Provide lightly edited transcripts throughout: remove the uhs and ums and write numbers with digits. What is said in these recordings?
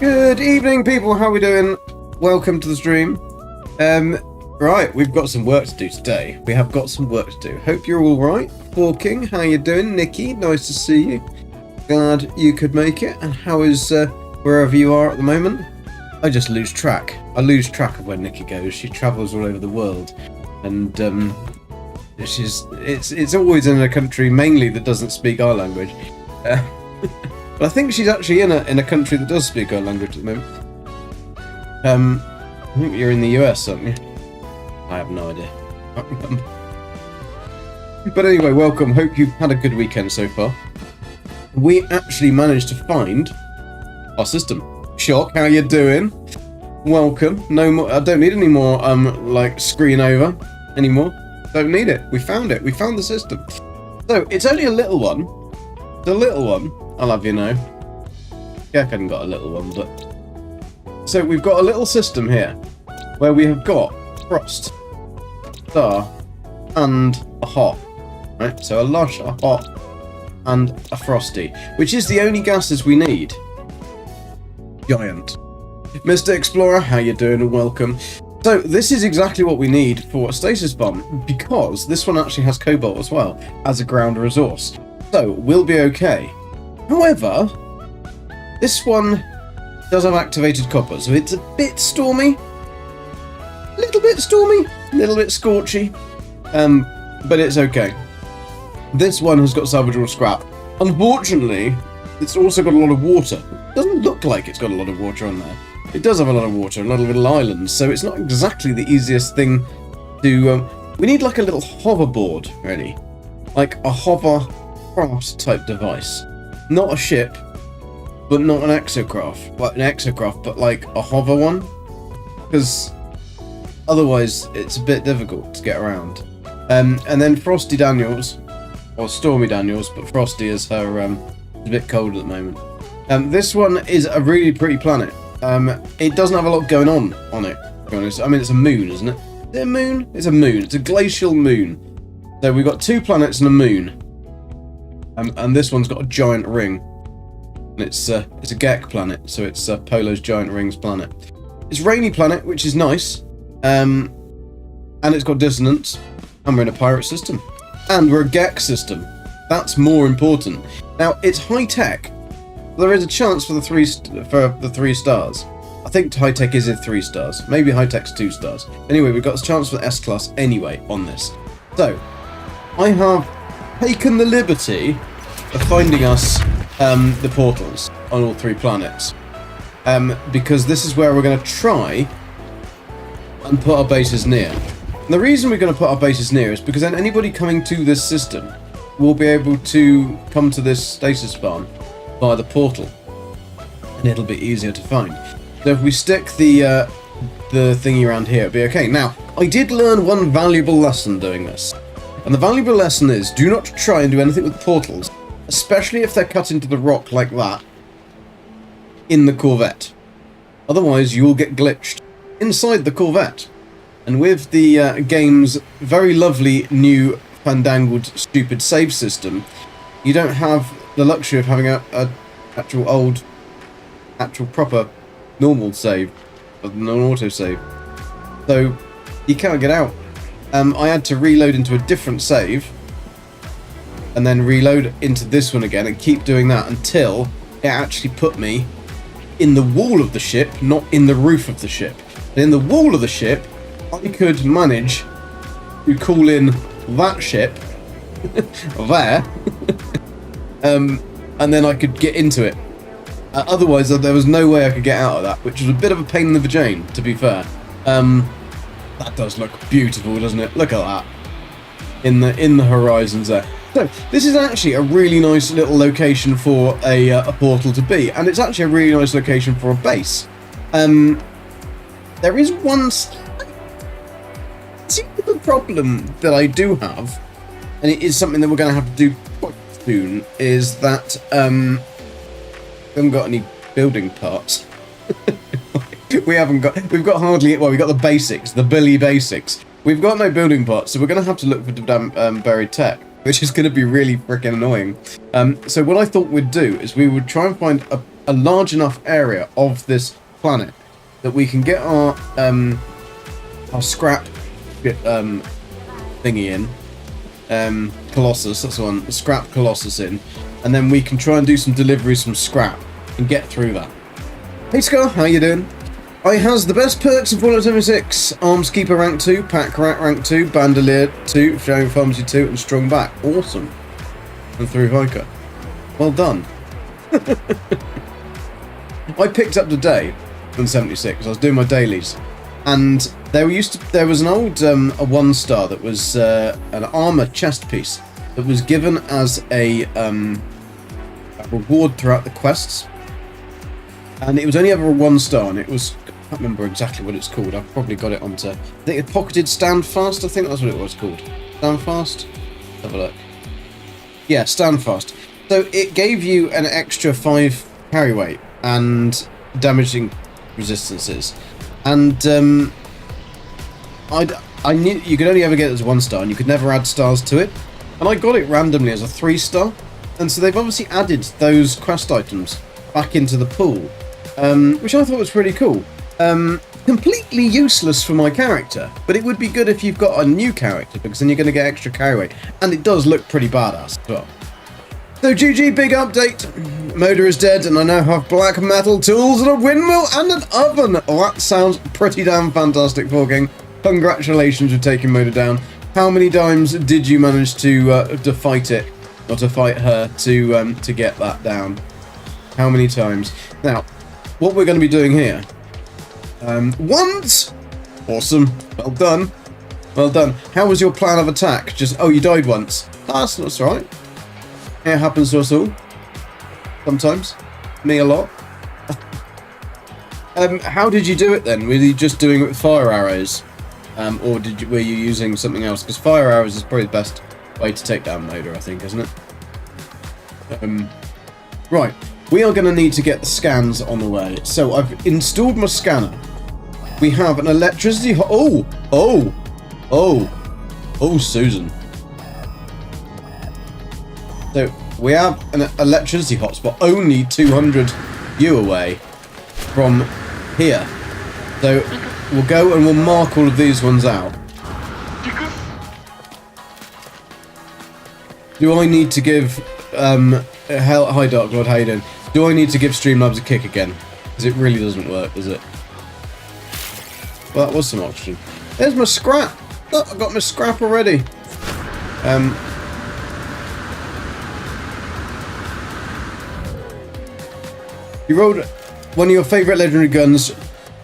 Good evening, people. How are we doing? Welcome to the stream. Right, we've got some work to do today. We have got some work to do. Hope you're all right. Hawking, how you doing? Nikki, nice to see you. Glad you could make it. And how is wherever you are at the moment? I just lose track. I lose track of where Nikki goes. She travels all over the world, and it's always in a country mainly that doesn't speak our language. But I think she's actually in a country that does speak our language at the moment. I think you're in the US, aren't you? I have no idea. I can't remember. But anyway, welcome. Hope you've had a good weekend so far. We actually managed to find our system. Shock, how you doing? Welcome. No more. I don't need any more like screen over anymore. Don't need it. We found it. We found the system. So it's only a little one. It's a little one. I'll have you know. Yeah, I hadn't got a little one, but so we've got a little system here where we have got frost, star, and a hot. Right, so a lush, a hot, and a frosty, which is the only gases we need. Giant. Mr. Explorer, how you doing and welcome. So this is exactly what we need for a Stasis Farm, because this one actually has cobalt as well as a ground resource. So we'll be okay. However, this one does have activated copper, so it's a bit stormy. A little bit stormy, a little bit scorchy. But it's okay. This one has got salvageable scrap. Unfortunately, it's also got a lot of water. It doesn't look like it's got a lot of water on there. It does have a lot of water, a lot of little islands, so it's not exactly the easiest thing to... we need like a little hoverboard, really. Like a hovercraft type device. Not a ship, but not an exocraft. Well, an exocraft, but like a hover one. Because otherwise it's a bit difficult to get around. And then Frosty Daniels, or Stormy Daniels, but Frosty is her, a bit cold at the moment. This one is a really pretty planet. It doesn't have a lot going on it, to be honest. I mean, it's a moon, isn't it? Is it a moon? It's a moon. It's a glacial moon. So we've got 2 planets and a moon. And this one's got a giant ring. And it's a Gek planet, so it's Polo's giant rings planet. It's a rainy planet, which is nice. And it's got dissonance. And we're in a pirate system. And we're a Gek system. That's more important. Now, it's high-tech. There is a chance for the 3 stars. I think high-tech is 3 stars. Maybe high-tech's 2 stars. Anyway, we've got a chance for the S-class anyway on this. So, I have taken the liberty of finding us the portals on all 3 planets. Because this is where we're going to try and put our bases near. And the reason we're going to put our bases near is because then anybody coming to this system will be able to come to this Stasis Farm via the portal, and it'll be easier to find. So if we stick the thingy around here, it'll be okay. Now, I did learn one valuable lesson doing this, and the valuable lesson is do not try and do anything with portals, especially if they're cut into the rock like that in the Corvette. Otherwise, you'll get glitched inside the Corvette. And with the game's very lovely new fandangled stupid save system, you don't have the luxury of having a actual proper normal save, an auto save. So you can't get out. I had to reload into a different save and then reload into this one again and keep doing that until it actually put me in the wall of the ship, not in the roof of the ship. And in the wall of the ship, I could manage to call in that ship there. And then I could get into it. Otherwise, there was no way I could get out of that, which was a bit of a pain in the vagina, to be fair. That does look beautiful, doesn't it? Look at that. In the horizons there. So, this is actually a really nice little location for a portal to be, and it's actually a really nice location for a base. There is one stupid problem that I do have, and it is something that we're going to have to do quite soon, is that we haven't got any building parts. We've got hardly, well, we've got the basics, the Billy basics. We've got no building parts, so we're going to have to look for the damn buried tech, which is going to be really freaking annoying. So what I thought we'd do is we would try and find a large enough area of this planet that we can get our scrap thingy in. Colossus, that's the one. Scrap Colossus in. And then we can try and do some deliveries from scrap and get through that. Hey Scar, how you doing? I has the best perks of Fallout 76. Arms Keeper rank 2, Pack Rat rank 2, Bandolier 2, Sharing Pharmacy 2, and Strong Back. Awesome. And through Hiker. Well done. I picked up today on 76. I was doing my dailies. And there was an old a 1-star that was an armor chest piece that was given as a reward throughout the quests, and it was only ever a 1-star, and it was, I can't remember exactly what it's called. I've probably got it onto, I think it pocketed Stand Fast. I think that's what it was called. Stand Fast. Have a look. Yeah, Stand Fast. So it gave you an extra 5 carry weight and damaging resistances. And I knew you could only ever get it as a 1-star, and you could never add stars to it. And I got it randomly as a 3-star, and so they've obviously added those quest items back into the pool, which I thought was pretty cool. Completely useless for my character, but it would be good if you've got a new character, because then you're going to get extra carry weight, and it does look pretty badass as well. So GG, big update. Motor is dead, and I now have black metal tools and a windmill and an oven. Oh, that sounds pretty damn fantastic, Forking. Congratulations for taking Motor down. How many times did you manage to fight it, or to fight her, to get that down? How many times? Now, what we're going to be doing here. Once. Awesome. Well done. Well done. How was your plan of attack? Just you died once. That's right. It happens to us all. Sometimes. Me a lot. How did you do it then? Were you just doing it with fire arrows? Or were you using something else? Because fire arrows is probably the best way to take down Motor, I think, isn't it? Right. We are going to need to get the scans on the way. So I've installed my scanner. We have an electricity... Oh, Susan. So we have an electricity hotspot only 200 U away from here. So we'll go and we'll mark all of these ones out. Do I need to give... hi Dark Lord, how you doing? Do I need to give Streamlabs a kick again? Because it really doesn't work, does it? Well, that was some oxygen. There's my scrap! Look, I've got my scrap already. You rolled one of your favourite legendary guns,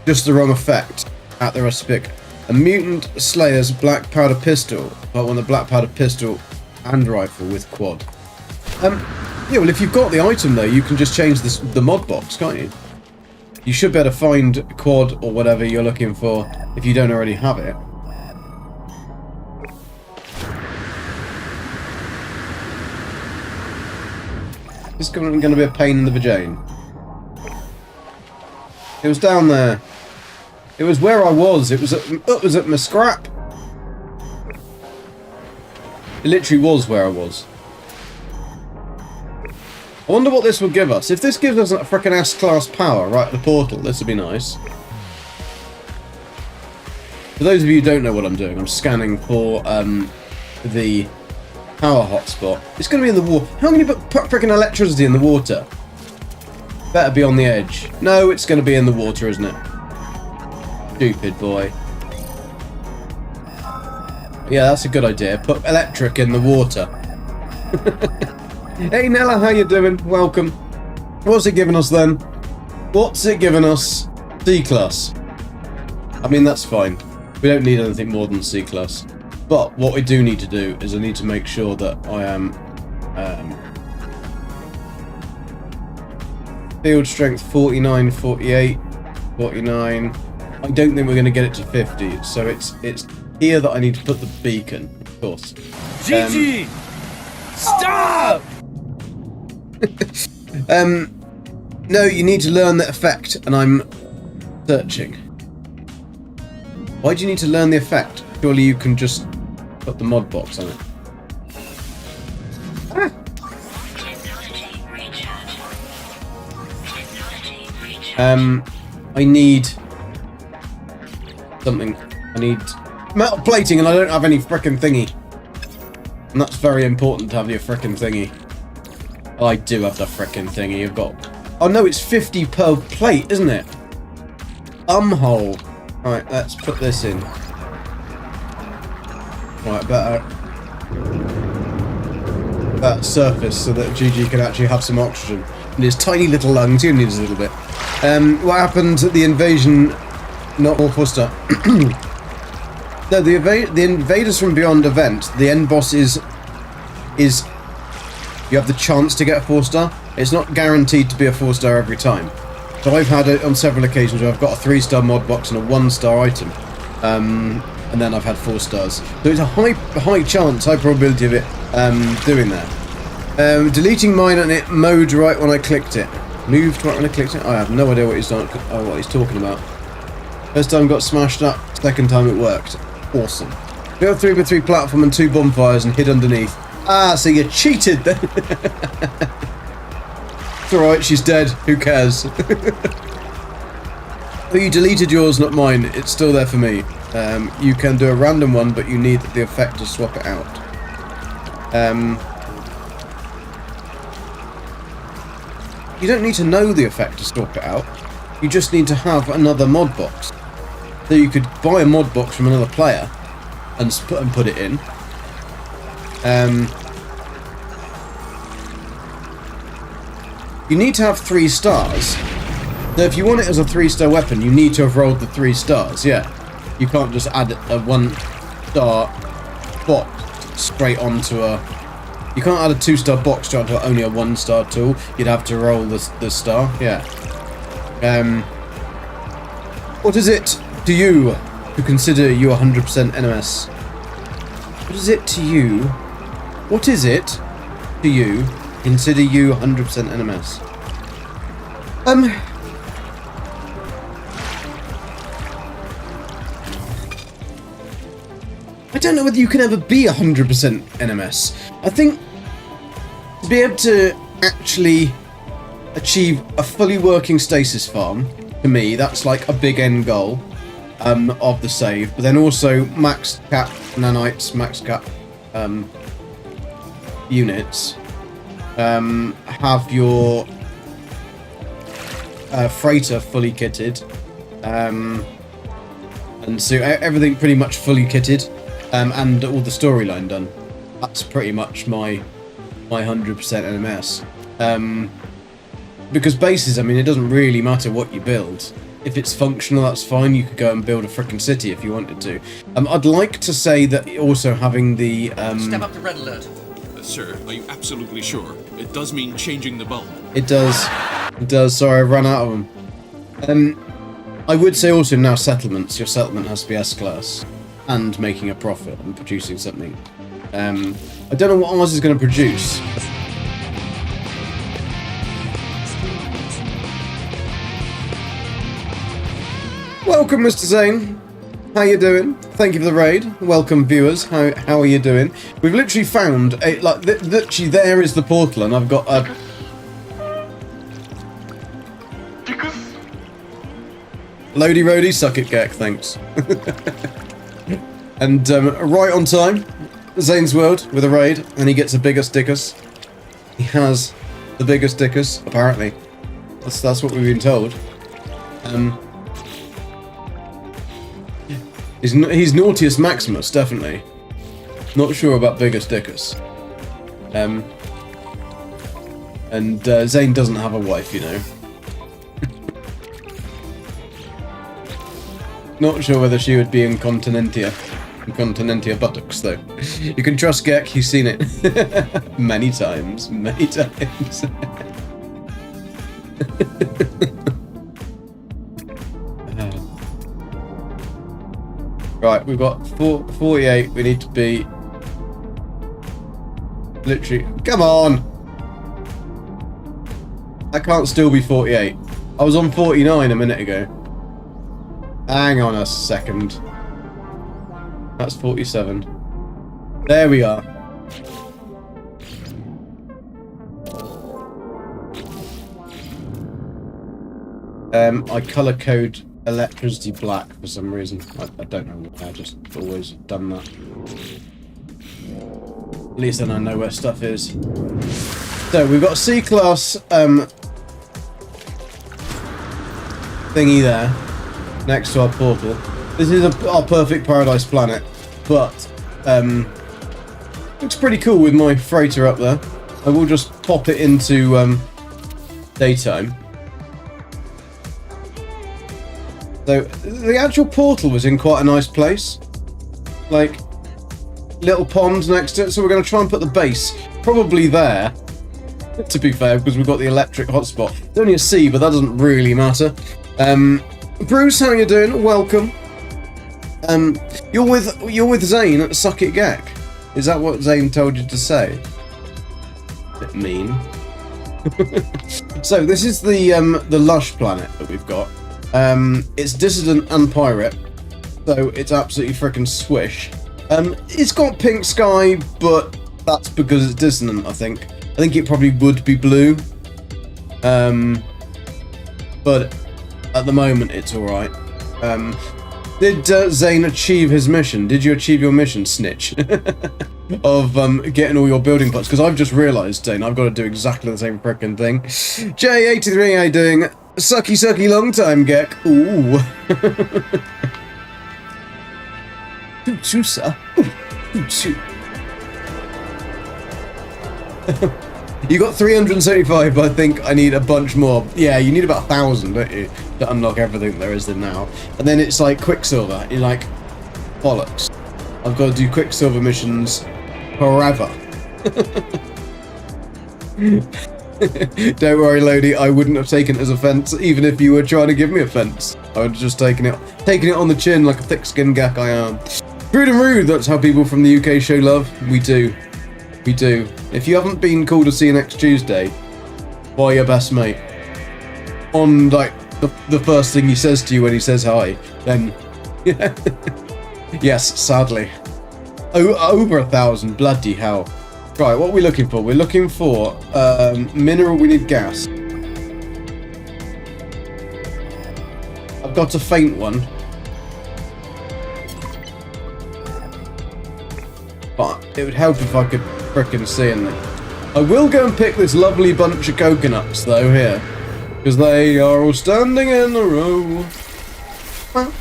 just the wrong effect. At the Ruspic. A Mutant Slayer's Black Powder Pistol. I want the Black Powder Pistol and Rifle with quad. Yeah, well, if you've got the item though, you can just change the mod box, can't you? You should be able to find quad or whatever you're looking for if you don't already have it. This is going to be a pain in the vagina. It was down there. It was where I was. It was at my scrap. It literally was where I was. I wonder what this will give us. If this gives us a frickin' S-class power right at the portal, this would be nice. For those of you who don't know what I'm doing, I'm scanning for the power hotspot. It's going to be in the water. How can you put frickin' electricity in the water? Better be on the edge. No, it's going to be in the water, isn't it? Stupid boy. Yeah, that's a good idea. Put electric in the water. Hey Nella, how you doing? Welcome. What's it giving us then? What's it giving us? C-class. I mean, that's fine. We don't need anything more than C-class. But what we do need to do is I need to make sure that I am field strength 49, 48, 49. I don't think we're going to get it to 50, so it's here that I need to put the beacon, of course. GG! Stop! No, you need to learn the effect, and I'm searching. Why do you need to learn the effect? Surely you can just put the mod box on it. Ah. I need something. I need metal plating, and I don't have any frickin' thingy. And that's very important to have your frickin' thingy. Oh, I do have the frickin' thingy. You've got. Oh no, it's 50 per plate, isn't it? Hole. Right, let's put this in. Right, better surface so that GG can actually have some oxygen. In his tiny little lungs, he needs a little bit. What happened at the invasion? Not all Foster. No, the invaders from beyond event. The end boss is you have the chance to get a 4-star. It's not guaranteed to be a 4-star every time. So I've had it on several occasions where I've got a 3-star mod box and a 1-star item, and then I've had 4 stars. So it's a high chance, high probability of it doing that. Deleting mine and it mode right when I clicked it. Moved right when I clicked it. I have no idea what he's talking about. First time got smashed up. Second time it worked. Awesome. We have 3x3 platform and 2 bonfires and hid underneath. Ah, so you cheated then. It's alright, she's dead. Who cares? Oh, you deleted yours, not mine. It's still there for me. You can do a random one, but you need the effect to swap it out. You don't need to know the effect to swap it out. You just need to have another mod box. So you could buy a mod box from another player and put it in. You need to have 3 stars. So if you want it as a 3-star weapon, you need to have rolled the 3 stars, yeah. You can't just add a 1-star box straight onto a... You can't add a 2-star box straight onto only a 1-star tool. You'd have to roll the star, yeah. What is it to you to consider you 100% NMS? What is it to you? What is it to you to consider you 100% NMS? I don't know whether you can ever be 100% NMS. I think to be able to actually achieve a fully working Stasis Farm, to me, that's like a big end goal of the save. But then also max cap nanites, max cap units. Have your freighter fully kitted. And so everything pretty much fully kitted. And all the storyline done. That's pretty much my 100% NMS. Because bases, I mean, it doesn't really matter what you build. If it's functional, that's fine. You could go and build a frickin' city if you wanted to. I'd like to say that also having the... Step up to red alert. Sir, are you absolutely sure? It does mean changing the bulb. It does. It does. Sorry, I ran out of them. I would say also now settlements. Your settlement has to be S-class. And making a profit and producing something. I don't know what ours is going to produce. Welcome, Mr. Zane. How you doing? Thank you for the raid. Welcome, viewers. How are you doing? We've literally found a literally there is the portal, and I've got a. Loady roady, suck it, Gek. Thanks. And right on time, Zane's World with a raid, and he gets a bigger stickers. He has the bigger stickers, apparently. That's what we've been told. He's Naughtiest Maximus, definitely. Not sure about bigger stickers. And Zane doesn't have a wife, you know. Not sure whether she would be incontinentia buttocks, though. You can trust Gek, he's seen it. Many times. Right, we've got 48, we need to be... Literally... Come on! I can't still be 48. I was on 49 a minute ago. Hang on a second. That's 47. There we are. I colour code electricity black for some reason. I don't know why, I just always done that. At least then I know where stuff is. So we've got a C-class thingy there, next to our portal. This is our perfect paradise planet, but looks pretty cool with my freighter up there. I will just pop it into daytime. So the actual portal was in quite a nice place, like little pond next to it. So we're going to try and put the base probably there. To be fair, because we've got the electric hotspot. It's only a C, but that doesn't really matter. Bruce, how you doing? Welcome. You're with Zane at Suck It Gek. Is that what Zane told you to say? Bit mean. So this is the lush planet that we've got. It's Dissodent and Pirate, so it's absolutely freaking swish. It's got pink sky, but that's because it's Dissonant, I think. I think it probably would be blue. But at the moment it's alright. Did Zane achieve his mission? Did you achieve your mission, Snitch? Of getting all your building plots? Because I've just realised, Zane, I've got to do exactly the same frickin' thing. J83, how you doing? Sucky long time, Gek. Ooh. Susa. You got 375, but I think I need a bunch more. Yeah, you need about 1,000, don't you, to unlock everything there is there now. And then it's like Quicksilver. You're like, bollocks. I've got to do Quicksilver missions forever. Don't worry, Lodi, I wouldn't have taken it as offence, even if you were trying to give me offence. I would have just taken it on the chin like a thick-skinned Gek I am. Rude and rude, that's how people from the UK show love. We do. We do. If you haven't been called to see you next Tuesday by your best mate, on like the first thing he says to you when he says hi, then yeah. Yes, sadly. Over 1,000, bloody hell. Right, what are we looking for? We're looking for mineral, we need gas. I've got a faint one. But it would help if I could frickin' see in there. I will go and pick this lovely bunch of coconuts though here, because they are all standing in a row.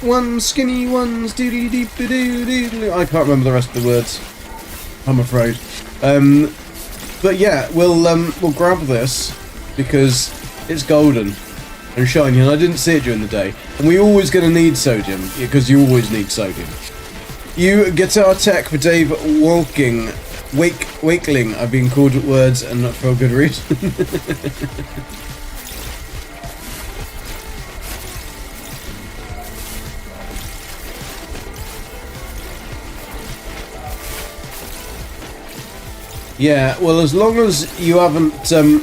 One skinny ones, doodly deep doodly. I can't remember the rest of the words, I'm afraid. But yeah, we'll grab this because it's golden and shiny, and I didn't see it during the day. And we're always going to need sodium because you always need sodium. You guitar tech for Dave Wakeling. I've been called words and not for a good reason. Yeah, well, as long as you haven't as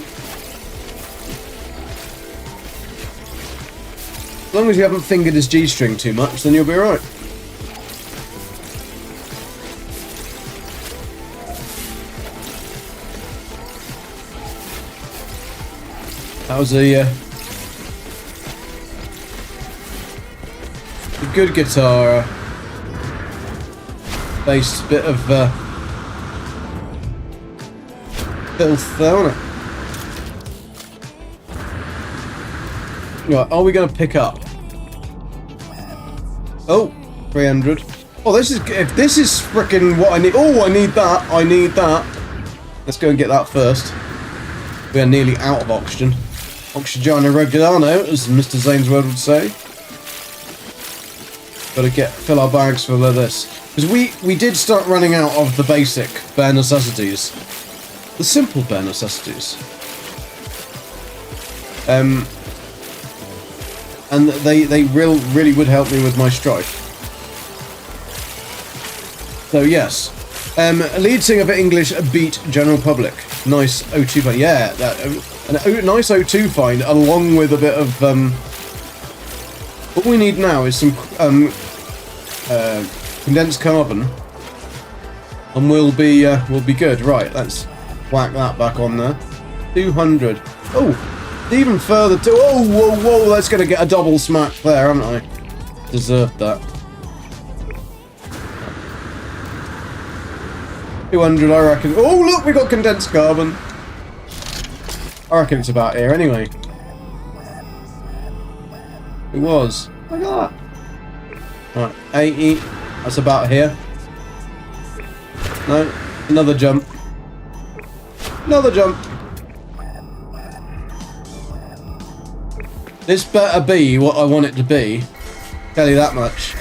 long as you haven't fingered his G-string too much, then you'll be alright. That was a good guitar based bit of filth there, wasn't it? Right, are we going to pick up? Oh, 300. Oh, this is, if this is frickin' what I need. Oh, I need that. I need that. Let's go and get that first. We are nearly out of oxygen. Oxygeno regulano, as Mr. Zane's word would say. Got to fill our bags full of this. Because we did start running out of the basic bare necessities. The simple bare necessities. And they really would help me with my strife. So yes. Lead singer for English beat general public. Nice O2 find. Yeah, a nice O2 find along with a bit of what we need now is some condensed carbon, and we'll be good. Right, let's whack that back on there. 200. Oh, Even further to... Oh, whoa, whoa, that's going to get a double smack there, haven't I? Deserved that. 200, I reckon. Oh, look, we got condensed carbon. I reckon it's about here anyway. It was. Look at that. Right, 80. That's about here. No, another jump. Another jump. This better be what I want it to be. Tell you that much.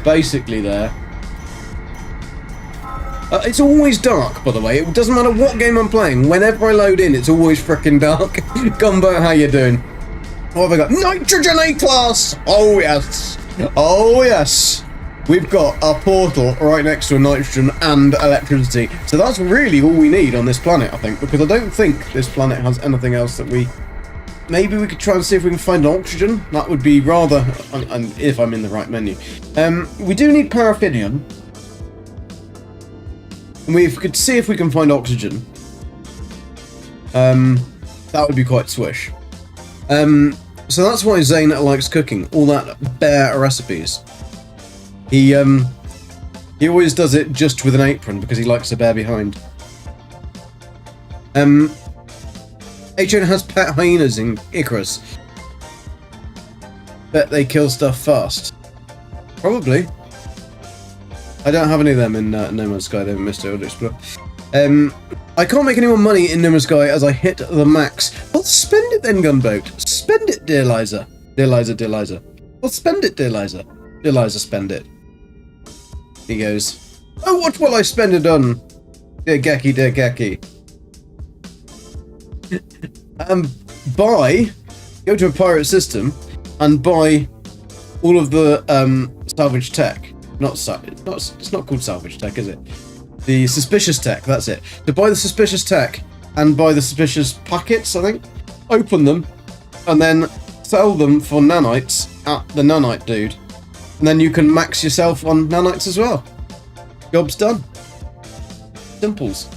Basically there. It's always dark, by the way. It doesn't matter what game I'm playing. Whenever I load in, it's always frickin' dark. Gumbo, how you doing? What have I got? Nitrogen A-class! Oh, yes. Oh, yes. We've got a portal right next to a nitrogen and electricity. So that's really all we need on this planet, I think. Because I don't think this planet has anything else that we... Maybe we could try and see if we can find oxygen. That would be rather... And if I'm in the right menu. We do need paraffinium. And we could see if we can find oxygen. That would be quite swish. So that's why Zane likes cooking. All that bare recipes. He always does it just with an apron because he likes to bear behind. HN has pet hyenas in Icarus. Bet they kill stuff fast. Probably. I don't have any of them in No Man's Sky. They haven't missed it. I'll explore. I can't make any more money in No Man's Sky as I hit the max. Well, spend it then, Gunboat. Spend it, dear Liza. Dear Liza, dear Liza. Well, spend it, dear Liza. Dear Liza, spend it. He goes, oh, what will I spend it on? Dear Geki, dear Geki. Go to a pirate system and buy all of the salvage tech. It's not called salvage tech, is it? The suspicious tech, that's it. To buy the suspicious tech and buy the suspicious packets, I think. Open them and then sell them for nanites at the nanite dude. And then you can max yourself on nanites as well. Job's done. Simples.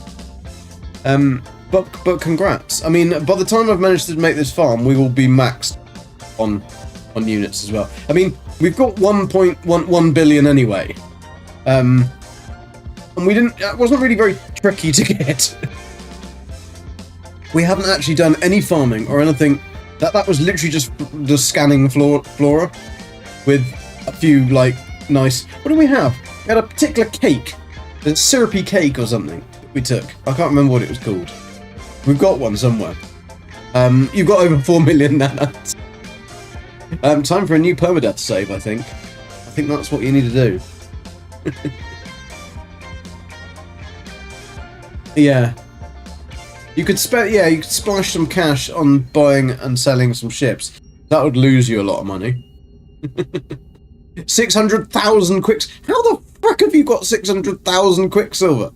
But congrats. I mean, by the time I've managed to make this farm, we will be maxed on units as well. I mean, we've got 1.11 billion anyway. And it wasn't really very tricky to get. We haven't actually done any farming or anything. That was literally just the scanning flora with a few, like, nice... What do we have? We had a particular cake. A syrupy cake or something that we took. I can't remember what it was called. We've got one somewhere. You've got over 4 million nanites. Time for a new permadeath save, I think. I think that's what you need to do. Yeah. You could splash some cash on buying and selling some ships. That would lose you a lot of money. 600,000 quicks. How the fuck have you got 600,000 quicksilver?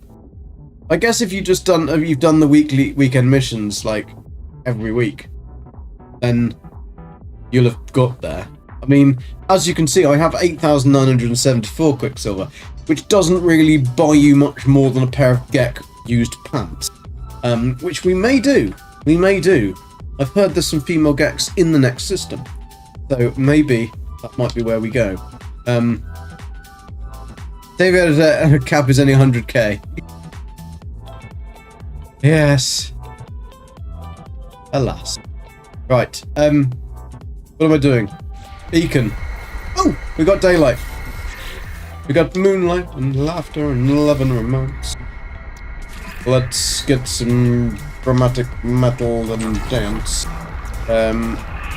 I guess if you've done the weekend missions like every week, then you'll have got there. I mean, as you can see, I have 8,974 quicksilver, which doesn't really buy you much more than a pair of Gek used pants. Which we may do. We may do. I've heard there's some female Geks in the next system, so maybe that might be where we go. David cap is only 100k. Yes. Alas. Right. What am I doing? Beacon. Oh, we got daylight. We got moonlight and laughter and love and romance. Let's get some dramatic metal and dance.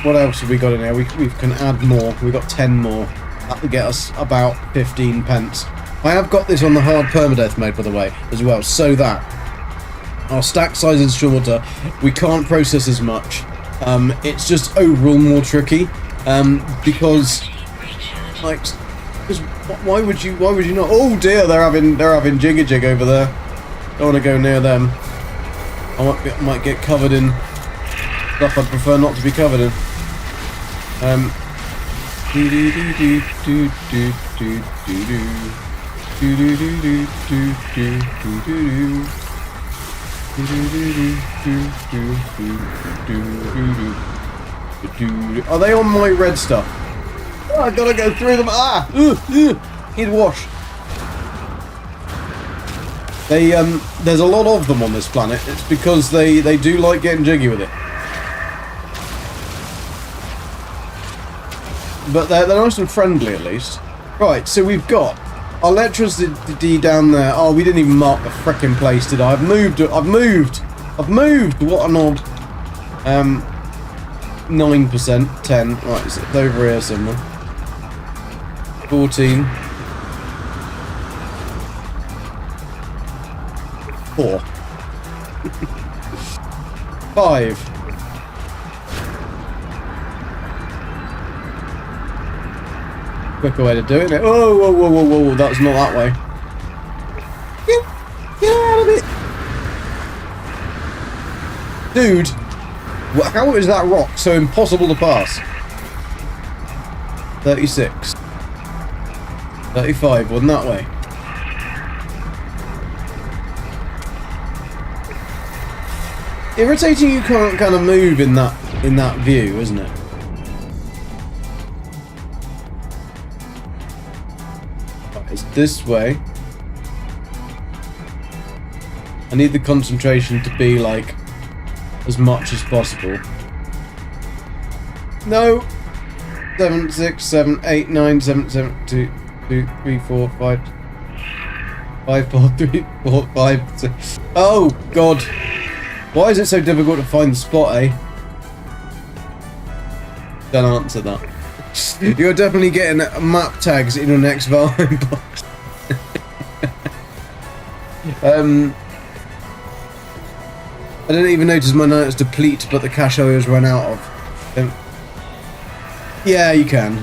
What else have we got in here? We can add more. We got 10 more. That will get us about 15 pence. I have got this on the hard permadeath mode, by the way, as well, so that our stack size is shorter. We can't process as much. It's just overall more tricky. Because why would you not? Oh dear, they're having jiggy over there. Don't want to go near them. I might get covered in stuff I'd prefer not to be covered in. Are they on my red stuff? Oh, I gotta go through them. Ah! Need wash. There's a lot of them on this planet. It's because they do like getting jiggy with it. But they're nice and friendly, at least. Right, so we've got our electricity down there. Oh, we didn't even mark the frickin' place, did I? I've moved! What an odd... 9%, 10. Right, it's over here somewhere. 14. 4. 5. Quicker way to do it. Oh, whoa, whoa, whoa, whoa, that's not that way. Get out of it! Dude, how is that rock so impossible to pass? 36. 35, wasn't that way? Irritating you can't kind of move in that view, isn't it? It's this way. I need the concentration to be like as much as possible. No. 7, 6, 7, 8, 9, 7, 7, 2, 2, 3, 4, 5. 5, 4, 3, 4, 5, 6. Oh, God. Why is it so difficult to find the spot, eh? Don't answer that. You're definitely getting map tags in your next Valheim box. I didn't even notice my notes deplete, but the cash I was run out of. Yeah, you can.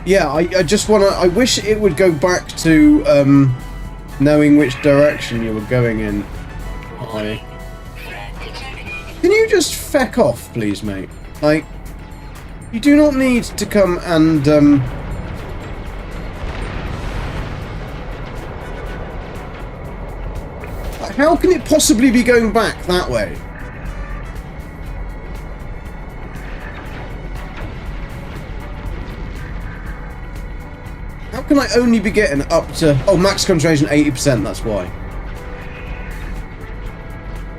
Yeah, I just wanna... I wish it would go back to knowing which direction you were going in. Hi. Can you just feck off, please, mate? Like, you do not need to come and how can it possibly be going back that way? How can I only be getting up to... Oh, max concentration 80%, that's why.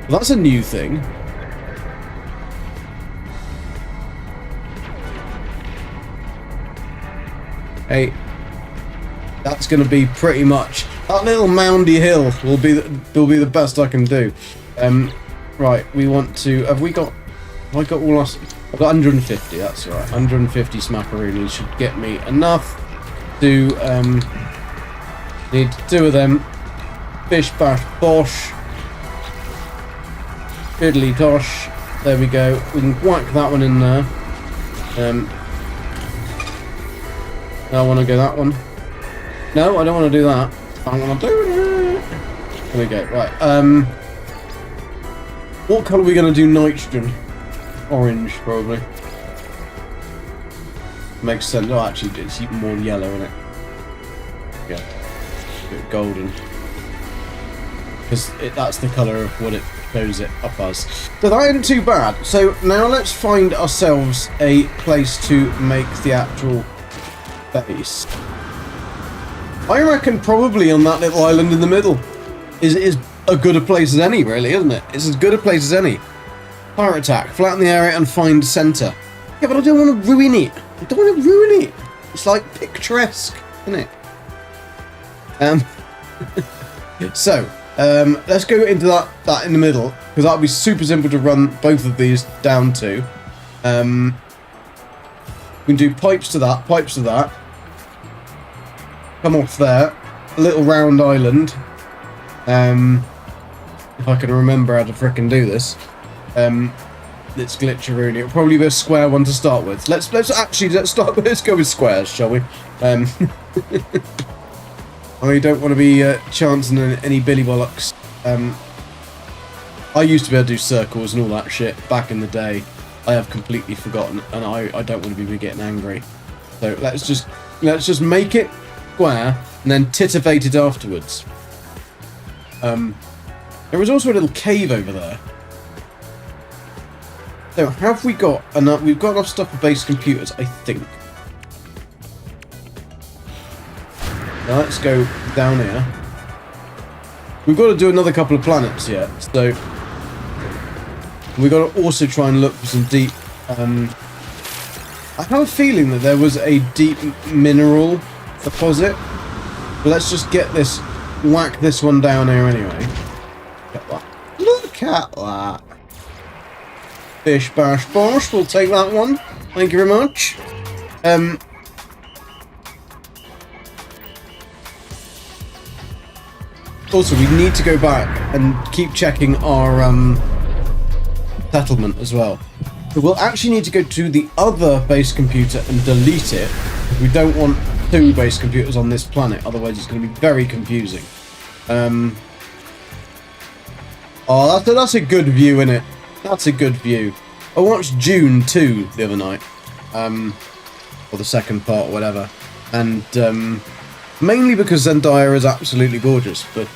Well, that's a new thing. Hey, that's going to be pretty much... That little moundy hill will be the best I can do. Right, we want to... Have I got all our... I've got 150, that's right. 150 smackaroonies should get me enough to... need 2 of them. Bish bash bosh. Fiddly tosh. There we go. We can whack that one in there. I want to go that one. No, I don't want to do that. I want to do it. There we go. Right. What colour are we going to do nitrogen? Orange, probably. Makes sense. Oh, actually, it's even more yellow, isn't it? Yeah. A bit golden. Because that's the colour of what it shows it up as. So that isn't too bad. So now let's find ourselves a place to make the actual base. I reckon probably on that little island in the middle is as good a place as any, really, isn't it? It's as good a place as any. Pirate attack, flatten the area and find centre. Yeah, but I don't want to ruin it. I don't want to ruin it. It's like picturesque, isn't it? So, let's go into that in the middle, because that'll be super simple to run both of these down to. We can do pipes to that, come off there, a little round island. If I can remember how to frickin' do this. It's glitcheroony. It'll probably be a square one to start with. Let's go with squares, shall we? I don't want to be chancing any billy bollocks. I used to be able to do circles and all that shit back in the day. I have completely forgotten, and I don't want to be getting angry. So let's just make it square and then titivate it afterwards. There is also a little cave over there. So, have we got enough? We've got enough stuff for base computers, I think. Now let's go down here. We've got to do another couple of planets yet, so we've got to also try and look for some deep. I have a feeling that there was a deep mineral deposit, but let's just get this, whack this one down here anyway. Look at that! Look at that! Bish bash bosh, we'll take that one. Thank you very much. Also, we need to go back and keep checking our settlement as well. But we'll actually need to go to the other base computer and delete it. We don't want 2 base computers on this planet, otherwise it's going to be very confusing. Oh, that's a good view, isn't it? That's a good view. I watched June 2 the other night, or the second part, or whatever, and mainly because Zendaya is absolutely gorgeous, but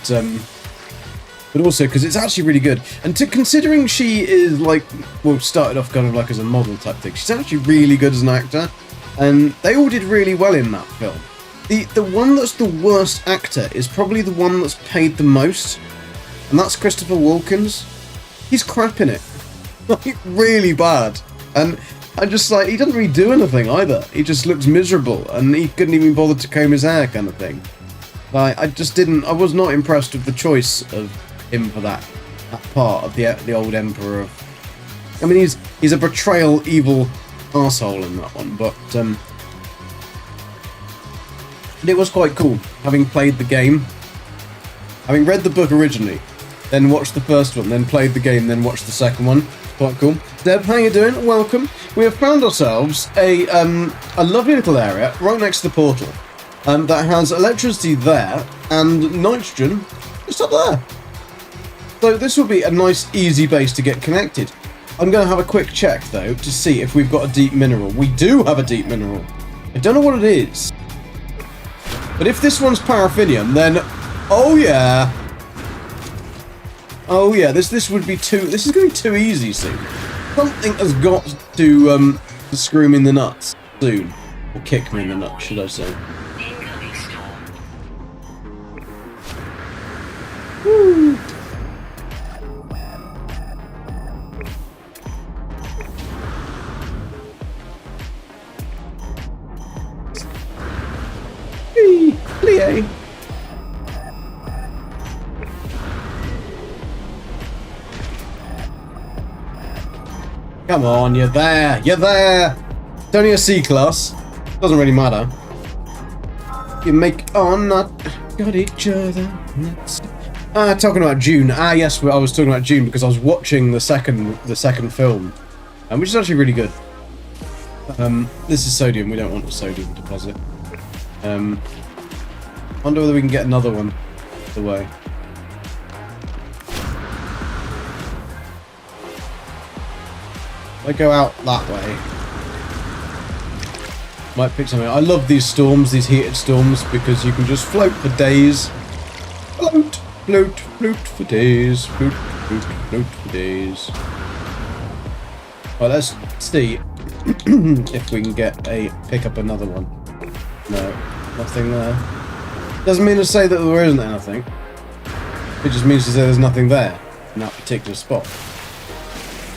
also because it's actually really good. And considering she is like, well, started off kind of like as a model type thing, she's actually really good as an actor, and they all did really well in that film. The one that's the worst actor is probably the one that's paid the most, and that's Christopher Walken's. He's crap in it. Like, really bad. And I'm just like, he doesn't really do anything either. He just looks miserable, and he couldn't even bother to comb his hair, kind of thing. Like, I was not impressed with the choice of him for that part of the old Emperor of... I mean, he's a betrayal, evil arsehole in that one, but it was quite cool, having played the game. Having read the book originally, then watched the first one, then played the game, then watched the second one. Quite cool. Deb, how you doing? Welcome. We have found ourselves a lovely little area right next to the portal that has electricity there and nitrogen just up there. So this will be a nice, easy base to get connected. I'm going to have a quick check, though, to see if we've got a deep mineral. We do have a deep mineral. I don't know what it is. But if this one's paraffinium, then... oh, yeah. Oh, yeah, this would be too... this is going to be too easy soon. Something has got to screw me in the nuts soon. Or kick me in the nuts, should I say. Woo. Plie. Come on, you're there! You're there! It's only a C class. Doesn't really matter. You make... oh, not... got each other. Talking about June. Yes, I was talking about June because I was watching the second film, which is actually really good. This is sodium. We don't want a sodium deposit. Wonder whether we can get another one the way. I go out that way. Might pick something. I love these storms, these heated storms, because you can just float for days. Float, float, float for days. Float, float, float for days. Right, let's see if we can pick up another one. No, nothing there. Doesn't mean to say that there isn't anything. It just means to say there's nothing there in that particular spot.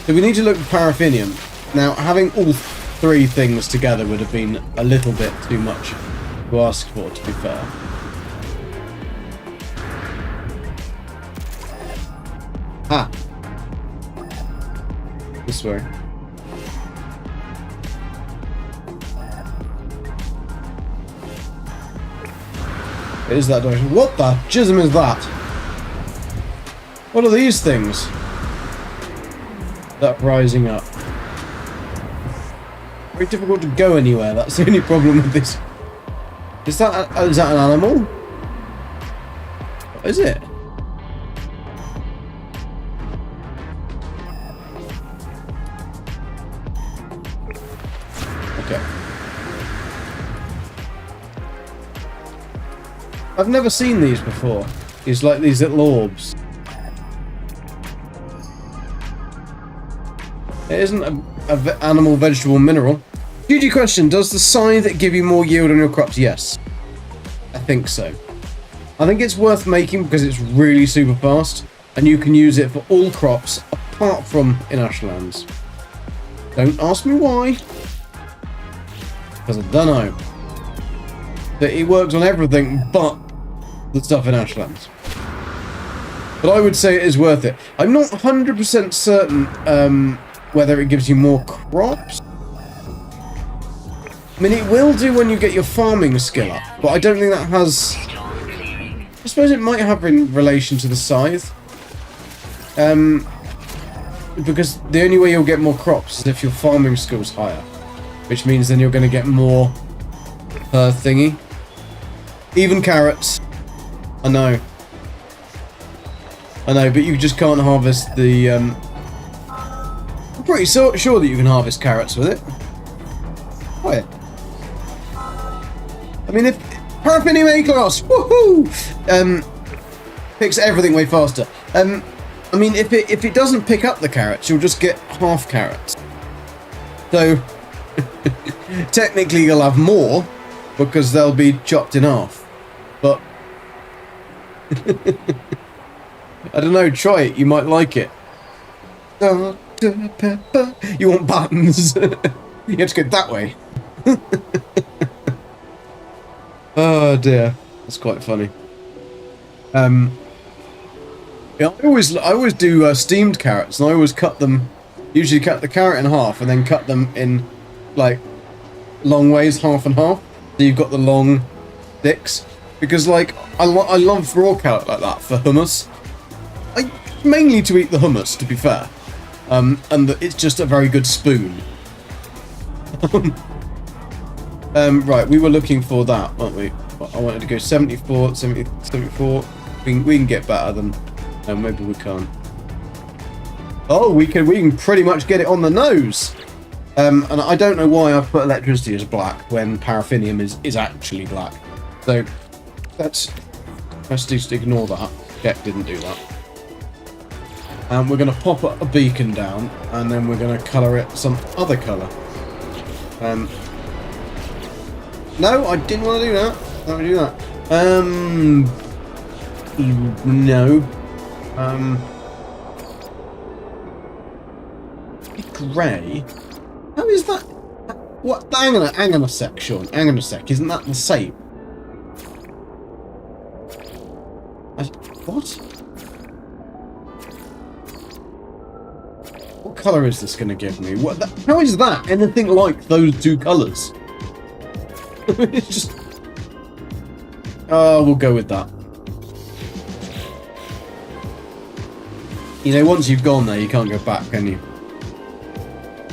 So we need to look for paraffinium. Now, having all 3 things together would have been a little bit too much to ask for, to be fair. Ah. This way. It is that direction. What the jism is that? What are these things? That rising up. Very difficult to go anywhere. That's the only problem with this. Is that an animal? What is it? Okay. I've never seen these before. It's like these little orbs. It isn't a animal, vegetable, mineral. GG question, does the scythe give you more yield on your crops? Yes. I think so. I think it's worth making because it's really super fast, and you can use it for all crops apart from in Ashlands. Don't ask me why, because I don't know. But it works on everything but the stuff in Ashlands. But I would say it is worth it. I'm not 100% certain whether it gives you more crops. I mean, it will do when you get your farming skill up, but I don't think that has... I suppose it might have in relation to the scythe. Because the only way you'll get more crops is if your farming skill's higher. Which means then you're going to get more per thingy. Even carrots. I know, but you just can't harvest the... I'm pretty sure that you can harvest carrots with it. Oh yeah. I mean, if Paraffinium A-class, woohoo! Picks everything way faster. I mean, if it doesn't pick up the carrots, you'll just get half carrots. So, technically you'll have more, because they'll be chopped in half. But, I don't know, try it, you might like it. Dr. Pepper. You want buttons? You have to go that way. Oh dear, that's quite funny. Yeah, I always do steamed carrots, and I always cut them. Usually cut the carrot in half, and then cut them in like long ways, half and half. So you've got the long sticks. Because like I love raw carrot like that for hummus. Mainly to eat the hummus, to be fair. And it's just a very good spoon. Right, we were looking for that, weren't we? I wanted to go 74, 70, 74. We can get better than... maybe we can't. Oh, we can pretty much get it on the nose! And I don't know why I've put electricity as black when paraffinium is actually black. So, let's just ignore that. Jack didn't do that. And we're going to pop a beacon down, and then we're going to colour it some other colour. No, I didn't want to do that. I don't want to do that. No. Grey? How is that? What? Hang on a sec, Sean. Hang on a sec. Isn't that the same? What? What colour is this going to give me? How is that anything like those two colours? It's just... Oh, we'll go with that. You know, once you've gone there, you can't go back, can you?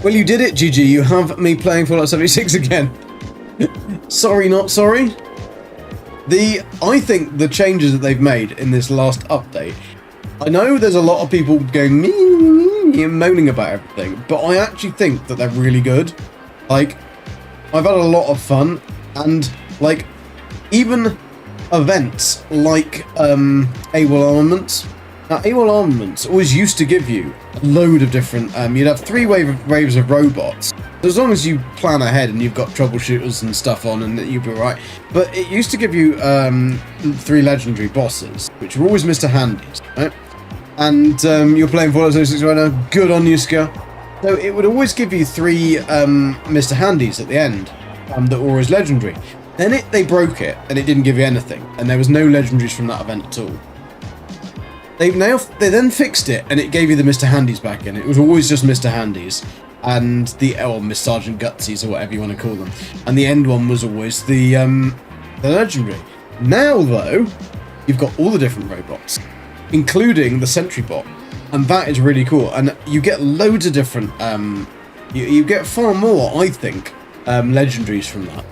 Well, you did it, GG. You have me playing Fallout 76 again. Sorry, not sorry. I think the changes that they've made in this last update, I know there's a lot of people going and moaning about everything, but I actually think that they're really good. Like, I've had a lot of fun, and like, even events like AWOL armaments. Now, AWOL armaments always used to give you a load of different. You'd have 3 waves of robots. So as long as you plan ahead and you've got troubleshooters and stuff on, and you'll be right. But it used to give you 3 legendary bosses, which were always Mr. Handies, right? And you're playing Fallout 76 right now. Good on you, Ska. So it would always give you 3 Mr. Handies at the end that were always legendary. Then they broke it, and it didn't give you anything, and there was no legendaries from that event at all. They then fixed it, and it gave you the Mr. Handies back in. It was always just Mr. Handies, and Miss Sergeant Gutsies, or whatever you want to call them. And the end one was always the legendary. Now, though, you've got all the different robots, including the sentry bot, and that is really cool. And you get loads of different. You get far more, I think, legendaries from that.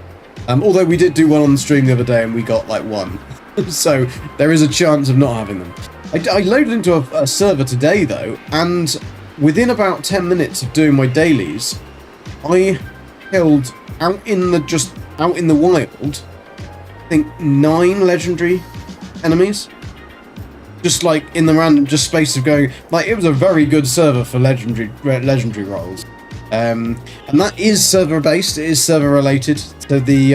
Although we did do one on the stream the other day, and we got like 1, so there is a chance of not having them. I loaded into a server today though, and within about 10 minutes of doing my dailies, I killed out in the wild, I think 9 legendary enemies. just like in the random just space of going, like, it was a very good server for legendary roles, and that is server based. It is server related. So the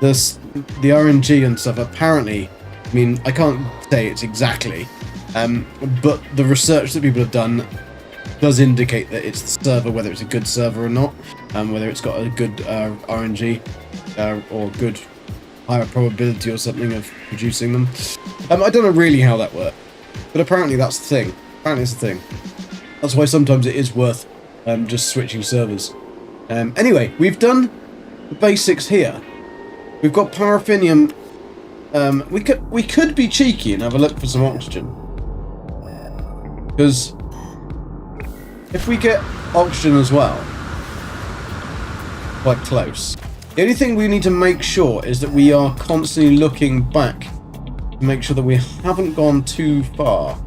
RNG and stuff. Apparently, I mean, I can't say it's exactly, but the research that people have done does indicate that it's the server, whether it's a good server or not, whether it's got a good RNG or good higher probability or something of producing them. I don't know really how that works, but apparently that's the thing. Apparently it's the thing. That's why sometimes it is worth just switching servers. Anyway, we've done the basics here. We've got paraffinium. We could be cheeky and have a look for some oxygen, because if we get oxygen as well, quite close. The only thing we need to make sure is that we are constantly looking back to make sure that we haven't gone too far.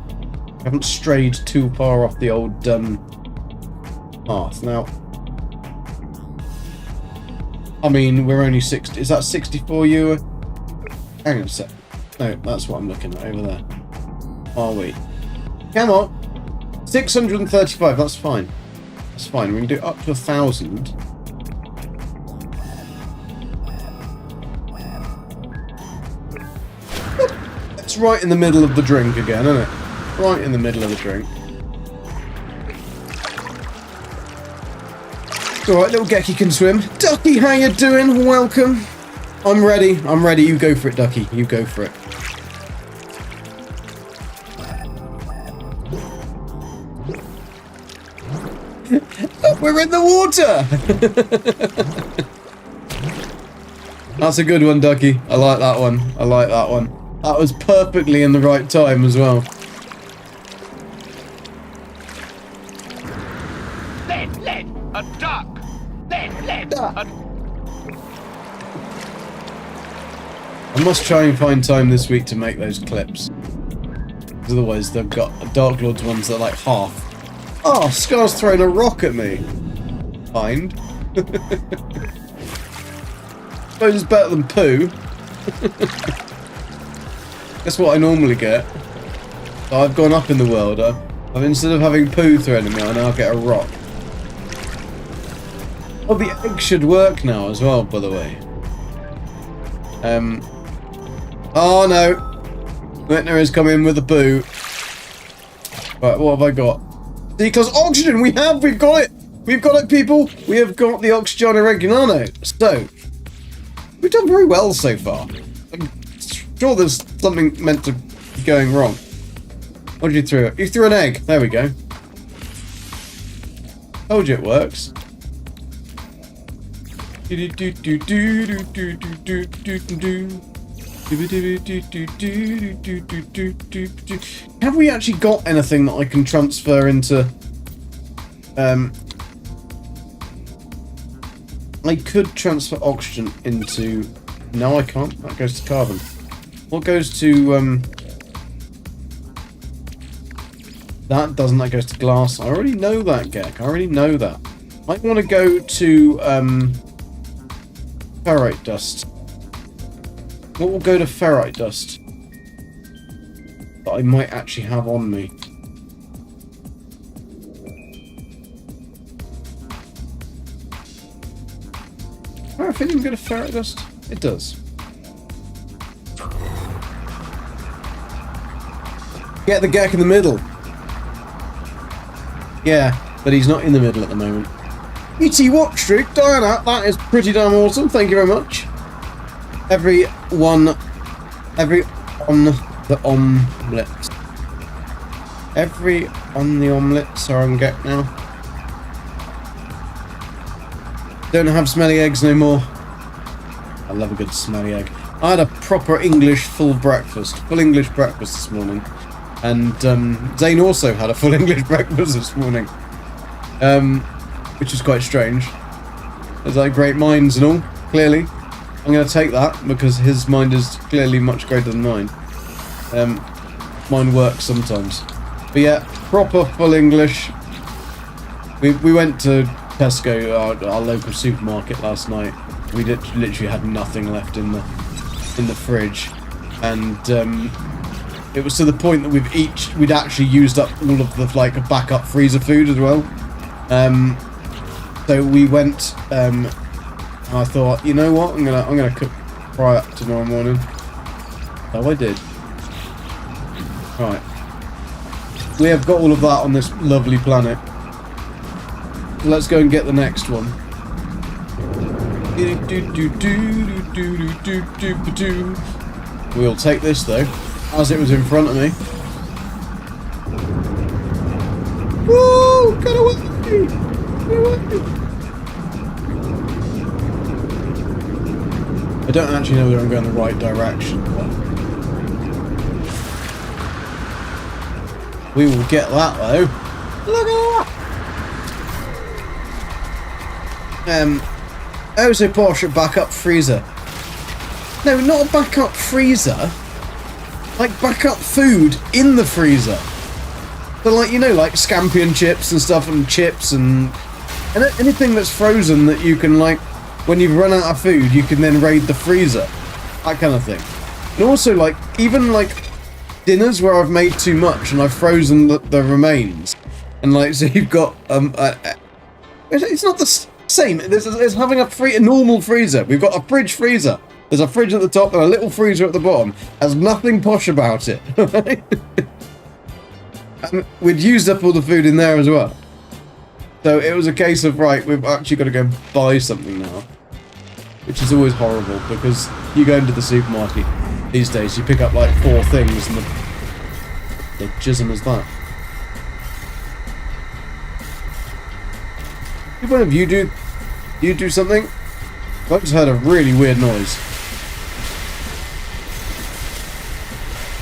We haven't strayed too far off the old path. Now, I mean, we're only 60. Is that 64 euro? Hang on a sec. No, that's what I'm looking at over there. Are we? Come on. 635. That's fine. That's fine. We can do up to 1,000. It's right in the middle of the drink again, isn't it? Right in the middle of the drink. Alright, little Gecky can swim. Ducky, how you doing? Welcome. I'm ready. I'm ready. You go for it, Ducky. You go for it. We're in the water! That's a good one, Ducky. I like that one. I like that one. That was perfectly in the right time as well. Lead, a duck. Lead, I must try and find time this week to make those clips. Otherwise, they've got Dark Lord's ones that are like half. Oh, Scar's throwing a rock at me. Find. Suppose it's better than poo. That's what I normally get. So I've gone up in the world. I've instead of having poo thrown at me, I now get a rock. Oh, the egg should work now as well, by the way. Oh no. Vintner has come in with a poo. Right, what have I got? C-class oxygen! We've got it! We've got it, people! We have got the Oxygen Oregano. So, we've done very well so far. I'm sure there's something meant to be going wrong. What did you throw? You threw an egg. There we go. Told you it works. Have we actually got anything that I can transfer into? I could transfer oxygen into... No, I can't. That goes to carbon. What goes to... That doesn't. That goes to glass. I already know that, Gek. I already know that. I want to go to ferrite dust. What will go to ferrite dust that I might actually have on me? Paraffinium go to ferrite dust? It does. Get the Gek in the middle. Yeah, but he's not in the middle at the moment. E.T. Watch Streak, Diana, that is pretty damn awesome. Thank you very much. Every on the omelette. Every on the omelette. Sorry, I'm Gek now. Don't have smelly eggs no more. I love a good smelly egg. I had a proper English full breakfast. Full English breakfast this morning. And Zane also had a full English breakfast this morning. Which is quite strange. There's like great minds and all, clearly. I'm going to take that because his mind is clearly much greater than mine. Mine works sometimes. But yeah, proper full English. We went to Tesco, our local supermarket last night. We literally had nothing left in the fridge, and It was to the point that we'd actually used up all of the like backup freezer food as well. So we went. I thought, you know what? I'm gonna cook fry up tomorrow morning. So I did. Right. We have got all of that on this lovely planet. Let's go and get the next one. We'll take this though, as it was in front of me. Woo! Get away! Get away! I don't actually know whether I'm going the right direction, but we will get that though. Look at that! Oh, so Porsche backup freezer. No, not a backup freezer. Like backup food in the freezer. So like, you know, like scampi and chips and stuff and chips and anything that's frozen that you can like, when you've run out of food, you can then raid the freezer. That kind of thing. And also like, even like dinners where I've made too much and I've frozen the remains. And like, so you've got, it's not the same. There's having a normal freezer. We've got a fridge freezer. There's a fridge at the top and a little freezer at the bottom. There's nothing posh about it. And we'd used up all the food in there as well. So it was a case of, right, we've actually got to go and buy something now. Which is always horrible, because you go into the supermarket these days, you pick up like 4 things and they're jism as that. If one of you do something? I just heard a really weird noise.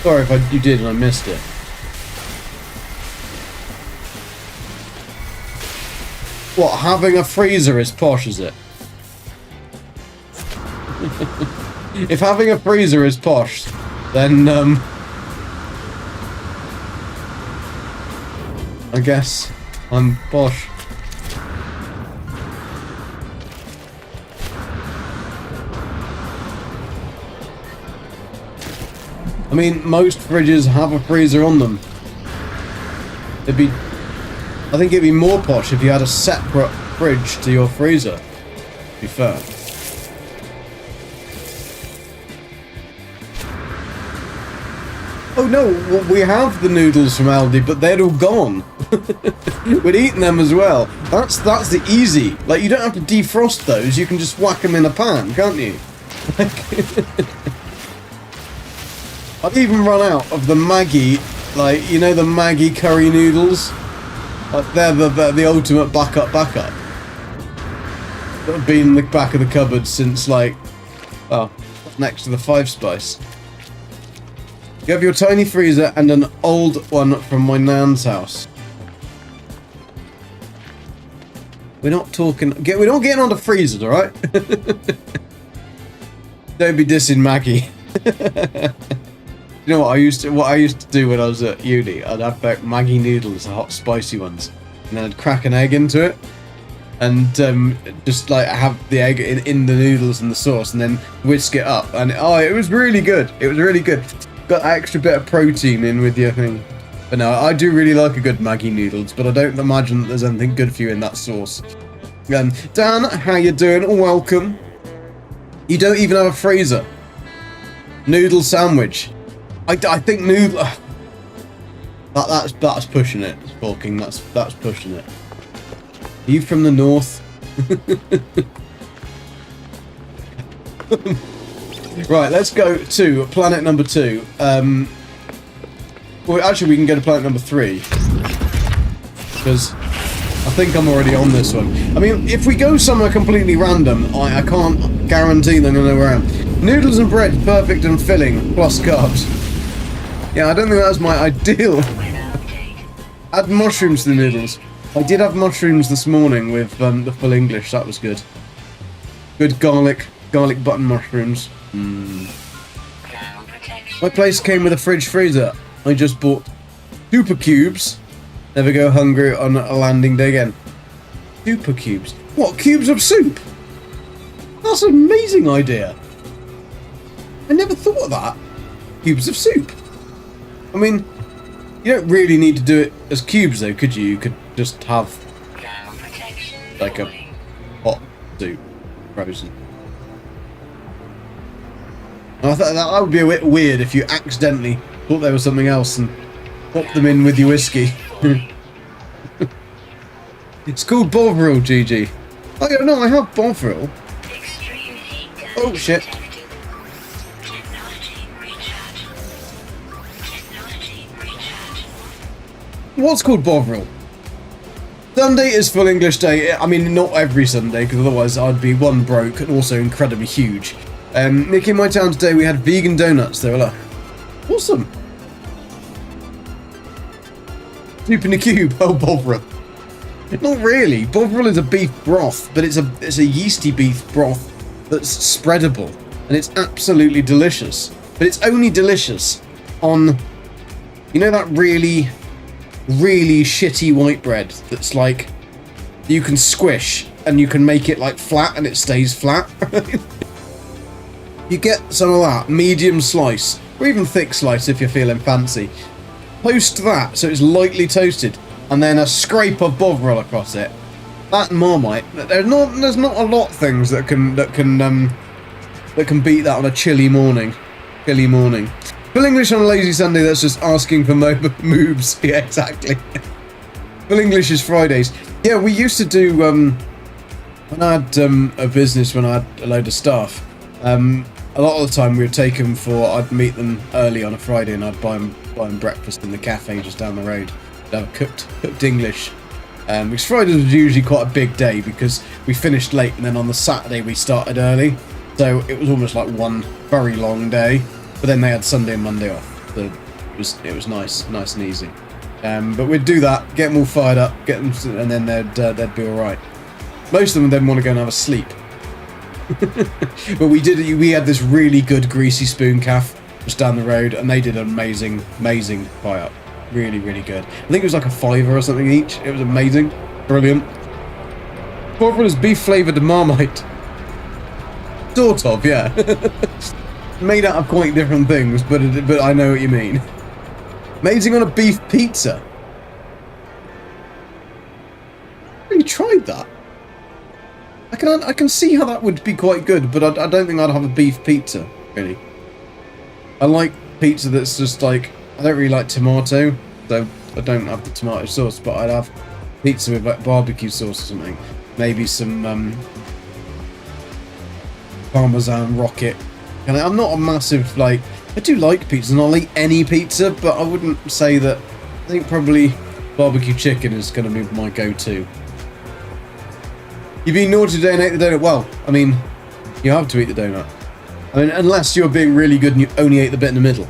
Sorry if you did and I missed it. What, having a freezer is posh, is it? If having a freezer is posh, then, I guess I'm posh. I mean, most fridges have a freezer on them. I think it'd be more posh if you had a separate fridge to your freezer, to be fair. Oh no, well, we have the noodles from Aldi, but they're all gone. We'd eaten them as well. That's the easy. Like, you don't have to defrost those, you can just whack them in a pan, can't you? I've even run out of the Maggi, like, you know the Maggi curry noodles? Like, they're the ultimate backup. That have been in the back of the cupboard since, like, well, next to the 5-spice. You have your tiny freezer and an old one from my nan's house. We're not talking... We're not getting onto freezers, alright? Don't be dissing Maggi. You know what I used to do when I was at uni? I'd have like Maggi noodles, the hot spicy ones, and then I'd crack an egg into it, and just like have the egg in the noodles and the sauce, and then whisk it up, and oh, it was really good. It was really good. Got that extra bit of protein in with your thing. But no, I do really like a good Maggi noodles, but I don't imagine that there's anything good for you in that sauce. Dan, how you doing? Welcome. You don't even have a freezer. Noodle sandwich. I think noodle. That's pushing it, Falking. That's pushing it. Are you from the north? Right, let's go to planet number 2. Well, actually, we can go to planet number 3 because I think I'm already on this one. I mean, if we go somewhere completely random, I can't guarantee that I'm gonna know where I am. Noodles and bread, perfect and filling, plus carbs. Yeah, I don't think that's my ideal. Add mushrooms to the noodles. I did have mushrooms this morning with the full English. That was good. Good garlic button mushrooms. My place came with a fridge freezer. I just bought super cubes. Never go hungry on a landing day again. Super cubes. What, cubes of soup? That's an amazing idea. I never thought of that. Cubes of soup. I mean, you don't really need to do it as cubes though, could you? You could just have like a hot soup frozen. And I thought that would be a bit weird if you accidentally thought there was something else and popped them in with your whiskey. It's called Bovril, GG. Oh yeah, no, I have Bovril. Oh shit. What's called Bovril? Sunday is full English day. I mean, not every Sunday, because otherwise I'd be one broke and also incredibly huge. Nick, in my town today we had vegan donuts. They were like, awesome. Soup in a cube. Oh, Bovril. Not really. Bovril is a beef broth, but it's a yeasty beef broth that's spreadable, and it's absolutely delicious. But it's only delicious on, you know, that really shitty white bread that's like you can squish and you can make it like flat and it stays flat. You get some of that medium slice or even thick slice if you're feeling fancy. Toast that so it's lightly toasted, and then a scrape of Bovril across it. That and Marmite. There's not a lot of things that can beat that on a chilly morning. Full English on a lazy Sunday, that's just asking for moves. Yeah, exactly. Full English is Fridays. Yeah, we used to do, when I had a business, when I had a load of staff, a lot of the time we would take them I'd meet them early on a Friday and I'd buy them breakfast in the cafe just down the road. They'd have cooked English. Because Fridays was usually quite a big day because we finished late and then on the Saturday we started early. So it was almost like one very long day. But then they had Sunday and Monday off, so it was nice and easy. But we'd do that, get them all fired up, and then they'd be all right. Most of them then want to go and have a sleep. But we had this really good greasy spoon calf just down the road, and they did an amazing fry up, really good. I think it was like a £5 or something each. It was amazing, brilliant. Bovril is beef flavoured Marmite. Sort of, yeah. Made out of quite different things, but I know what you mean. Amazing on a beef pizza. Have you tried that? I can see how that would be quite good, but I don't think I'd have a beef pizza, really. I like pizza that's just like, I don't really like tomato, so I don't have the tomato sauce, but I'd have pizza with like barbecue sauce or something. Maybe some Parmesan rocket. And I'm not a massive, like, I do like pizza and I'll eat any pizza, but I wouldn't say that. I think probably barbecue chicken is going to be my go-to. You've been naughty today and ate the donut. Well, I mean, you have to eat the donut. I mean, unless you're being really good and you only ate the bit in the middle.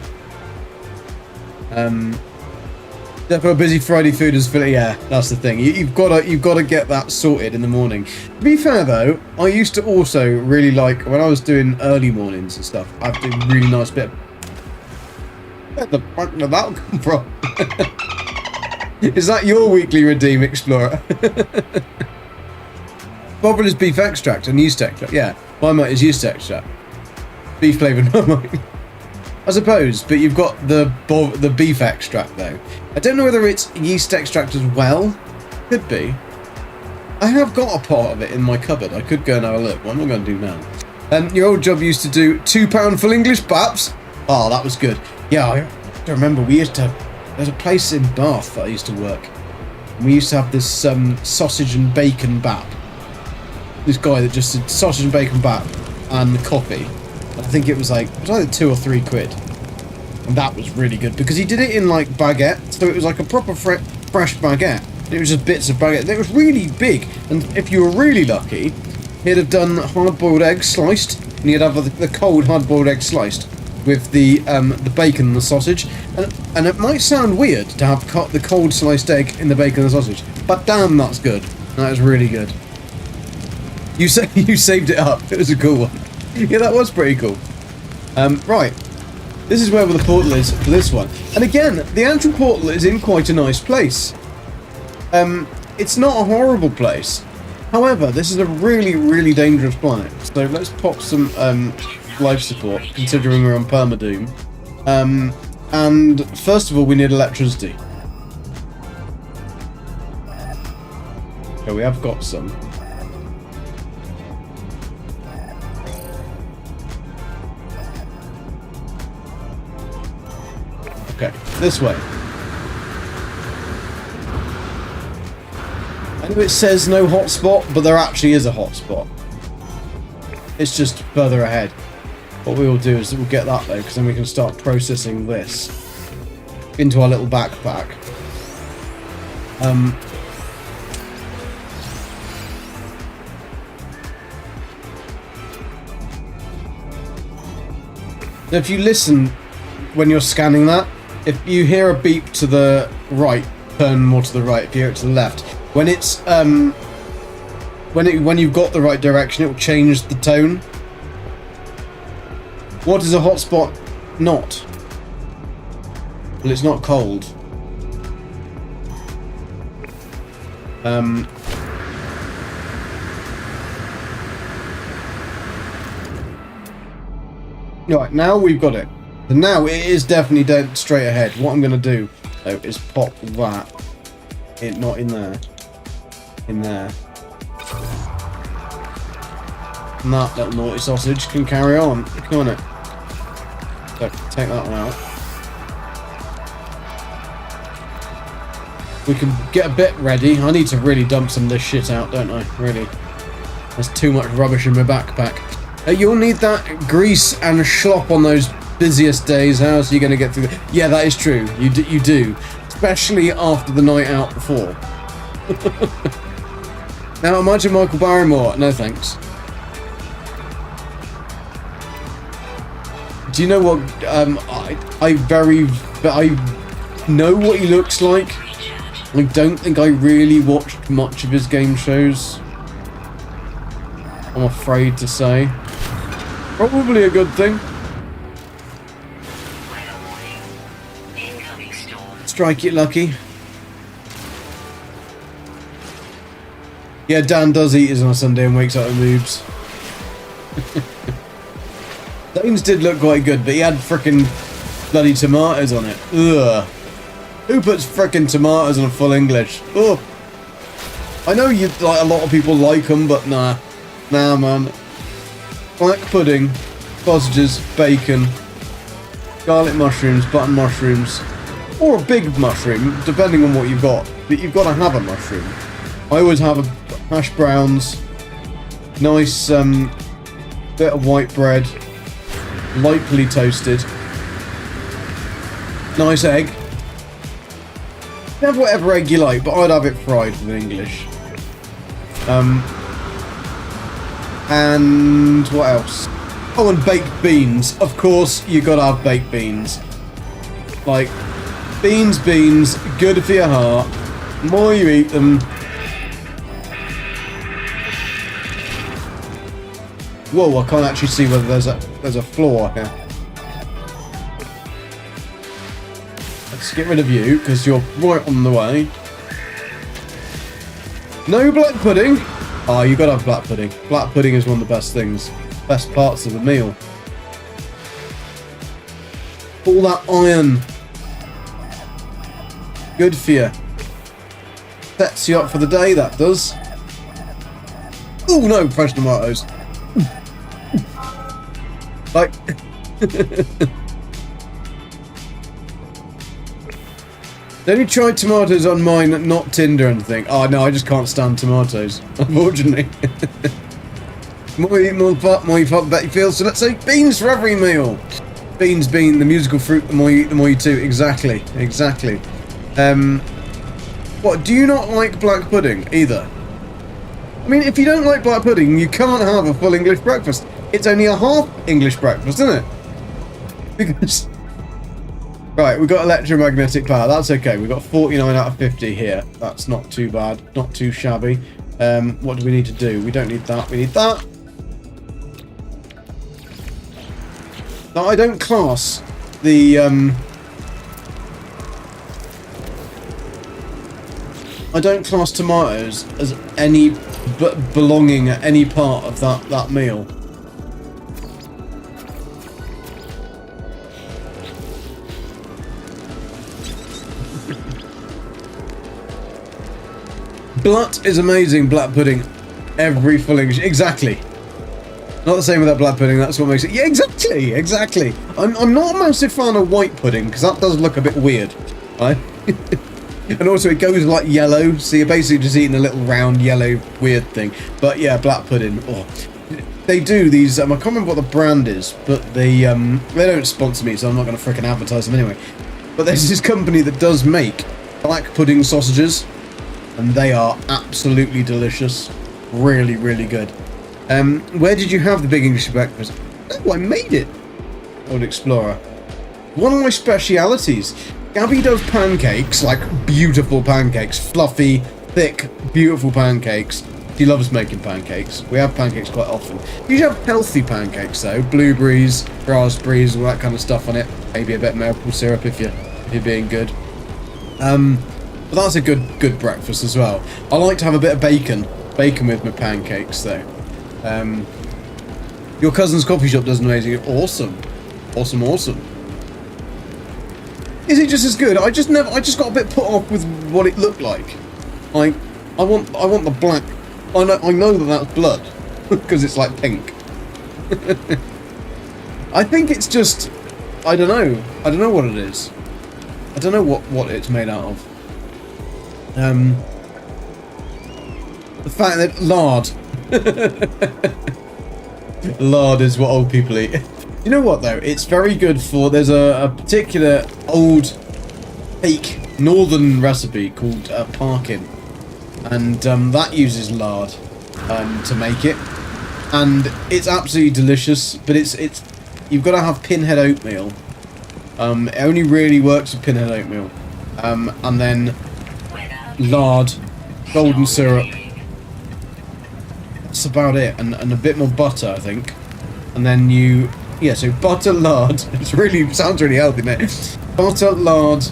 Therefore, busy Friday food is Philly. Yeah, that's the thing. You've got to get that sorted in the morning. To be fair though, I used to also really like when I was doing early mornings and stuff. I'd do a really nice bit. Where the fuck did that come from? Is that your weekly redeem, Explorer? Bovril is beef extract and yeast extract. Yeah, Marmite is yeast extract. Beef flavoured Marmite. I suppose, but you've got the beef extract though. I don't know whether it's yeast extract as well. Could be. I have got a pot of it in my cupboard. I could go and have a look. What am I going to do now? Your old job used to do £2 full English baps. Oh, that was good. Yeah, I don't remember. We used to. There's a place in Bath that I used to work. And we used to have this sausage and bacon bap. This guy that just did sausage and bacon bap and the coffee. I think it was like, it was either £2 or £3. And that was really good because he did it in like baguette, so it was like a proper fresh baguette. It was just bits of baguette. It was really big, and if you were really lucky, he'd have done hard-boiled eggs sliced, and he'd have the cold hard-boiled egg sliced with the bacon and the sausage. And it might sound weird to have the cold sliced egg in the bacon and the sausage, but damn, that's good. That is really good. You saved it up. It was a cool one. Yeah, that was pretty cool. Right. This is where the portal is for this one. And again, the actual portal is in quite a nice place. It's not a horrible place. However, this is a really, really dangerous planet. So let's pop some life support, considering we're on Permadoom. And first of all, we need electricity. Okay, we have got some. Okay, this way. I know it says no hotspot, but there actually is a hotspot. It's just further ahead. What we will do is we'll get that though, because then we can start processing this into our little backpack. Now if you listen when you're scanning that, if you hear a beep to the right, turn more to the right. If you hear it to the left, when it's when you've got the right direction, it will change the tone. What is a hotspot not? Well, it's not cold. Right, now we've got it. So now it is definitely dead straight ahead. What I'm going to do, though, is pop that. Not in there. In there. And that little naughty sausage can carry on. Come on it. So, take that one out. We can get a bit ready. I need to really dump some of this shit out, don't I? Really. There's too much rubbish in my backpack. You'll need that grease and slop on those busiest days. How else are you going to get through? Yeah, that is true. You do. Especially after the night out before. Now, imagine Michael Barrymore. No thanks. Do you know what? I know what he looks like. I don't think I really watched much of his game shows. I'm afraid to say. Probably a good thing. Strike it lucky. Yeah, Dan does eat his on a Sunday and wakes up with boobs. Dane's did look quite good, but he had frickin' bloody tomatoes on it. Ugh. Who puts frickin' tomatoes on a full English? Ugh. I know you like a lot of people like them, but nah. Nah, man. Black pudding, sausages, bacon, garlic mushrooms, button mushrooms, or a big mushroom, depending on what you've got. But you've got to have a mushroom. I always have a hash browns, nice bit of white bread, lightly toasted, nice egg. Have whatever egg you like, but I'd have it fried with English. And what else? Oh, and baked beans. Of course, you gotta have baked beans. Like, beans, good for your heart. The more you eat them. Whoa, I can't actually see whether there's a flaw here. Let's get rid of you, because you're right on the way. No black pudding. Oh, you gotta have black pudding. Black pudding is one of the best things. Best parts of the meal. All that iron. Good for you. Sets you up for the day, that does. Oh no, fresh tomatoes. Like... Then you tried tomatoes on mine, not Tinder and think, oh no, I just can't stand tomatoes, unfortunately. More you eat, more you fuck, better you feel, so let's say beans for every meal. Beans being the musical fruit, the more you eat, the more you do. Exactly. What, do you not like black pudding, either? I mean, if you don't like black pudding, you can't have a full English breakfast. It's only a half English breakfast, isn't it? Because... Right, we've got electromagnetic power. That's okay. We've got 49 out of 50 here. That's not too bad. Not too shabby. What do we need to do? We don't need that. We need that. Now, I don't class the... I don't class tomatoes as any... belonging at any part of that meal. Blut is amazing, black pudding. Every full English. Exactly. Not the same with that black pudding, that's what makes it... Yeah, exactly, exactly. I'm not a massive fan of white pudding, because that does look a bit weird. Right? And also it goes like yellow, so you're basically just eating a little round yellow weird thing. But yeah, black pudding. Oh. They do these, I can't remember what the brand is, but they don't sponsor me, so I'm not going to frickin' advertise them anyway. But there's this company that does make black pudding sausages, and they are absolutely delicious. Really, really good. Where did you have the Big English breakfast? Oh, I made it. Old Explorer. One of my specialities. Gabby does pancakes, like beautiful pancakes, fluffy, thick, beautiful pancakes. She loves making pancakes. We have pancakes quite often. You should have healthy pancakes though, blueberries, raspberries, all that kind of stuff on it. Maybe a bit of maple syrup if you're being good. But that's a good breakfast as well. I like to have a bit of bacon with my pancakes though. Your cousin's coffee shop does amazing. Awesome. Is it just as good? I just got a bit put off with what it looked like. I want the black. I know that that's blood because it's like pink. I think it's just I don't know what it is. I don't know what it's made out of. The fact that lard. Lard is what old people eat. You know what though? It's very good for... There's a particular old fake northern recipe called parkin. And that uses lard to make it. And it's absolutely delicious. But it's you've got to have pinhead oatmeal. It only really works with pinhead oatmeal. And then lard, golden syrup. That's about it, and a bit more butter, I think. And then so butter, lard. Sounds really healthy, mate. Butter, lard,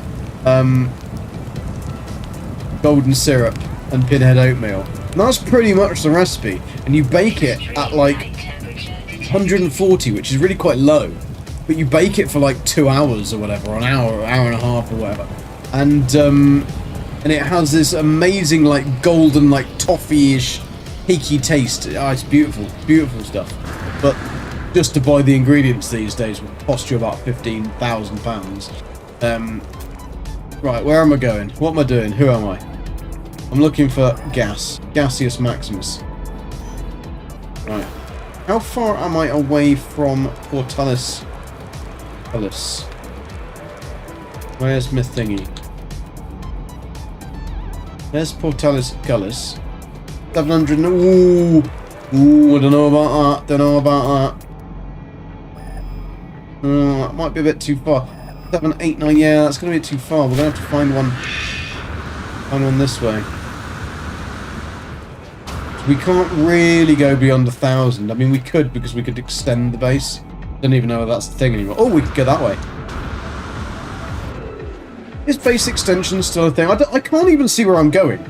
golden syrup, and pinhead oatmeal. And that's pretty much the recipe. And you bake it at like 140, which is really quite low. But you bake it for like 2 hours or whatever, or an hour and a half or whatever. And it has this amazing like golden like toffee-ish peaky taste. Oh, it's beautiful stuff. But just to buy the ingredients these days will cost you about £15,000. Right, where am I going? What am I doing? Who am I? I'm looking for Gaseous Maximus. Right. How far am I away from Portalis? Where's my thingy? There's Portalis Gullis. 700. Ooh, I don't know about that. That might be a bit too far. 7, 8, 9. Yeah, that's going to be too far. We're going to have to find one this way. We can't really go beyond 1,000. I mean, we could because we could extend the base. Don't even know if that's the thing anymore. Oh, we could go that way. Is base extension still a thing? I can't even see where I'm going.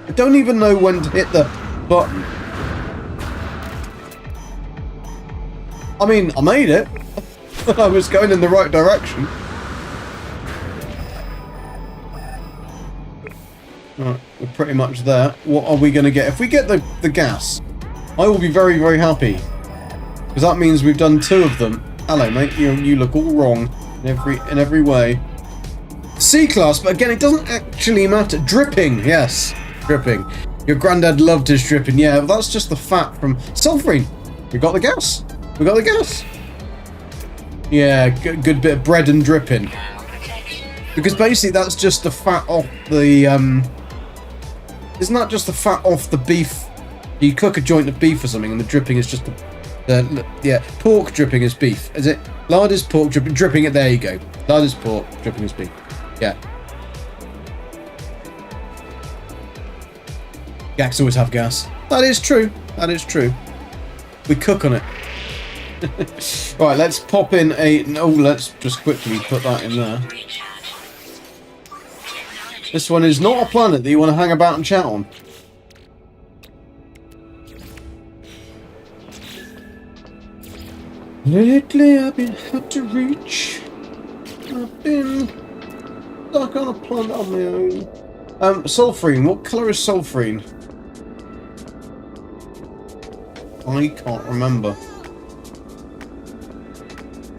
I don't even know when to hit the button. I mean, I made it. I was going in the right direction. Right, we're pretty much there. What are we going to get? If we get the gas, I will be very, very happy. Because that means we've done 2 of them. Hello, mate. You look all wrong in every way. C-class, but again, it doesn't actually matter. Dripping, yes. Dripping. Your granddad loved his dripping. Yeah, well, that's just the fat from... Sulfurine. We got the gas. Yeah, good bit of bread and dripping. Because basically that's just the fat off the... Isn't that just the fat off the beef? You cook a joint of beef or something and the dripping is just yeah, pork dripping is beef. Is it? Lard is pork dripping it. There you go. Lard is pork, dripping is beef. Yeah. Gaks always have gas. That is true. We cook on it. Right, let's pop in a... No, let's just quickly put that in there. This one is not a planet that you want to hang about and chat on. Lately I've been hard to reach. I've been stuck on a planet on my own. Sulfurine. What colour is sulfurine? I can't remember.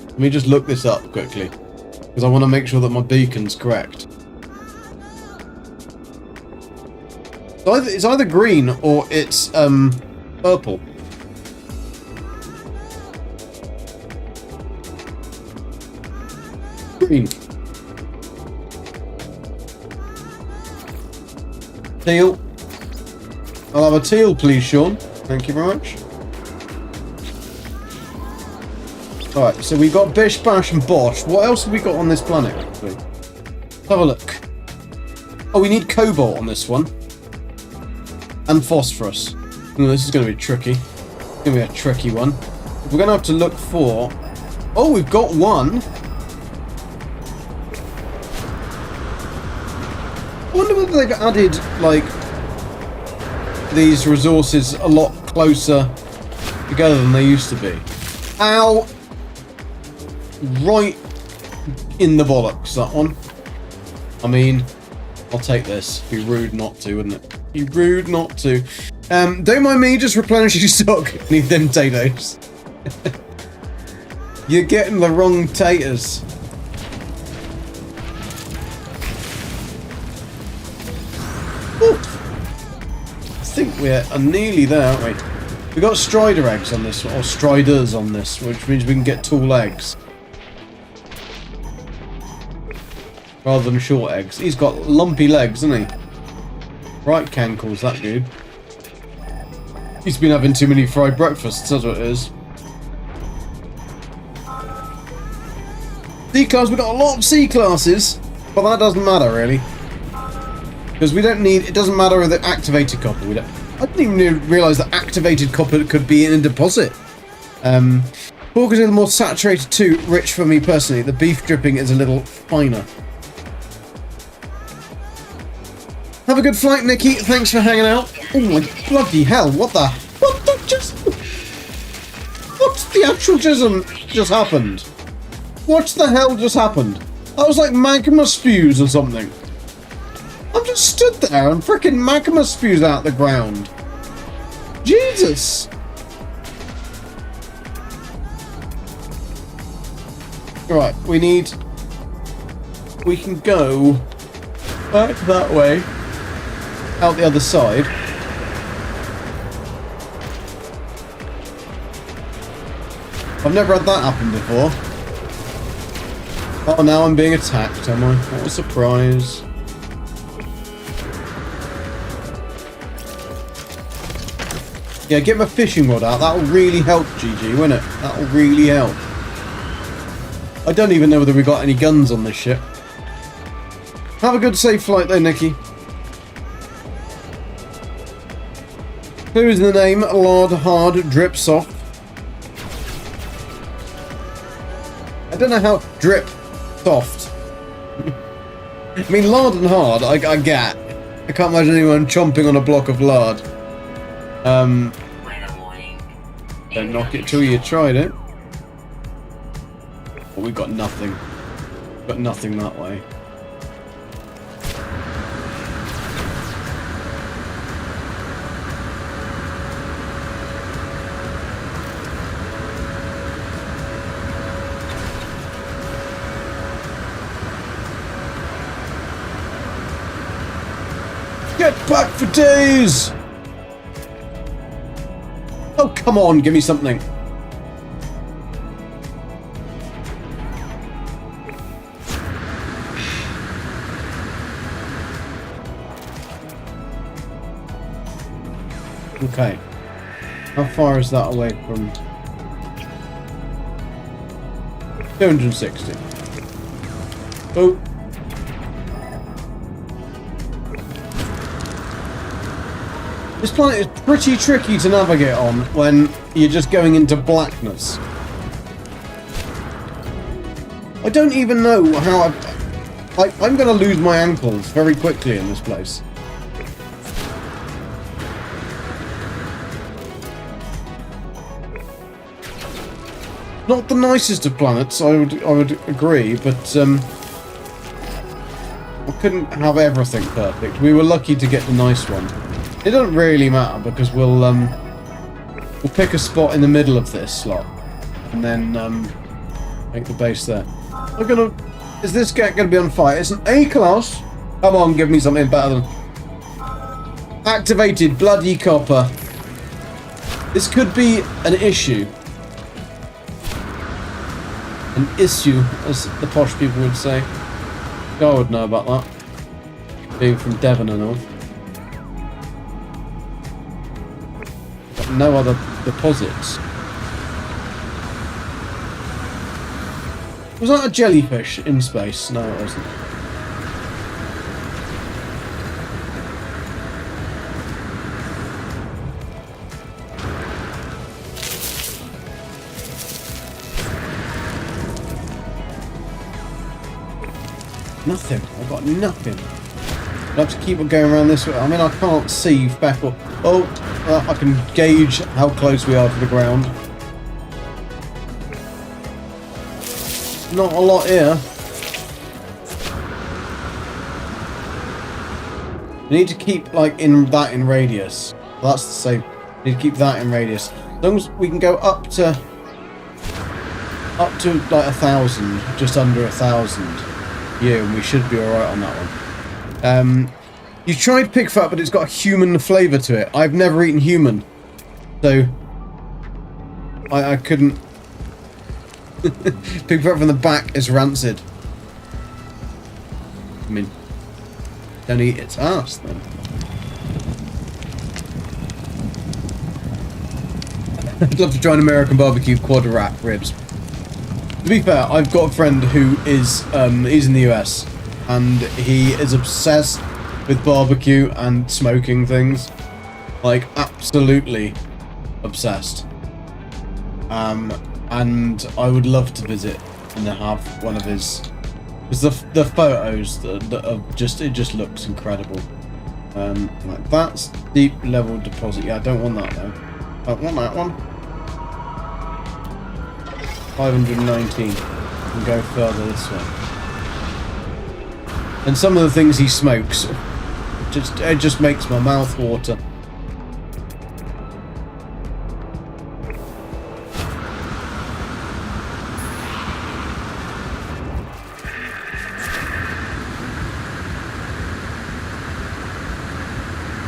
Let me just look this up quickly, because I want to make sure that my beacon's correct. It's either green or it's purple. Green. Teal. I'll have a teal, please, Sean. Thank you very much. Alright, so we've got Bish, Bash, and Bosh. What else have we got on this planet, actually? Let's have a look. Oh, we need cobalt on this one. And phosphorus. Ooh, this is going to be tricky. It's going to be a tricky one. We're going to have to look for... Oh, we've got one. I wonder whether they've added, like, these resources a lot closer together than they used to be. Ow! Right in the bollocks, that one. I mean, I'll take this. Be rude not to, wouldn't it? Be rude not to. Don't mind me, just replenishing stock. Need them taters. You're getting the wrong taters. I think we're nearly there, aren't we? We've got strider eggs on this, or striders on this, which means we can get tall eggs. Rather than short eggs. He's got lumpy legs, hasn't he? Right cankles, that dude. He's been having too many fried breakfasts, that's what it is. C-class, we've got a lot of C-classes, but that doesn't matter, really. Because we don't need... It doesn't matter with the activated copper. We don't, I didn't even realise that activated copper could be in a deposit. Pork is a little more saturated too, rich for me personally. The beef dripping is a little finer. Have a good flight, Nikki. Thanks for hanging out. Oh my bloody hell, what the... What the just... What's the actual just happened? What the hell just happened? That was like magma spews or something. I've just stood there and frickin' magma spews out the ground. Jesus! Right, we can go back that way, out the other side. I've never had that happen before. Oh, now I'm being attacked, am I? What a surprise. Yeah, get my fishing rod out. That'll really help, GG, won't it? That'll really help. I don't even know whether we got any guns on this ship. Have a good safe flight though, Nikki. Who is the name? Lard Hard Drip Soft. I don't know how... Drip Soft. I mean, lard and hard, I get. I can't imagine anyone chomping on a block of lard. Don't knock it till you tried it. Well, we've got nothing. We've got nothing that way. Get back for days! Oh, come on, give me something. Okay. How far is that away from... 260. Oh. This planet is pretty tricky to navigate on when you're just going into blackness. I don't even know how I'm going to lose my ankles very quickly in this place. Not the nicest of planets, I would agree, but I couldn't have everything perfect. We were lucky to get the nice one. It doesn't really matter because we'll pick a spot in the middle of this slot and then make the base there. We're gonna. Is this cat gonna be on fire? It's an A-class. Come on, give me something better than activated bloody copper. This could be an issue. An issue, as the posh people would say. I would know about that. Being from Devon and all. Got no other deposits. Was that a jellyfish in space? No, it wasn't. Nothing. I've got nothing. I have to keep on going around this way. I mean, I can't see back up. Oh, I can gauge how close we are to the ground. Not a lot here. We need to keep like in radius. That's the same. We need to keep that in radius. As long as we can go up to like 1,000, just under 1,000. Yeah, and we should be alright on that one. You tried pig fat, but it's got a human flavour to it. I've never eaten human. So I couldn't. Pig fat from the back is rancid. I mean, don't eat its ass then. I'd love to try an American barbecue quad wrap ribs. To be fair, I've got a friend who is he's in the US and he is obsessed with barbecue and smoking things. Like absolutely obsessed. And I would love to visit and have one of his, because the photos that are just, it just looks incredible. Like that's deep level deposit. Yeah, I don't want that though. I don't want that one. 519. And go further this way. And some of the things he smokes, it just makes my mouth water.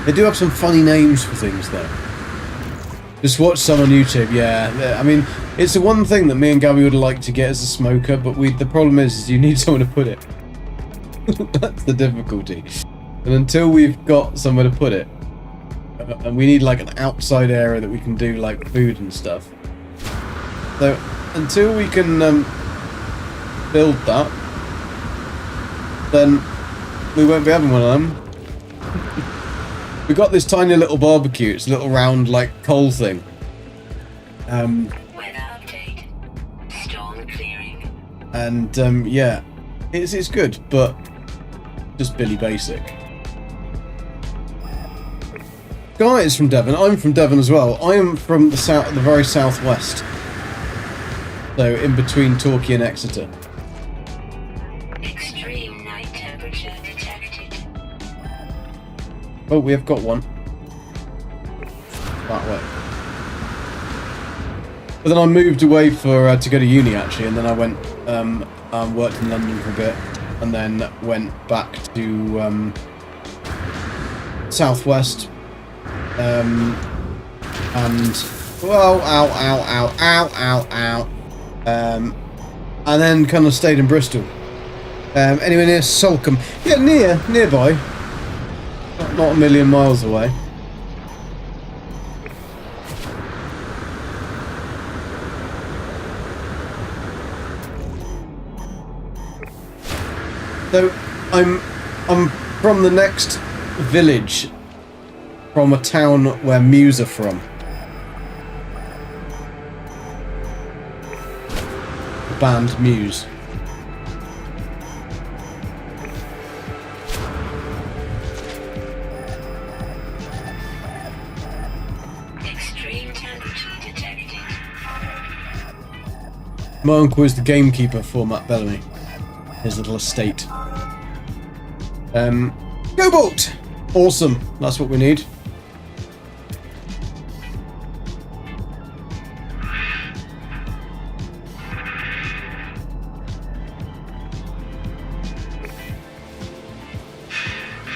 They do have some funny names for things though. Just watch some on YouTube, yeah. I mean, it's the one thing that me and Gabby would like to get as a smoker, but the problem is you need somewhere to put it. That's the difficulty. And until we've got somewhere to put it, and we need like an outside area that we can do like food and stuff. So until we can build that, then we won't be having one of them. We got this tiny little barbecue. It's a little round, like, coal thing. Weather update. Storm clearing. And yeah, it's good, but just Billy Basic. Guy is from Devon. I'm from Devon as well. I am from the very southwest. So in between Torquay and Exeter. Extreme night temperature detected. Oh, we have got one. That way. But then I moved away for to go to uni actually, and then I went worked in London for a bit, and then went back to southwest. And well, ow. And then kind of stayed in Bristol. Anywhere near Salcombe. Yeah, nearby. Not a million miles away. So I'm from the next village from a town where Muse are from. The band Muse. My uncle is the gamekeeper for Matt Bellamy, his little estate. Cobalt! Awesome. That's what we need.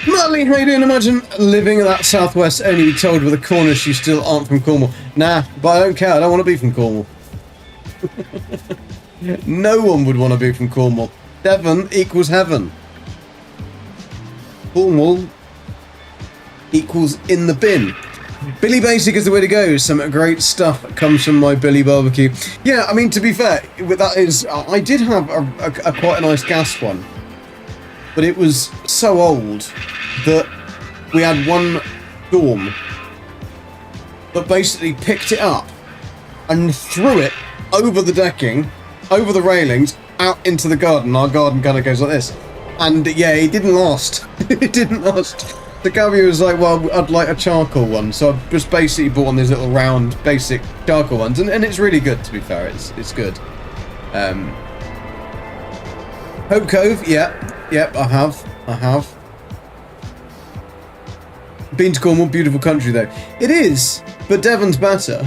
Marley, how you doing? Imagine living in that southwest, only be told with a Cornish you still aren't from Cornwall. Nah, but I don't care. I don't want to be from Cornwall. No one would want to be from Cornwall. Devon equals heaven. Cornwall equals in the bin. Billy Basic is the way to go. Some great stuff comes from my Billy barbecue. Yeah, I mean, to be fair, that is, I did have a quite a nice gas one, but it was so old that we had one dorm that basically picked it up and threw it over the decking, over the railings, out into the garden. Our garden kind of goes like this. And yeah, it didn't last. It didn't last. The Gabby was like, well, I'd like a charcoal one. So I've just basically bought one of these little round, basic charcoal ones. And it's really good, to be fair. It's good. Hope Cove, yep, I have. Been to Cornwall, beautiful country though. It is, but Devon's better.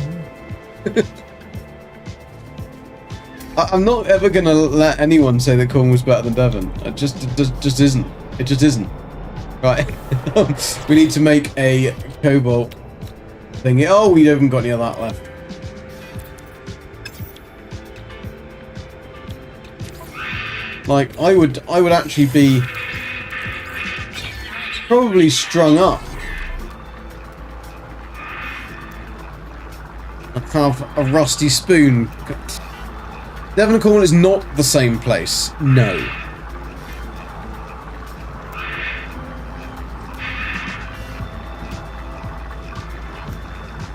I'm not ever going to let anyone say that Cornwall's better than Devon. It just isn't. It just isn't. Right. We need to make a cobalt thingy. Oh, we haven't got any of that left. Like, I would actually be probably strung up. I have a rusty spoon. Devon and Cornwall is not the same place. No.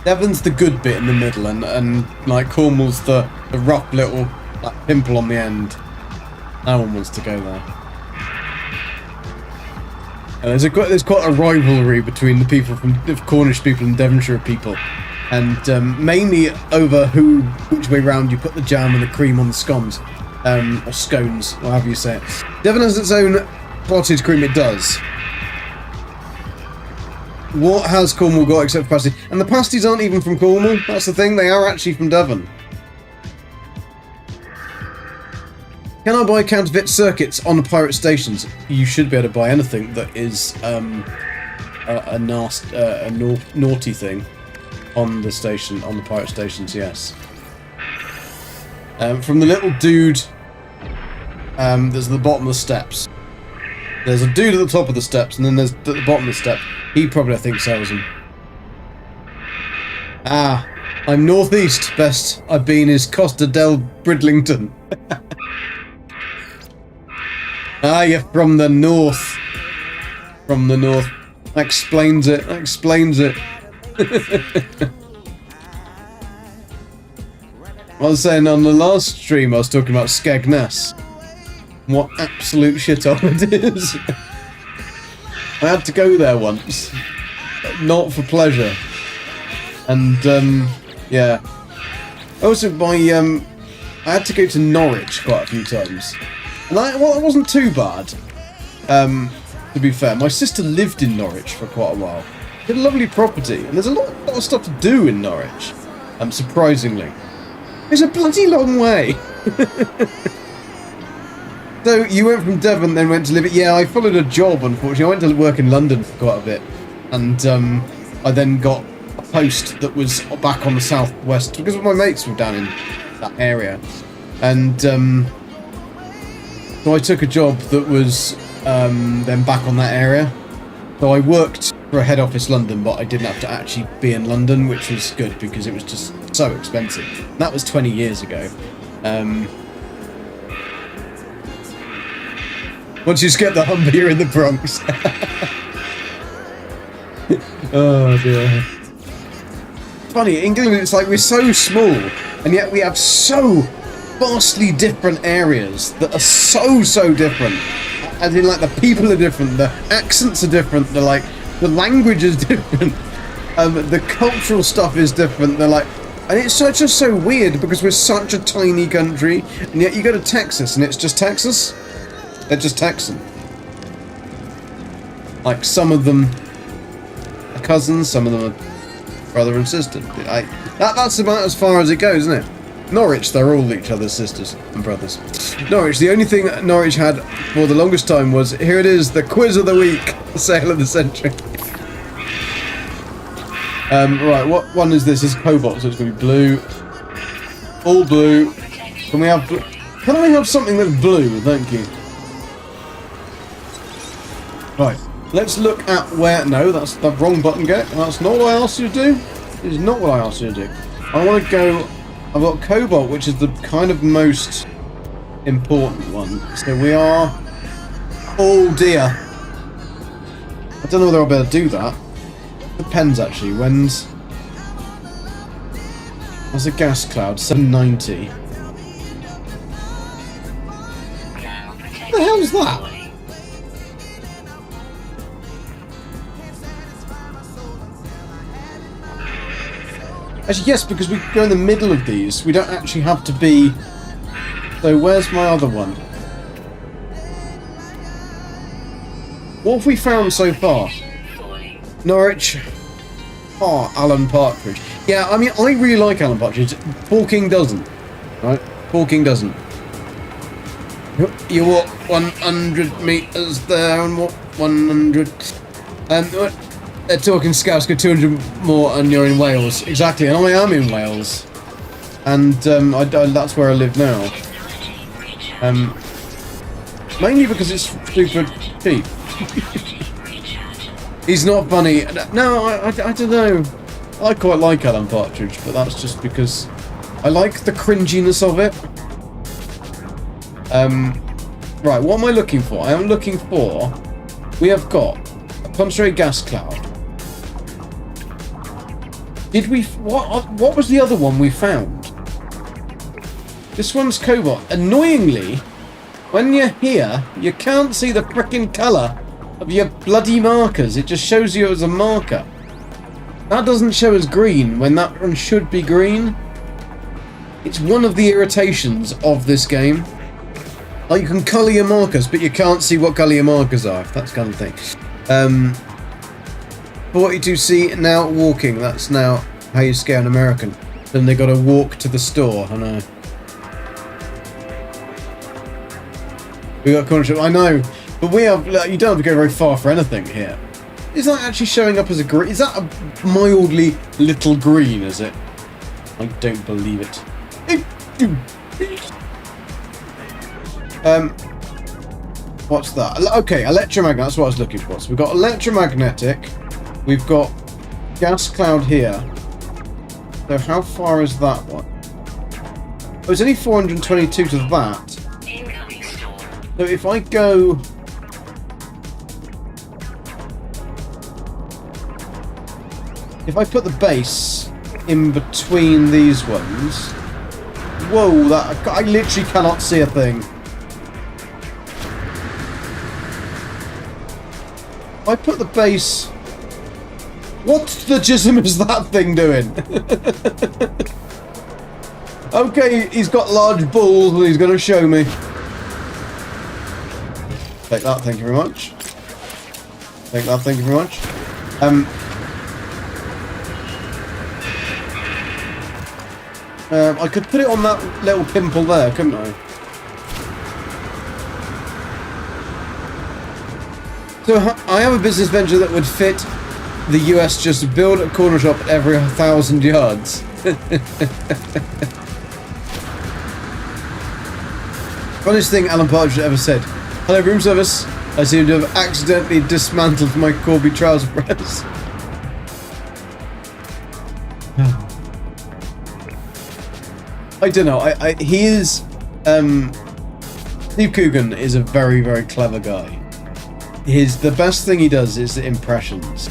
Devon's the good bit in the middle, and like Cornwall's the rough little like, pimple on the end. No one wants to go there. And there's quite a rivalry between the people the Cornish people and Devonshire people. And mainly over which way round you put the jam and the cream on the scones, or scones, or however you say it. Devon has its own clotted cream, it does. What has Cornwall got except for pasties? And the pasties aren't even from Cornwall, that's the thing, they are actually from Devon. Can I buy counterfeit circuits on the pirate stations? You should be able to buy anything that is a naughty thing. On the station, on the pirate stations, yes. From the little dude, there's the bottom of the steps. There's a dude at the top of the steps, and then there's at the bottom of the step. He probably, I think, sells them. Ah, I'm northeast. Best I've been is Costa del Bridlington. Ah, you're from the north. From the north. That explains it. That explains it. I was saying on the last stream I was talking about Skegness. What absolute shithole it is. I had to go there once. Not for pleasure. And yeah. Also I had to go to Norwich quite a few times. And it wasn't too bad. To be fair. My sister lived in Norwich for quite a while. It's a lovely property, and there's a lot of stuff to do in Norwich. Surprisingly, it's a bloody long way. So you went from Devon, then went to live. Yeah, I followed a job. Unfortunately, I went to work in London for quite a bit, and I then got a post that was back on the southwest because my mates were down in that area, and so I took a job that was then back on that area. So I worked for a head office London, but I didn't have to actually be in London, which was good because it was just so expensive. And that was 20 years ago. Once you get the Humber, you're in the Bronx. Oh dear. Funny, England, it's like we're so small, and yet we have so vastly different areas that are so different. As in, like, the people are different, the accents are different, the language is different, the cultural stuff is different. They're like, and it's just so weird because we're such a tiny country, and yet you go to Texas and it's just Texas. They're just Texan. Like, some of them are cousins, some of them are brother and sister. That's about as far as it goes, isn't it? Norwich, they're all each other's sisters and brothers. Norwich, the only thing Norwich had for the longest time was, here it is, the quiz of the week, the sale of the century. Right, what one is this? It's Cobalt, so it's going to be blue. All blue. Can we have... Can I have something that's blue? Thank you. Right, let's look at where... No, that's the wrong button, get. That's not what I asked you to do. It is not what I asked you to do. I want to go... I've got Cobalt, which is the kind of most important one. So we are... Oh dear. I don't know whether I'll be able to do that. Depends, actually. When's a gas cloud? 790. What the hell is that? Actually, yes, because we go in the middle of these. We don't actually have to be... So, where's my other one? What have we found so far? Norwich. Oh, Alan Partridge. Yeah, I mean, I really like Alan Partridge. Paul King doesn't. Right? Paul King doesn't. You walk 100 metres there and walk 100... They're talking scouts, go 200 more and you're in Wales. Exactly, and I am in Wales. And that's where I live now. Mainly because it's super cheap. He's not funny. No, I don't know. I quite like Alan Partridge, but that's just because I like the cringiness of it. Right, what am I looking for? I am looking for... We have got a concentrated gas cloud. Did we... What was the other one we found? This one's Cobalt. Annoyingly, when you're here, you can't see the frickin' colour of your bloody markers. It just shows you as a marker. That doesn't show as green when that one should be green. It's one of the irritations of this game. Like, you can colour your markers, but you can't see what colour your markers are, if that's kind of thing. 42C, now walking. That's now how you scare an American. Then they gotta walk to the store, I know. We got corner shop, I know. But we have, like, you don't have to go very far for anything here. Is that actually showing up as a green? Is that a mildly little green, is it? I don't believe it. What's that? Okay, electromagnetic, that's what I was looking for. So we've got electromagnetic, we've got gas cloud here. So how far is that one? Oh, it's only 422 to that. So if I go... If I put the base in between these ones... Whoa, that I literally cannot see a thing. If I put the base... What the jism is that thing doing? Okay, he's got large balls that he's going to show me. Take that, thank you very much. Take that, thank you very much. I could put it on that little pimple there, couldn't I? So I have a business venture that would fit the US, just build a corner shop every 1,000 yards. Funniest thing Alan Partridge ever said. Hello, room service. I seem to have accidentally dismantled my Corby trouser press. I don't know. He is... Steve Coogan is a very, very clever guy. The best thing he does is the impressions.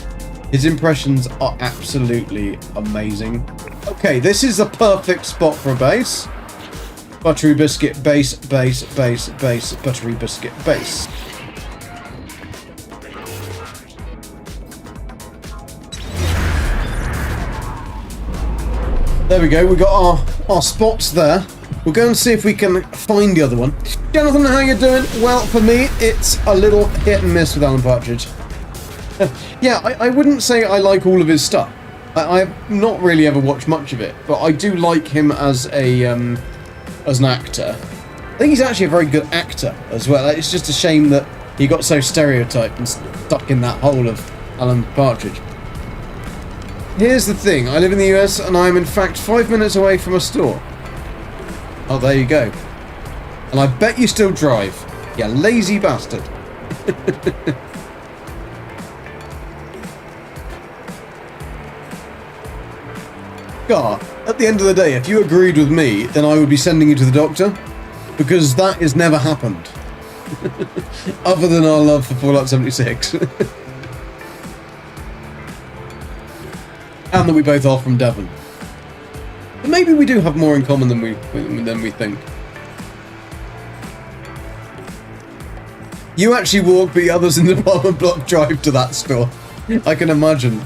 His impressions are absolutely amazing. Okay, this is the perfect spot for a base. Buttery biscuit, base, base, base, base, buttery biscuit, base. There we go, we got our spots there. We'll go and see if we can find the other one. Jonathan, how you doing? Well, for me, it's a little hit and miss with Alan Partridge. Yeah, I wouldn't say I like all of his stuff. I've not really ever watched much of it, but I do like him as an actor. I think he's actually a very good actor as well. It's just a shame that he got so stereotyped and stuck in that hole of Alan Partridge. Here's the thing, I live in the US and I am in fact 5 minutes away from a store. Oh, there you go. And I bet you still drive. You lazy bastard. God, at the end of the day, if you agreed with me, then I would be sending you to the doctor. Because that has never happened. Other than our love for Fallout 76. And that we both are from Devon. But maybe we do have more in common than we think. You actually walk, but others in the apartment block drive to that store. I can imagine.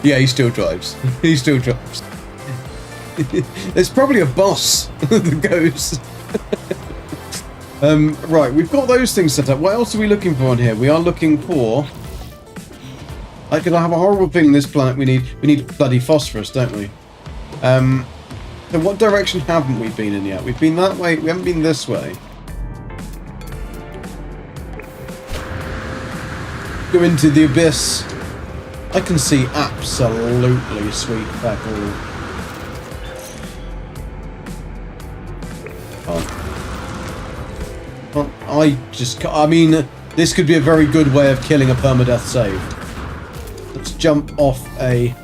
Yeah, he still drives. He still drives. There's probably a boss that goes. Right, we've got those things set up. What else are we looking for on here? We are looking for... I have a horrible feeling this planet we need bloody phosphorus, don't we? So what direction haven't we been in yet? We've been that way, we haven't been this way. Go into the abyss. I can see absolutely sweet feckle. I mean, this could be a very good way of killing a permadeath save. Let's jump off a...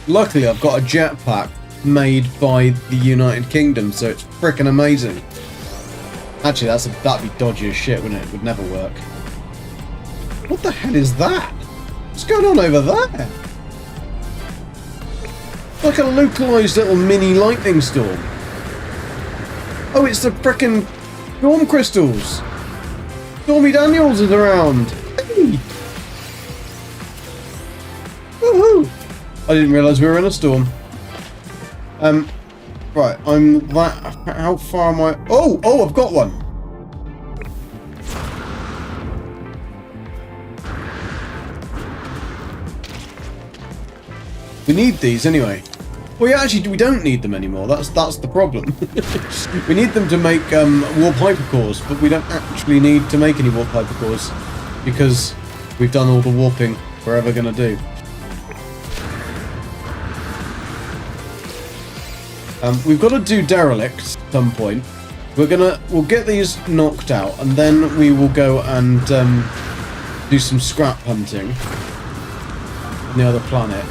Luckily, I've got a jetpack made by the United Kingdom, so it's freaking amazing. Actually, that'd be dodgy as shit, wouldn't it? It would never work. What the hell is that? What's going on over there? Like a localized little mini lightning storm. Oh, it's the frickin' storm crystals. Stormy Daniels is around. Hey. Woohoo! I didn't realise we were in a storm. Right, I'm that... How far am I... Oh, I've got one. We need these anyway. Well, yeah, actually, we don't need them anymore. That's the problem. We need them to make warp hypercores, but we don't actually need to make any warp hypercores because we've done all the warping we're ever going to do. We've got to do derelicts at some point. We'll get these knocked out, and then we will go and do some scrap hunting on the other planet.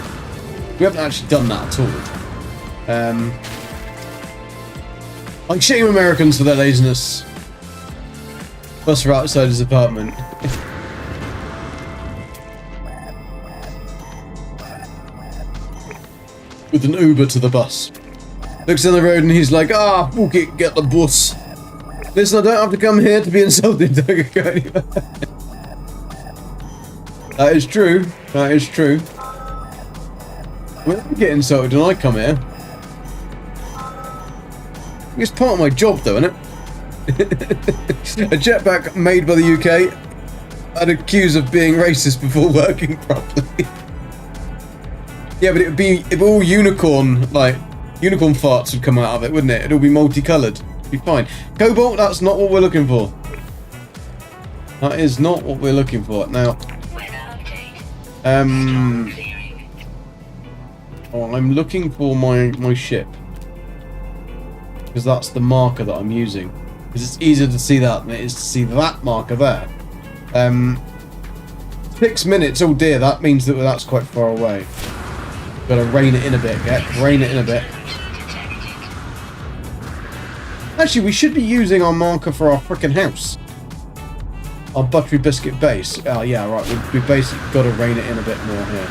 We haven't actually done that at all. Like shame Americans for their laziness. Bus are outside his apartment. With an Uber to the bus. Looks down the road and he's like, book it, get the bus. Listen, I don't have to come here to be insulted. Don't go anywhere. That is true. That is true. I get insulted when I come here. It's part of my job though, isn't it? A jetpack made by the UK and accused of being racist before working properly. Yeah, but it would be if all unicorn farts would come out of it, wouldn't it? It'd all be multicoloured. It'd be fine. Cobalt, that's not what we're looking for. That is not what we're looking for. Now, I'm looking for my ship. Because that's the marker that I'm using. Because it's easier to see that than it is to see that marker there. 6 minutes, oh dear, that means that that's quite far away. Gotta rein it in a bit, yeah? Rein it in a bit. Actually, we should be using our marker for our frickin' house. Our buttery biscuit base. Oh yeah, right, we basically gotta rein it in a bit more here.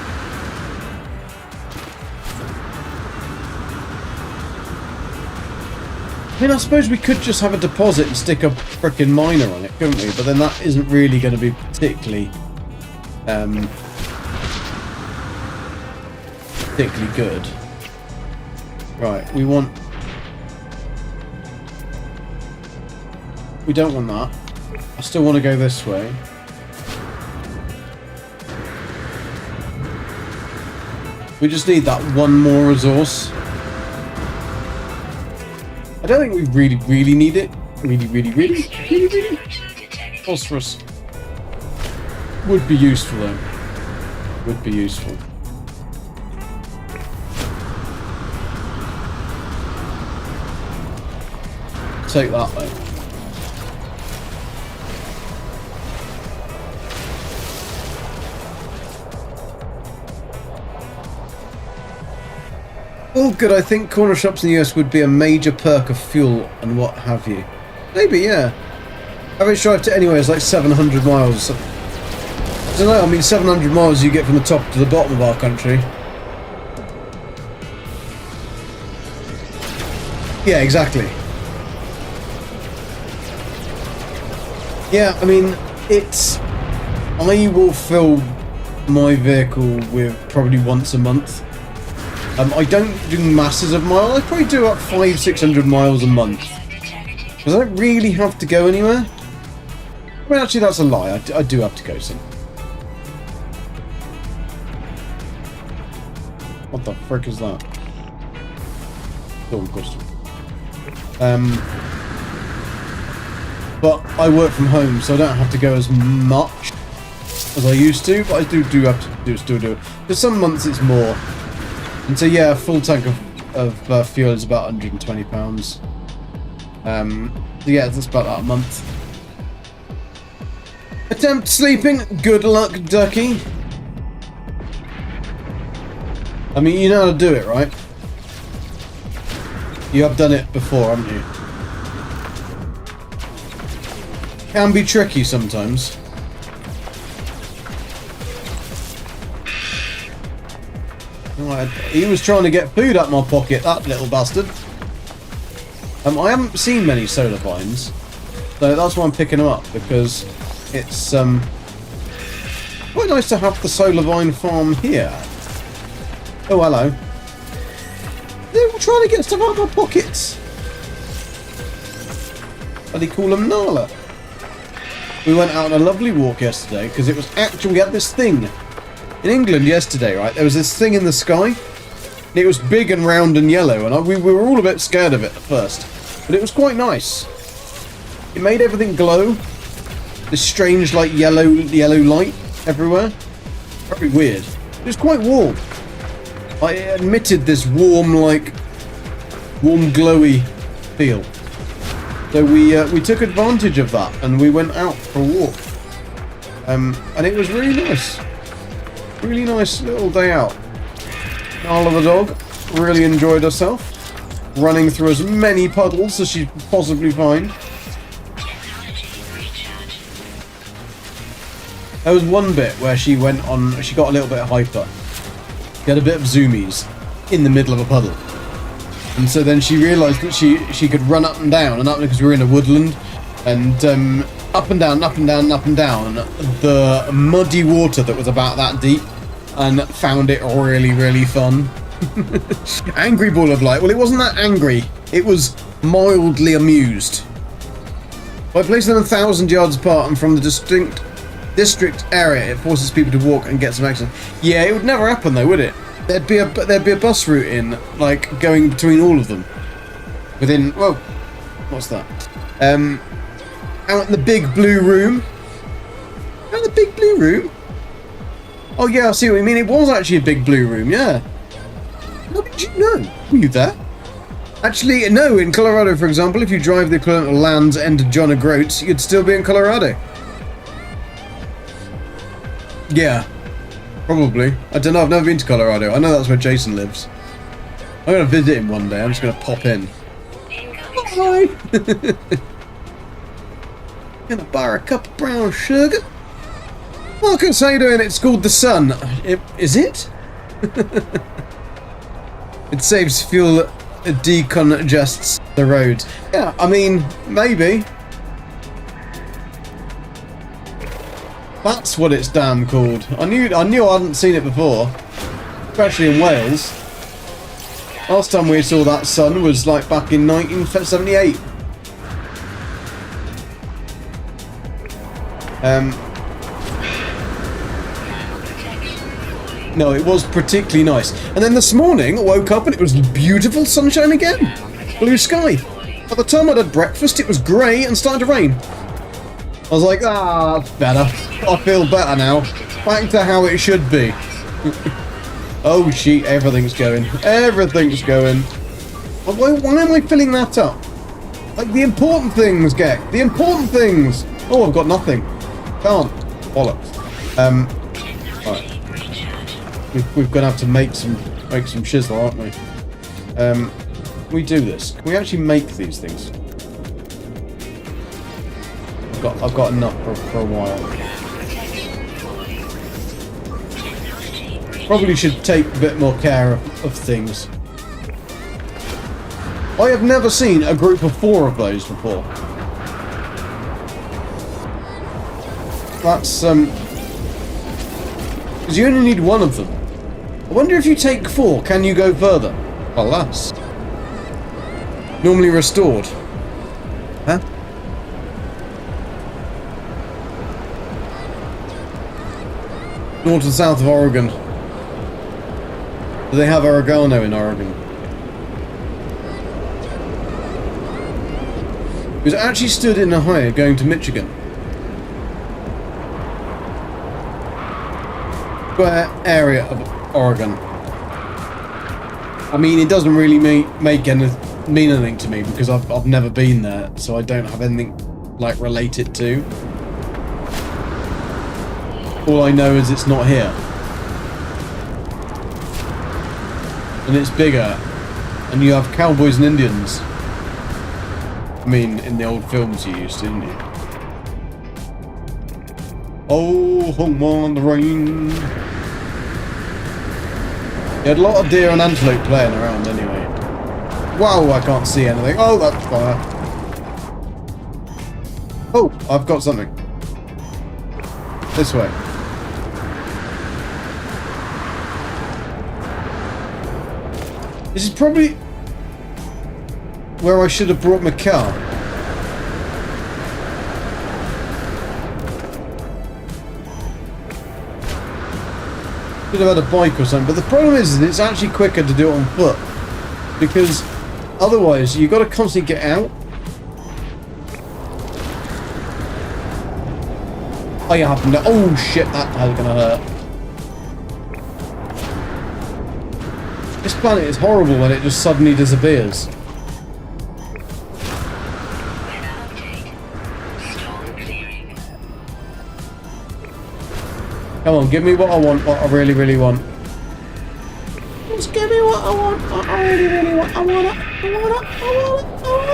I mean, I suppose we could just have a deposit and stick a frickin' miner on it, couldn't we? But then that isn't really going to be particularly... particularly good. Right, we want... We don't want that. I still want to go this way. We just need that one more resource. I don't think we really need it. Really. Phosphorus. Would be useful though. Would be useful. Take that though. Oh good, I think corner shops in the US would be a major perk of fuel and what have you. Maybe, yeah. Average drive to anywhere is like 700 miles. I don't know, I mean 700 miles you get from the top to the bottom of our country. Yeah, exactly. Yeah, I mean, it's... I will fill my vehicle with probably once a month. I don't do masses of miles. I probably do about 500-600 miles a month. Because I don't really have to go anywhere. I mean, actually, that's a lie. I do have to go some. What the frick is that? Dumb question. But I work from home, so I don't have to go as much as I used to. But I do have to still do it. For some months, it's more. And so yeah, a full tank of fuel is about £120. So yeah, that's about that a month. Attempt sleeping. Good luck, ducky. I mean, you know how to do it, right? You have done it before, haven't you? Can be tricky sometimes. Right, he was trying to get food out my pocket, that little bastard. I haven't seen many solar vines, so that's why I'm picking them up, because it's quite nice to have the solar vine farm here. Oh, hello. They're trying to get stuff out of my pockets. What do you call them? Nala. We went out on a lovely walk yesterday, because it was actually, we had this thing. In England yesterday, right, there was this thing in the sky. And it was big and round and yellow, and we were all a bit scared of it at first. But it was quite nice. It made everything glow. This strange, like, yellow light everywhere. Very weird. It was quite warm. I emitted this warm, glowy feel. So we took advantage of that, and we went out for a walk. And it was really nice. Really nice little day out. Nala the dog really enjoyed herself, running through as many puddles as she could possibly find. There was one bit where she went on, she got a little bit hyper. She had a bit of zoomies in the middle of a puddle. And so then she realised that she could run up and down, and up because we were in a woodland, and up and down, up and down, up and down the muddy water that was about that deep, and found it really, really fun. Angry ball of light. Well, it wasn't that angry. It was mildly amused. By placing them 1,000 yards apart and from the district area, it forces people to walk and get some action. Yeah, it would never happen though, would it? There'd be a bus route in, like, going between all of them. Within, whoa, what's that? Out in the big blue room. Out in the big blue room? Oh yeah, I see what you mean. It was actually a big blue room, yeah. How did you know? Were you there? Actually, no, in Colorado, for example, if you drive the equivalent of Land's End of John O'Groats, you'd still be in Colorado. Yeah, probably. I don't know, I've never been to Colorado. I know that's where Jason lives. I'm going to visit him one day. I'm just going to pop in. Hi! Gonna buy a cup of brown sugar. Marcus, how you doing? It's called the Sun. Is it? It saves fuel, it decongests the roads. Yeah, I mean, maybe. That's what it's damn called. I knew I hadn't seen it before. especially in Wales. Last time we saw that sun was like back in 1978. No, it was particularly nice. And then this morning, I woke up and it was beautiful sunshine again. Blue sky. By the time I'd had breakfast, it was grey and started to rain. I was like, that's better. I feel better now. Back to how it should be. Oh, shit, everything's going. Everything's going. Why am I filling that up? Like, the important things, Gek. The important things. Oh, I've got nothing. Can't. Bollocks. Right. We're going to have to make some shizzle, aren't we? We do this. Can we actually make these things? I've got enough for a while. Probably should take a bit more care of things. I have never seen a group of 4 of those before. That's because you only need 1 of them. I wonder if you take 4, can you go further? Alas. Normally restored. Huh? North and south of Oregon. Do they have oregano in Oregon? It was actually stood in Ohio going to Michigan. Square area of Oregon. I mean, it doesn't really mean anything to me because I've never been there, so I don't have anything like related to. All I know is it's not here. And it's bigger. And you have cowboys and Indians. I mean, in the old films you used to, didn't you? Oh, home on the range. You had a lot of deer and antelope playing around anyway. Wow, I can't see anything. Oh, that's fire. Oh, I've got something. This way. This is probably where I should have brought my car. Should have had a bike or something, but the problem is that it's actually quicker to do it on foot. Because otherwise, you've got to constantly get out. I happen to... Oh shit, that's gonna hurt. This planet is horrible when it just suddenly disappears. Come on, give me what I want, what I really, really want. Just give me what I want, what I really, really want. I want it, I want it, I want it, I want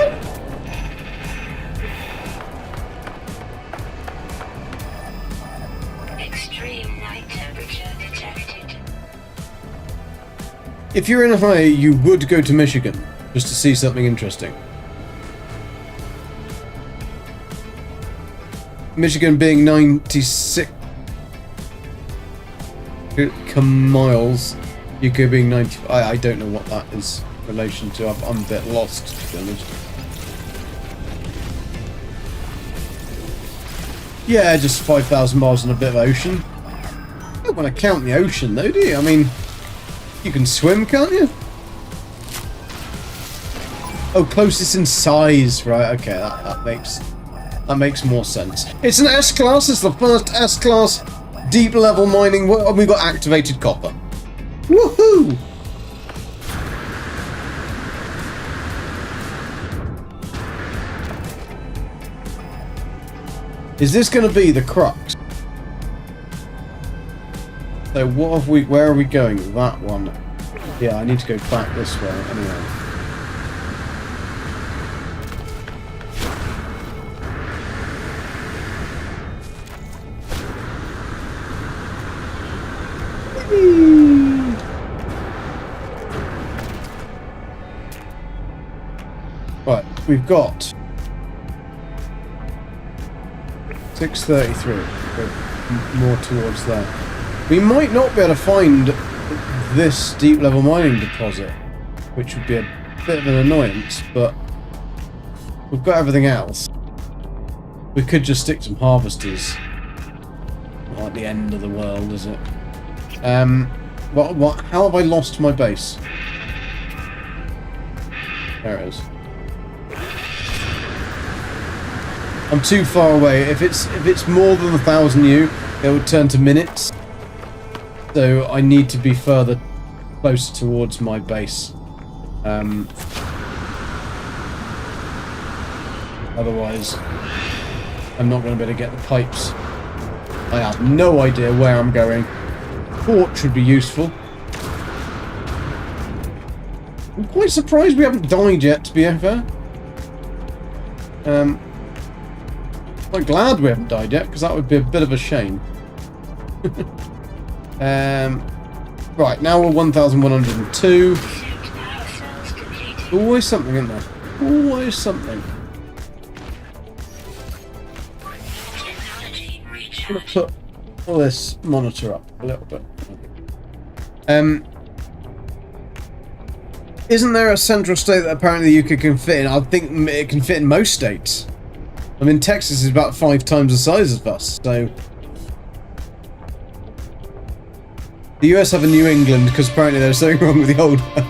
it. Extreme night temperature detected. If you're in Ohio, you would go to Michigan just to see something interesting. Michigan being 96 miles, UK being 90. I don't know what that is in relation to. I'm a bit lost, to be honest. Yeah, just 5,000 miles on a bit of ocean. I don't want to count the ocean though, do you? I mean, you can swim, can't you? Oh, closest in size, right? Okay, that makes more sense. It's an S-class. It's the first S-class deep level mining. And we've got activated copper. Woohoo! Is this going to be the crux? So what have we? Where are we going? That one. Yeah, I need to go back this way anyway. Right, we've got 633. Go more towards there. We might not be able to find this deep level mining deposit, which would be a bit of an annoyance, but we've got everything else. We could just stick some harvesters. Not at the end of the world, is it? What? How have I lost my base? There it is. I'm too far away. If it's more than 1,000 U, it would turn to minutes. So I need to be further close towards my base. Otherwise, I'm not going to be able to get the pipes. I have no idea where I'm going. Port should be useful. I'm quite surprised we haven't died yet, to be fair. I'm glad we haven't died yet, because that would be a bit of a shame. Right, now we're 1,102. Always something, isn't there? Always something. I'm going to put all this monitor up a little bit. Isn't there a central state that apparently the UK can fit in? I think it can fit in most states. I mean, Texas is about 5 times the size of us, so... The US have a New England, because apparently there's something wrong with the old one.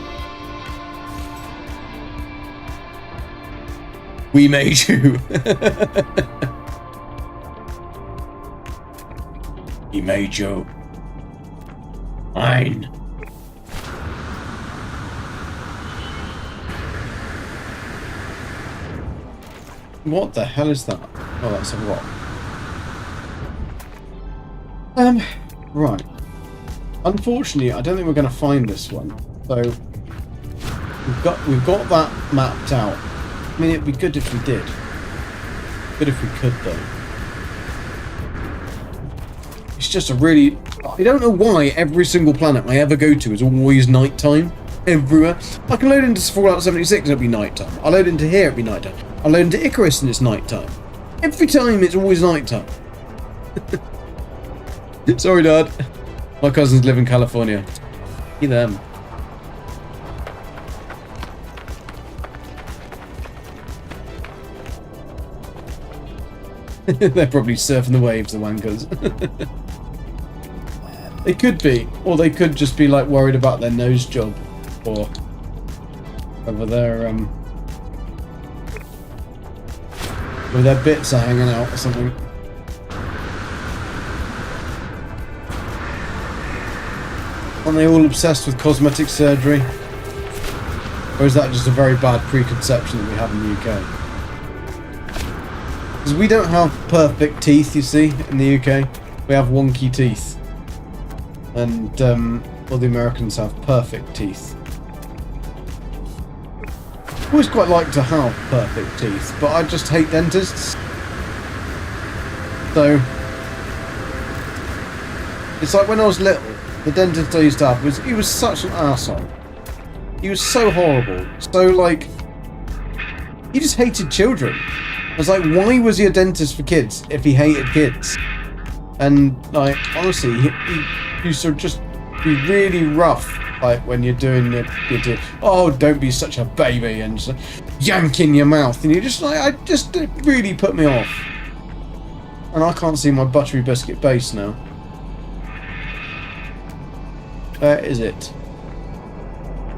We made you. He made you. Mine. What the hell is that? Oh, that's a rock. Right. Unfortunately, I don't think we're going to find this one. So we've got that mapped out. I mean, it'd be good if we did. Good if we could, though. It's just a really... I don't know why every single planet I ever go to is always nighttime. Everywhere. I can load into Fallout 76 and it'll be nighttime. I load into here, it'll be nighttime. I load into Icarus and it's nighttime. Every time it's always nighttime. Sorry, Dad. My cousins live in California. See them. They're probably surfing the waves, the wankers. They could be, or they could just be like worried about their nose job, or whether their bits are hanging out or something. Aren't they all obsessed with cosmetic surgery? Or is that just a very bad preconception that we have in the UK? Because we don't have perfect teeth, you see, in the UK. We have wonky teeth. And, well, the Americans have perfect teeth. I always quite like to have perfect teeth, but I just hate dentists. So, it's like when I was little, the dentist I used to have he was such an arsehole. He was so horrible. So, like, he just hated children. I was like, why was he a dentist for kids if he hated kids? And, like, honestly, he used to just be really rough. Like, when you're doing it, oh, don't be such a baby, and just yank in your mouth. And you're just like, it really put me off. And I can't see my buttery biscuit base now. Where is it?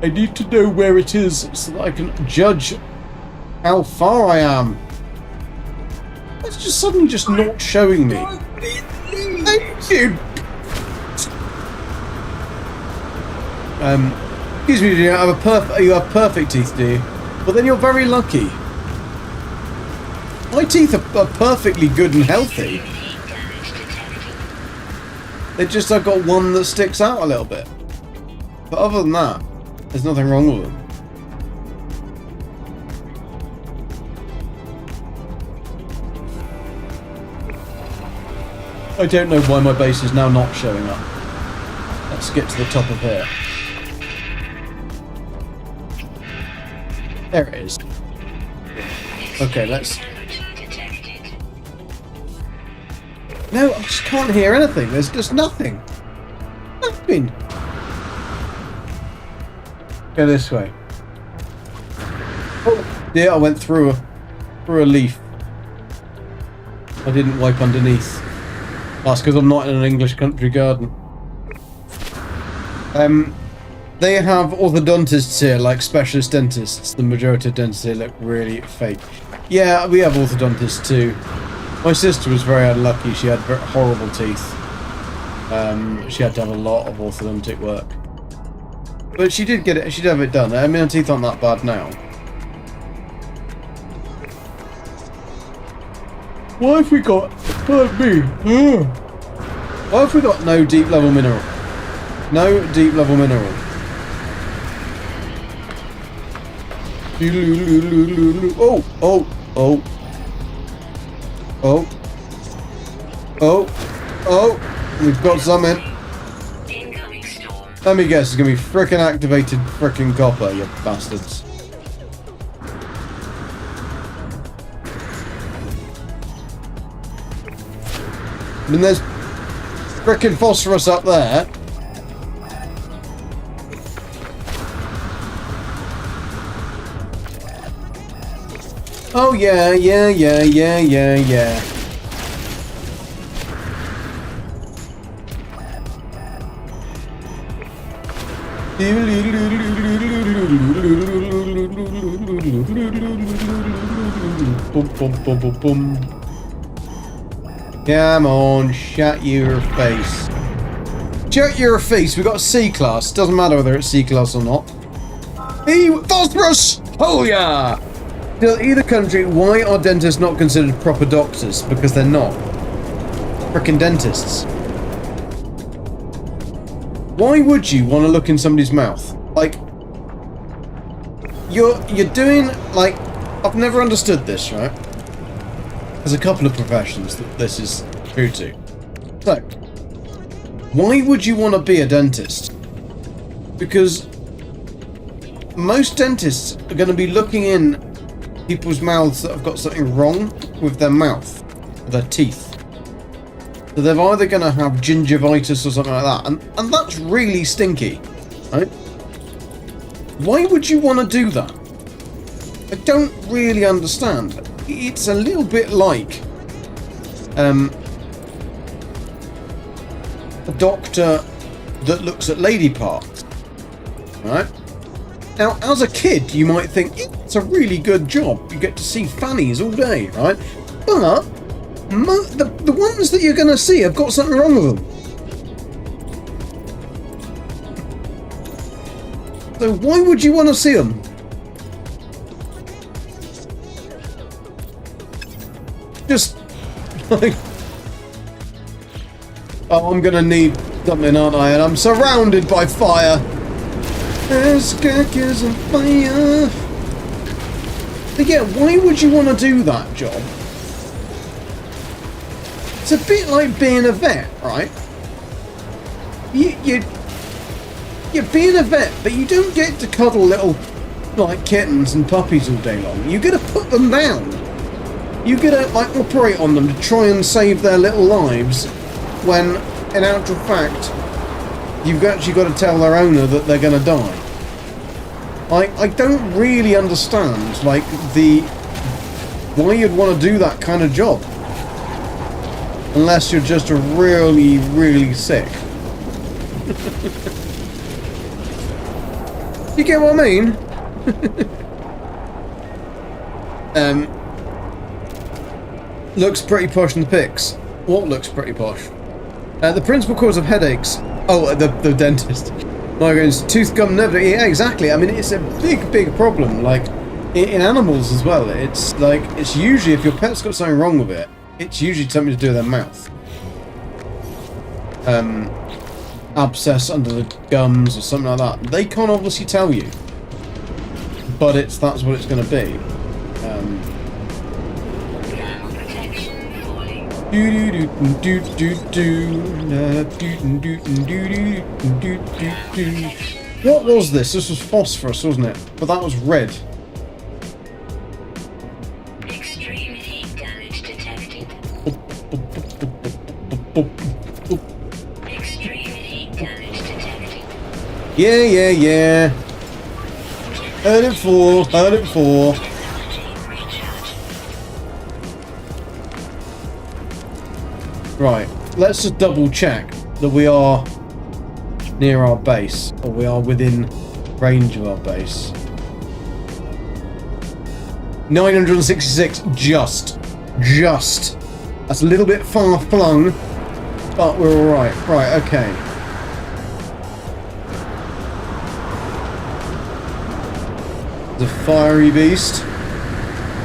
I need to know where it is so that I can judge how far I am. It's just suddenly just not showing me. Thank you. Excuse me, do you have you have perfect teeth, do you? Well, then you're very lucky. My teeth are perfectly good and healthy. They're just, I've got one that sticks out a little bit. But other than that, there's nothing wrong with them. I don't know why my base is now not showing up. Let's get to the top of here. There it is. Okay, let's... No, I just can't hear anything. There's just nothing. Nothing. Go this way. Oh dear, I went through a leaf. I didn't wipe underneath. That's because I'm not in an English country garden. They have orthodontists here, like specialist dentists. The majority of dentists here look really fake. Yeah, we have orthodontists too. My sister was very unlucky. She had very horrible teeth. She had to have a lot of orthodontic work. But she did get it. She did have it done. I mean, her teeth aren't that bad now. Why have we got... Why have we got no deep level mineral? No deep level mineral. Oh, oh, oh. Oh. Oh. Oh. We've got some in. Incoming storm. Let me guess, it's gonna be frickin' activated frickin' copper, you bastards. I mean, there's frickin' phosphorus up there. Oh yeah, yeah, yeah, yeah, yeah, yeah. Boom, boom, boom, boom, boom. Come on, shut your face. Shut your face. We got C class. Doesn't matter whether it's C class or not. Phosphorus! Oh yeah! Still, either country, why are dentists not considered proper doctors? Because they're not. Frickin' dentists. Why would you want to look in somebody's mouth? Like, you're doing, like, I've never understood this, right? There's a couple of professions that this is true to. So, why would you want to be a dentist? Because most dentists are going to be looking in people's mouths that have got something wrong with their mouth, their teeth. So they're either going to have gingivitis or something like that, and that's really stinky, right? Why would you want to do that? I don't really understand. It's a little bit like a doctor that looks at lady parts, right? Now, as a kid, you might think, it's a really good job. You get to see fannies all day, right? But the ones that you're going to see have got something wrong with them. So why would you want to see them? Just like, oh, I'm going to need something, aren't I? And I'm surrounded by fire. There's crackers and fire. But yeah, why would you want to do that job? It's a bit like being a vet, right? You're being a vet, but you don't get to cuddle little, like, kittens and puppies all day long. You get to put them down. You get to, like, operate on them to try and save their little lives, when, in actual fact, you've actually got to tell their owner that they're going to die. I don't really understand, like, why you'd want to do that kind of job. Unless you're just really, really sick. You get what I mean? Looks pretty posh in the pics. What looks pretty posh? The principal cause of headaches. Oh, the dentist. Migraines, tooth gum never. Yeah, exactly. I mean, it's a big problem. Like in animals as well. It's like it's usually if your pet's got something wrong with it, it's usually something to do with their mouth. Abscess under the gums or something like that. They can't obviously tell you, but that's what it's going to be. What was this? This was phosphorus, wasn't it? But that was red. Extreme heat damage detected. Extreme heat damage detected. Yeah. Heard it fall, heard it fall. Right, let's just double check that we are near our base, or we are within range of our base. 966, just. That's a little bit far flung, but we're alright. Right, okay. The fiery beast.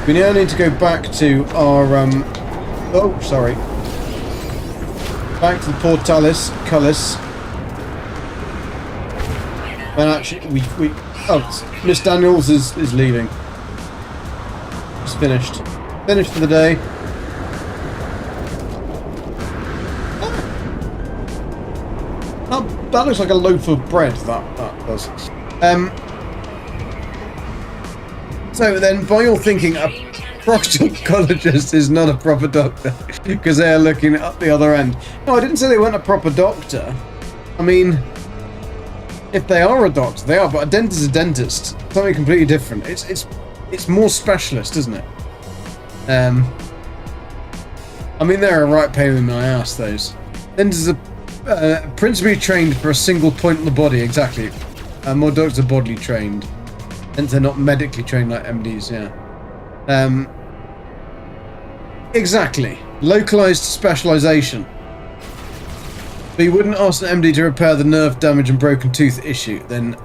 We now need to go back to our, oh, sorry. Back to the Portalis, Cullis. And actually, oh, Miss Daniels is leaving. It's finished. Finished for the day. Oh, that looks like a loaf of bread, that does. So then, by your thinking, a proctologist is not a proper doctor, because they are looking at the other end. No, I didn't say they weren't a proper doctor. I mean, if they are a doctor, they are, but a dentist is a dentist. Something completely different. It's more specialist, isn't it? I mean, they're a right pain in my ass, those. Dentists are principally trained for a single point in the body, exactly. More doctors are bodily trained. Hence they're not medically trained like MDs, yeah. Exactly. Localized specialization. But you wouldn't ask an MD to repair the nerve damage and broken tooth issue, then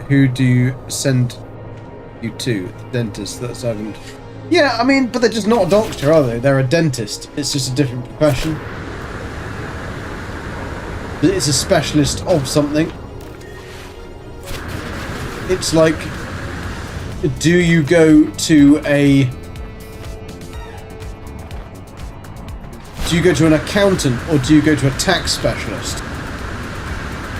who do you send you to? The dentist, that's haven't. Yeah, I mean, but they're just not a doctor, are they? They're a dentist. It's just a different profession. It's a specialist of something. It's like, do you go to an accountant, or do you go to a tax specialist?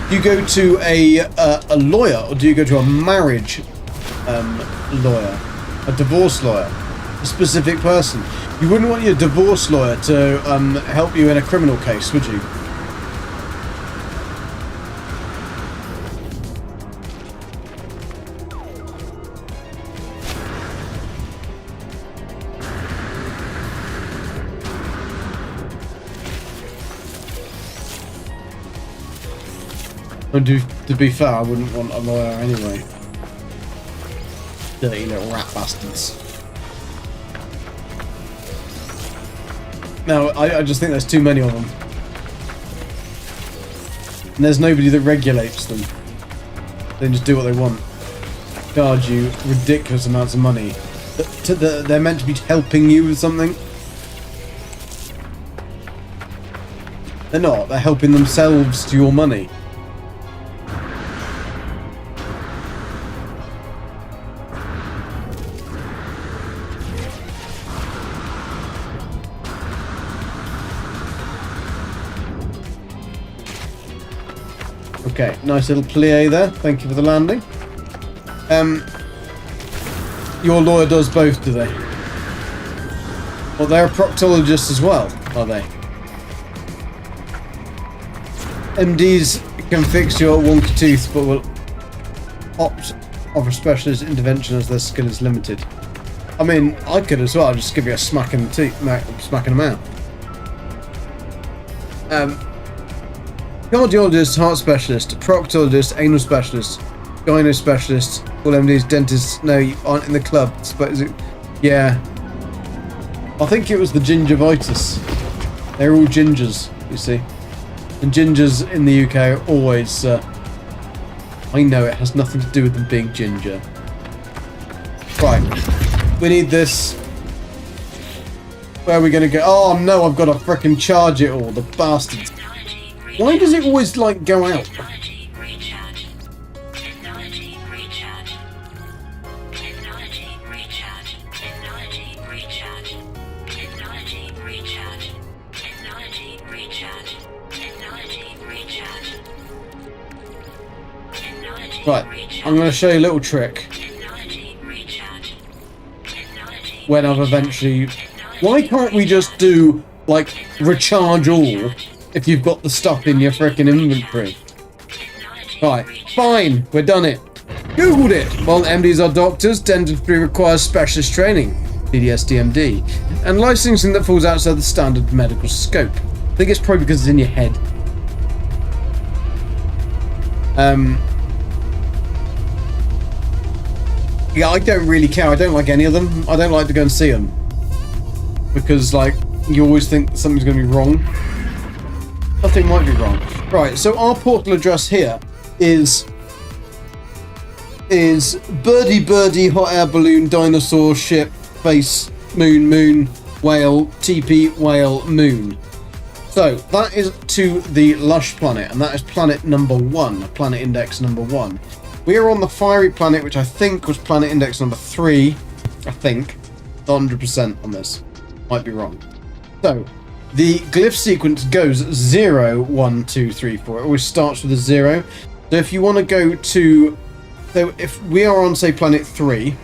Do you go to a lawyer, or do you go to a marriage lawyer, a divorce lawyer, a specific person? You wouldn't want your divorce lawyer to help you in a criminal case, would you? And to be fair, I wouldn't want a lawyer anyway. Dirty little rat bastards. No, I just think there's too many of them. And there's nobody that regulates them. They just do what they want. Charge you ridiculous amounts of money. They're meant to be helping you with something. They're not. They're helping themselves to your money. Okay, nice little plie there. Thank you for the landing. Your lawyer does both, do they? Well, they're a proctologist as well, are they? MDs can fix your wonky tooth, but will opt of a specialist intervention as their skill is limited. I mean, I could as well. I'll just give you a smack in the teeth, smack in the mouth. Cardiologist, heart specialist, proctologist, anal specialist, gyno specialist, all MDs, dentists. No, you aren't in the club. Yeah. I think it was the gingivitis. They're all gingers, you see. And gingers in the UK are always... I know it has nothing to do with them being ginger. Right. We need this. Where are we going to go? Oh no, I've got to frickin' charge it all, the bastards. Why does it always, like, go out? Technology recharge. Technology recharge. Technology recharge. Technology recharge. Technology recharge. Technology recharge. Technology recharge. Technology Right, recharge. I'm going to show you a little trick. Technology recharge. Technology When I've eventually... Why can't we just do, like, recharge all if you've got the stuff in your frickin' inventory? Right, fine, we're done it. Googled it. While MDs are doctors, dentistry requires specialist training, DDS-DMD, and licensing that falls outside the standard medical scope. I think it's probably because it's in your head. Yeah, I don't really care. I don't like any of them. I don't like to go and see them. Because, like, you always think something's going to be wrong. Nothing might be wrong. Right, so our portal address here is birdie birdie hot air balloon dinosaur ship face moon whale TP whale moon. So that is to the lush planet, and that is planet number 1, planet index number 1. We are on the fiery planet, which I think was planet index number 3. I think 100% on this. Might be wrong. So the glyph sequence goes 0, 1, 2, 3, 4. It always starts with a 0. So if you want to go to, so if we are on, say, planet 3,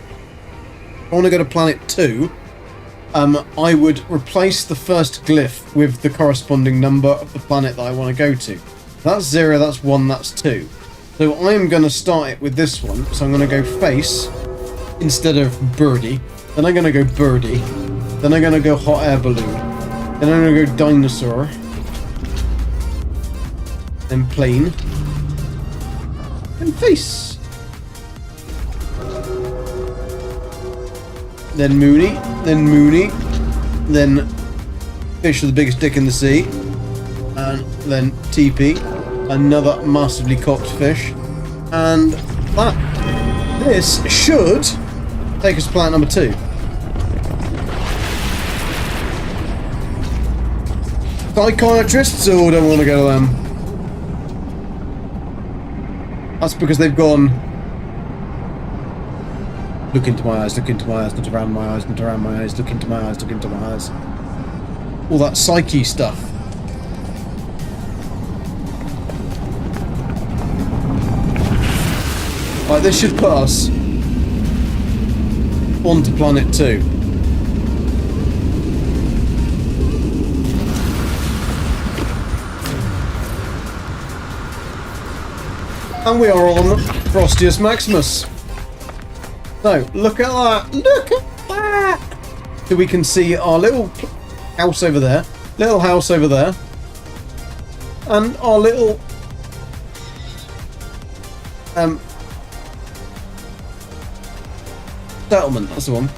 I want to go to planet 2, I would replace the first glyph with the corresponding number of the planet that I want to go to. That's 0, that's 1, that's 2. So I am going to start it with this one. So I'm going to go face instead of birdie. Then I'm going to go birdie. Then I'm going to go hot air balloon. Then I'm going to go dinosaur. Then plane. Then face. Then Mooney, then fish with the biggest dick in the sea, and then TP, another massively cocked fish, and that. This should take us to planet number 2. Psychiatrists, oh, don't want to go to them. That's because they've gone. Look into my eyes, look into my eyes, not around my eyes, not around my eyes, look into my eyes, look into my eyes. All that psyche stuff. Right, this should put us onto planet 2. And we are on Frostius Maximus. So, look at that! Look at that! So we can see our little house over there, and our little settlement. That's the one.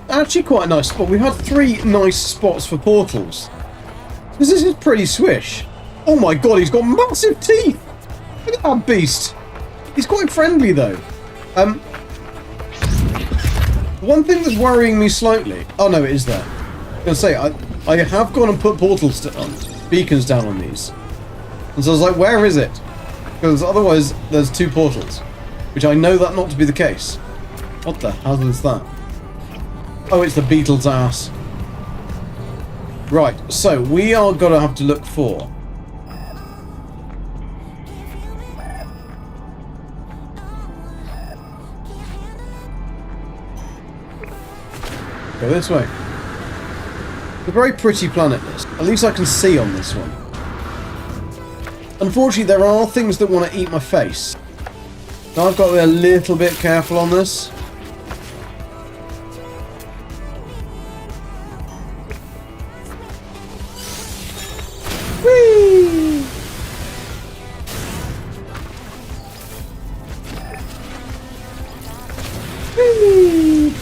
Actually, quite a nice spot. We've had 3 nice spots for portals. Because this is pretty swish. Oh my god, he's got massive teeth! Look at that beast! He's quite friendly though. One thing that's worrying me slightly... Oh no, it is there. I was going to say, I have gone and put portals on, beacons down on these. And so I was like, where is it? Because otherwise there's 2 portals. Which I know that not to be the case. What the hell is that? Oh, it's the beetle's ass. Right, so we are going to have to look for... Go this way. It's a very pretty planet, this. At least I can see on this one. Unfortunately, there are things that want to eat my face. So I've got to be a little bit careful on this. Whee! Whee!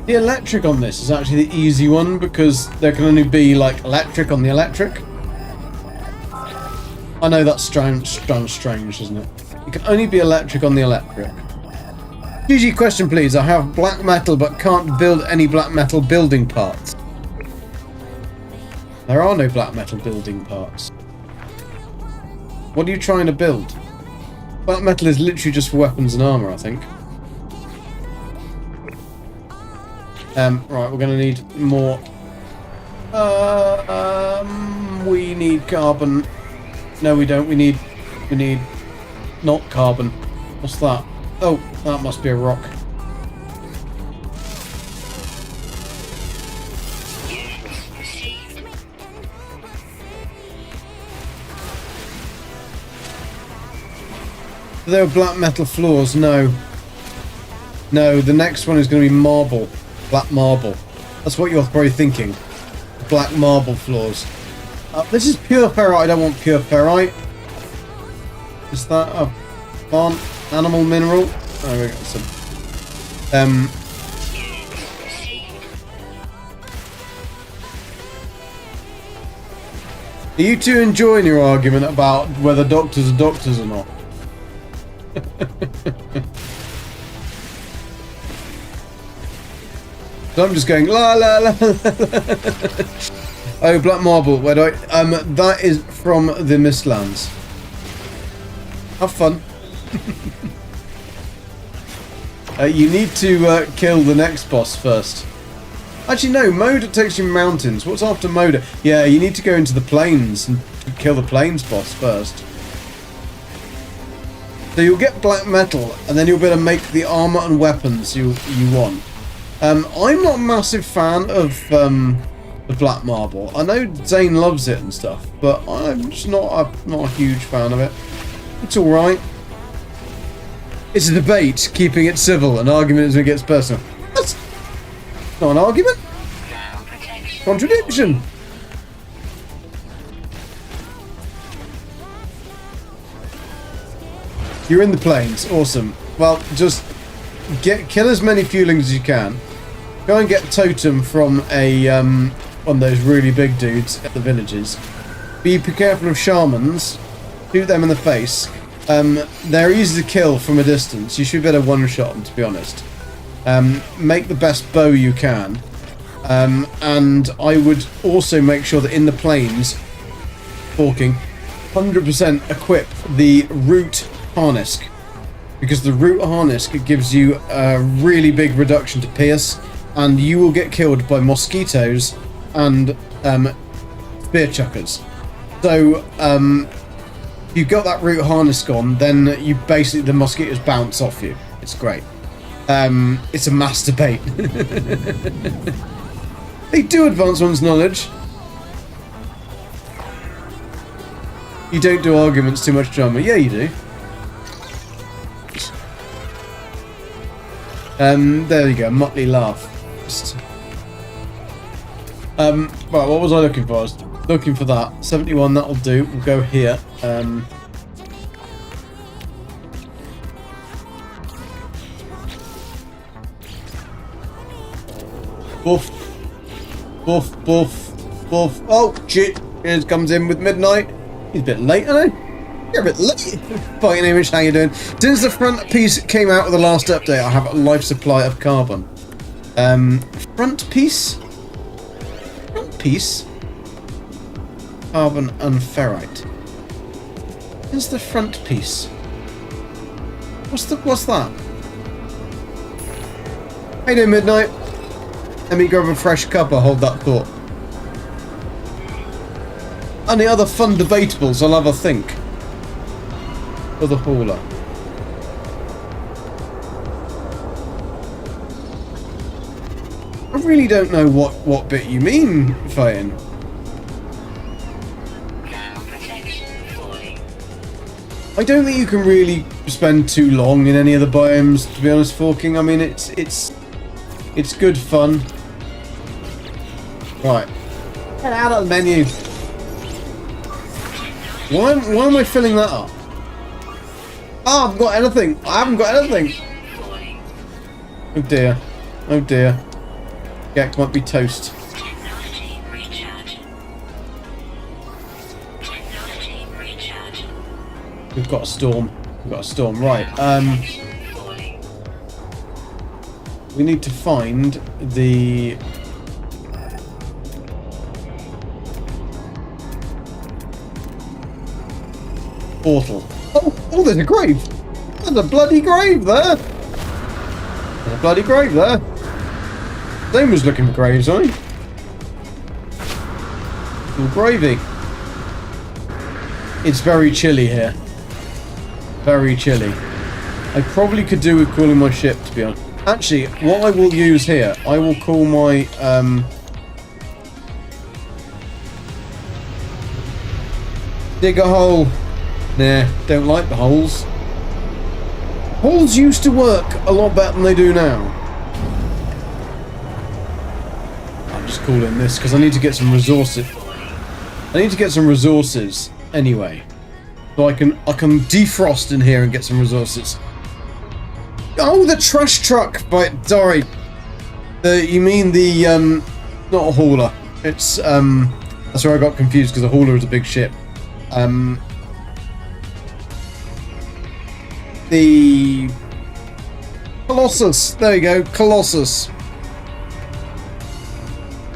The electric on this is actually the easy one because there can only be like electric on the electric. I know that's strange, isn't it? It can only be electric on the electric. GG question please, I have black metal but can't build any black metal building parts. There are no black metal building parts. What are you trying to build? Black metal is literally just for weapons and armour, I think. Right, we're gonna need more. We need carbon. No, we don't. We need not carbon. What's that? Oh, that must be a rock. There were black metal floors. No. No, the next one is going to be marble. Black marble. That's what you're probably thinking. Black marble floors. This is pure ferrite. I don't want pure ferrite. Is that a plant animal mineral? Oh, we got some. Are you two enjoying your argument about whether doctors are doctors or not? So I'm just going la la la. Oh, black marble. Where do I? That is from the Mistlands. Have fun. You need to kill the next boss first. Actually, no. Moda takes you mountains. What's after Moda? Yeah, you need to go into the plains and kill the plains boss first. So you'll get black metal, and then you'll be able to make the armor and weapons you want. I'm not a massive fan of the black marble. I know Zane loves it and stuff, but I'm just not a huge fan of it. It's all right. It's a debate, keeping it civil. An argument is when it gets personal. That's not an argument. Contradiction. You're in the plains. Awesome. Well, just kill as many fuelings as you can. Go and get totem from a one of those really big dudes at the villages. Be careful of shamans. Shoot them in the face. They're easy to kill from a distance. You should be able to one-shot them, to be honest. Make the best bow you can. And I would also make sure that in the plains, 100% equip the root harness, because the root harness gives you a really big reduction to pierce, and you will get killed by mosquitoes and spear chuckers. So if you've got that root harness gone, then you basically, the mosquitoes bounce off you. It's great. It's a masturbate. They do advance one's knowledge. You don't do arguments too much drama. Yeah, you do. There you go, motley laugh. Right, what was I looking for? I was looking for that. 71, that'll do. We'll go here. Boof. Boof, boof, boof. Oh, shit. Here comes in with midnight. He's a bit late, isn't he? You're a bit late. Fighting Image, how you doing? Since the front piece came out with the last update, I have a life supply of carbon. Front piece? Front piece? Carbon and ferrite. Where's the front piece? What's that? How you doing, Midnight? Let me grab a fresh cuppa, hold that thought. Any other fun debatables I'll have a think. For the hauler. I really don't know what bit you mean, Fayin. I don't think you can really spend too long in any of the biomes, to be honest, Forking. I mean, it's good fun. Right. Get out of the menu. Why am I filling that up? Oh, I haven't got anything. I haven't got anything. Oh dear. Oh dear. Gek might be toast. Technology recharge. Technology recharge. We've got a storm. We've got a storm. Right. We need to find the portal. Oh, there's a grave. There's a bloody grave there. There's a bloody grave there. Same was looking for graves, aren't he? All gravy. It's very chilly here. Very chilly. I probably could do with calling my ship, to be honest. Actually, what I will use here, I will call my dig a hole. Nah, don't like the holes. Holes used to work a lot better than they do now. I'm just calling this because I need to get some resources. I need to get some resources anyway, so I can defrost in here and get some resources. Oh, the trash truck! Right, sorry. You mean the not a hauler? It's that's where I got confused because a hauler is a big ship. The Colossus. There you go, Colossus.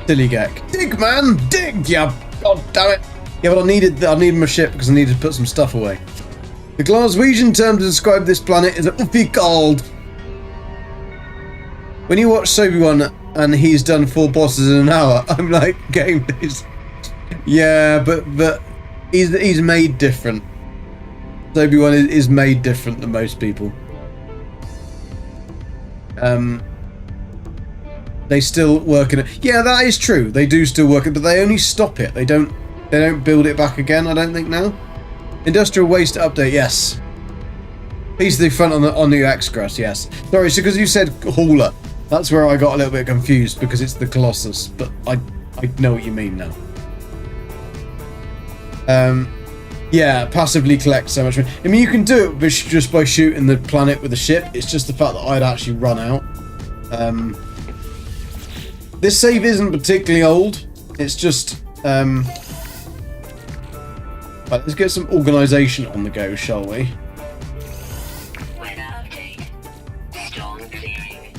Dillygag. Dig, man, dig! Yeah, god damn it. Yeah, but I needed my ship because I needed to put some stuff away. The Glaswegian term to describe this planet is uffy cold. When you watch Sobi-Wan and he's done 4 bosses in an hour, I'm like, game this. Yeah, but he's made different. Sobi-Wan is made different than most people. They still work in it. Yeah, that is true. They do still work it, but they only stop it. They don't build it back again, I don't think now. Industrial waste update, yes. Piece of the front on the X-Grass, yes. Sorry, so because you said hauler, that's where I got a little bit confused because it's the Colossus, but I know what you mean now. Yeah, passively collect so much. I mean, you can do it just by shooting the planet with a ship. It's just the fact that I'd actually run out. This save isn't particularly old. It's just right, let's get some organisation on the go, shall we? Weather update. Storm clearing.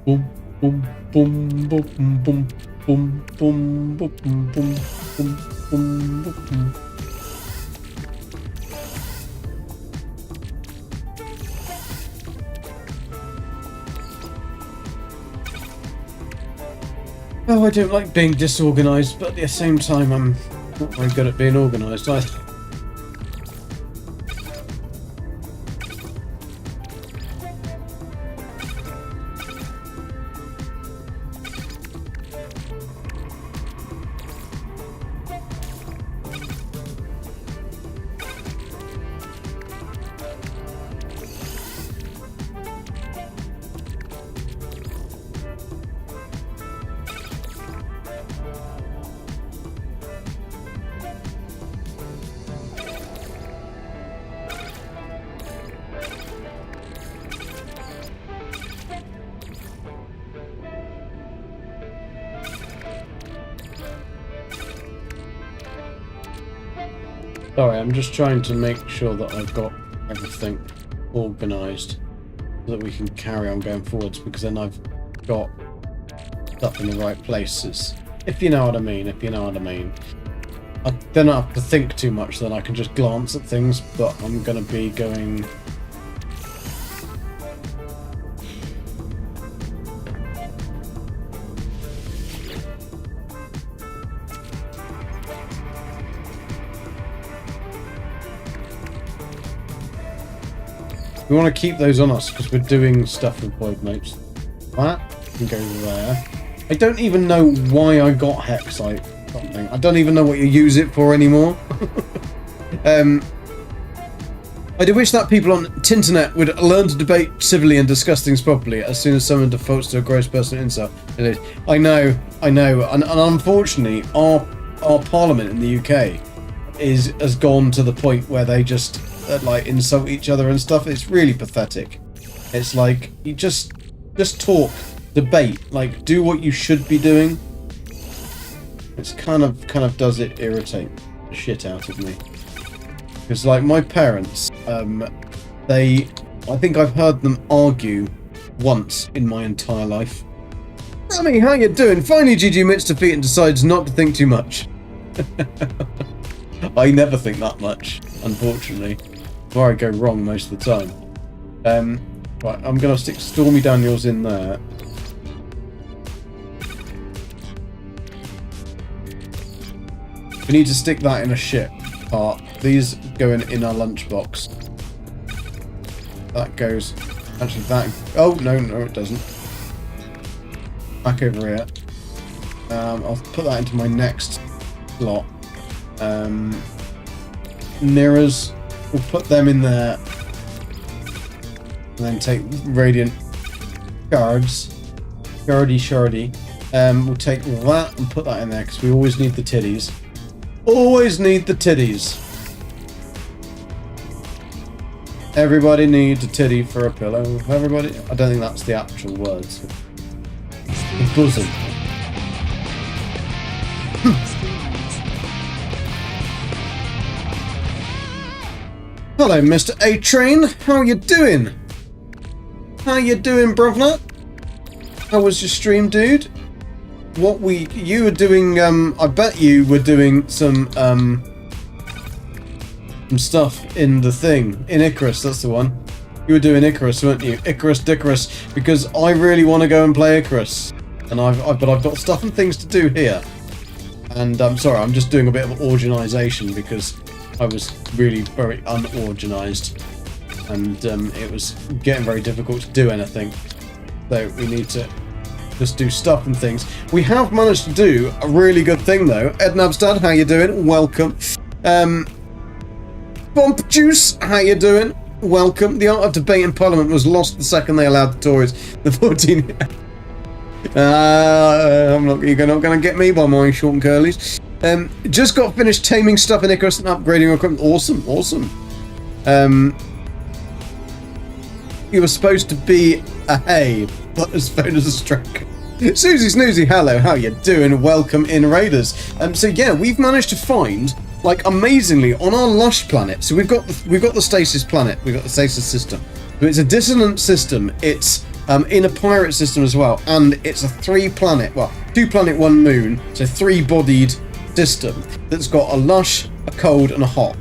Boom, boom, boom, boom, boom, boom, boom, boom, boom, boom, boom, boom, boom. Oh, I don't like being disorganised, but at the same time, I'm not very good at being organised either. Sorry, I'm just trying to make sure that I've got everything organised so that we can carry on going forwards, because then I've got stuff in the right places. If you know what I mean, if you know what I mean. I don't have to think too much, then I can just glance at things, but I'm going to be going... We want to keep those on us because we're doing stuff with void motes. That can go there. I don't even know why I got Hexite something. I don't even know what you use it for anymore. I do wish that people on Tinternet would learn to debate civilly and discuss things properly as soon as someone defaults to a gross personal insult. I know. And unfortunately, our parliament in the UK has gone to the point where they just like insult each other and stuff. It's really pathetic. It's like, you just talk, debate, like do what you should be doing. It's kind of does it irritate the shit out of me. Because like my parents, I think I've heard them argue once in my entire life. Rami, how you doing? Finally GG admits defeat and decides not to think too much. I never think that much, unfortunately. Where I go wrong most of the time. Right, I'm going to stick Stormy Daniels in there. We need to stick that in a ship part. These go in our lunchbox. That goes... Actually, that... Oh, no, it doesn't. Back over here. I'll put that into my next slot. Mirrors, we'll put them in there. And then take Radiant Guards. Shardy. We'll take that and put that in there, because we always need the titties. Always need the titties. Everybody needs a titty for a pillow. Everybody... I don't think that's the actual words. The bosom. Hello, Mr. A-Train. How you doing? How you doing, brother? How was your stream, dude? You were doing, I bet you were doing some stuff in the thing. In Icarus, that's the one. You were doing Icarus, weren't you? Icarus Dickarus, because I really want to go and play Icarus. And but I've got stuff and things to do here. And I'm sorry, I'm just doing a bit of organisation because I was really very unorganised. And it was getting very difficult to do anything. So we need to just do stuff and things. We have managed to do a really good thing though. Ed Nabstad, how you doing? Welcome. Bump Juice, how you doing? Welcome. The art of debate in Parliament was lost the second they allowed the Tories. The 14... you're not going to get me by my short and curlies. Just got finished taming stuff in Icarus and upgrading equipment. Awesome. You were supposed to be a hay, but as phone as a stroke. Susie Snoozy, hello, how you doing? Welcome in, Raiders. So yeah, we've managed to find, like, amazingly, on our lush planet. So we've got the Stasis planet, we've got the Stasis system. So it's a dissonant system. It's in a pirate system as well, and it's a 2-planet, 1 moon, so 3-bodied system that's got a lush, a cold, and a hot.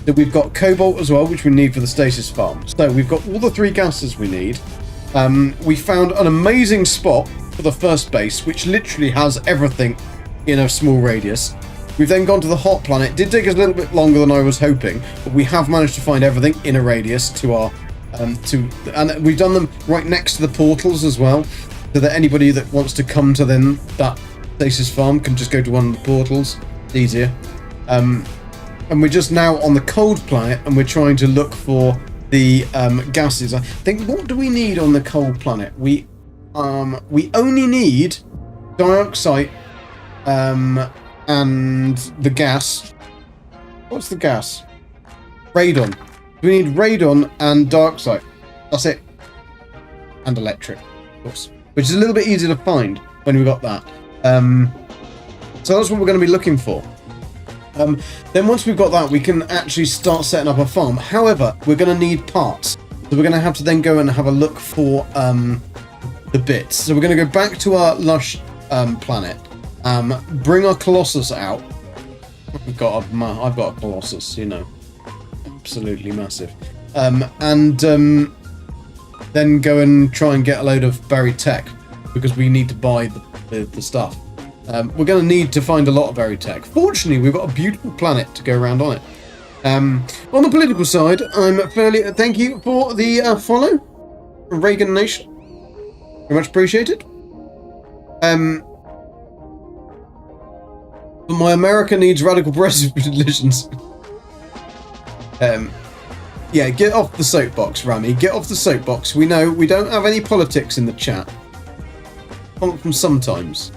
So we've got cobalt as well, which we need for the Stasis Farm. So we've got all the 3 gases we need. We found an amazing spot for the first base, which literally has everything in a small radius. We've then gone to the hot planet. It did take us a little bit longer than I was hoping, but we have managed to find everything in a radius to our and we've done them right next to the portals as well, so that anybody that wants to come to that Stasis Farm can just go to one of the portals. It's easier. And we're just now on the cold planet, and we're trying to look for the gases. I think, what do we need on the cold planet? We only need dioxide and the gas. What's the gas? Radon. We need radon and dioxide. That's it. And electric, of course. Which is a little bit easier to find when we got that. So that's what we're going to be looking for. Then once we've got that, we can actually start setting up a farm. However, we're going to need parts. So we're going to have to then go and have a look for the bits. So we're going to go back to our lush planet. Bring our Colossus out. I've got a Colossus, you know. Absolutely massive. And then go and try and get a load of buried tech, because we need to buy the stuff. We're going to need to find a lot of buried tech. Fortunately, we've got a beautiful planet to go around on it. On the political side, I'm fairly... Thank you for the follow, Reagan Nation. Very much appreciated. But my America needs radical progressive religions. Yeah, get off the soapbox, Rami. Get off the soapbox. We know we don't have any politics in the chat. Apart from sometimes.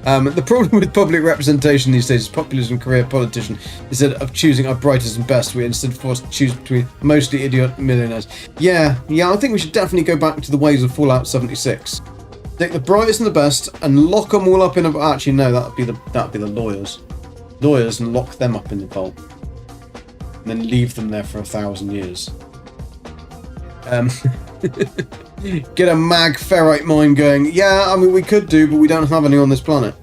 The problem with public representation these days is populism, career politician. Instead of choosing our brightest and best, we're instead forced to choose between mostly idiot millionaires. Yeah, I think we should definitely go back to the ways of Fallout 76. Take the brightest and the best and lock them all up in a... Actually, no, that'd be the lawyers. Lawyers, and lock them up in the vault. And then leave them there for 1,000 years. Get a mag ferrite mine going. Yeah, I mean, we could do, but we don't have any on this planet.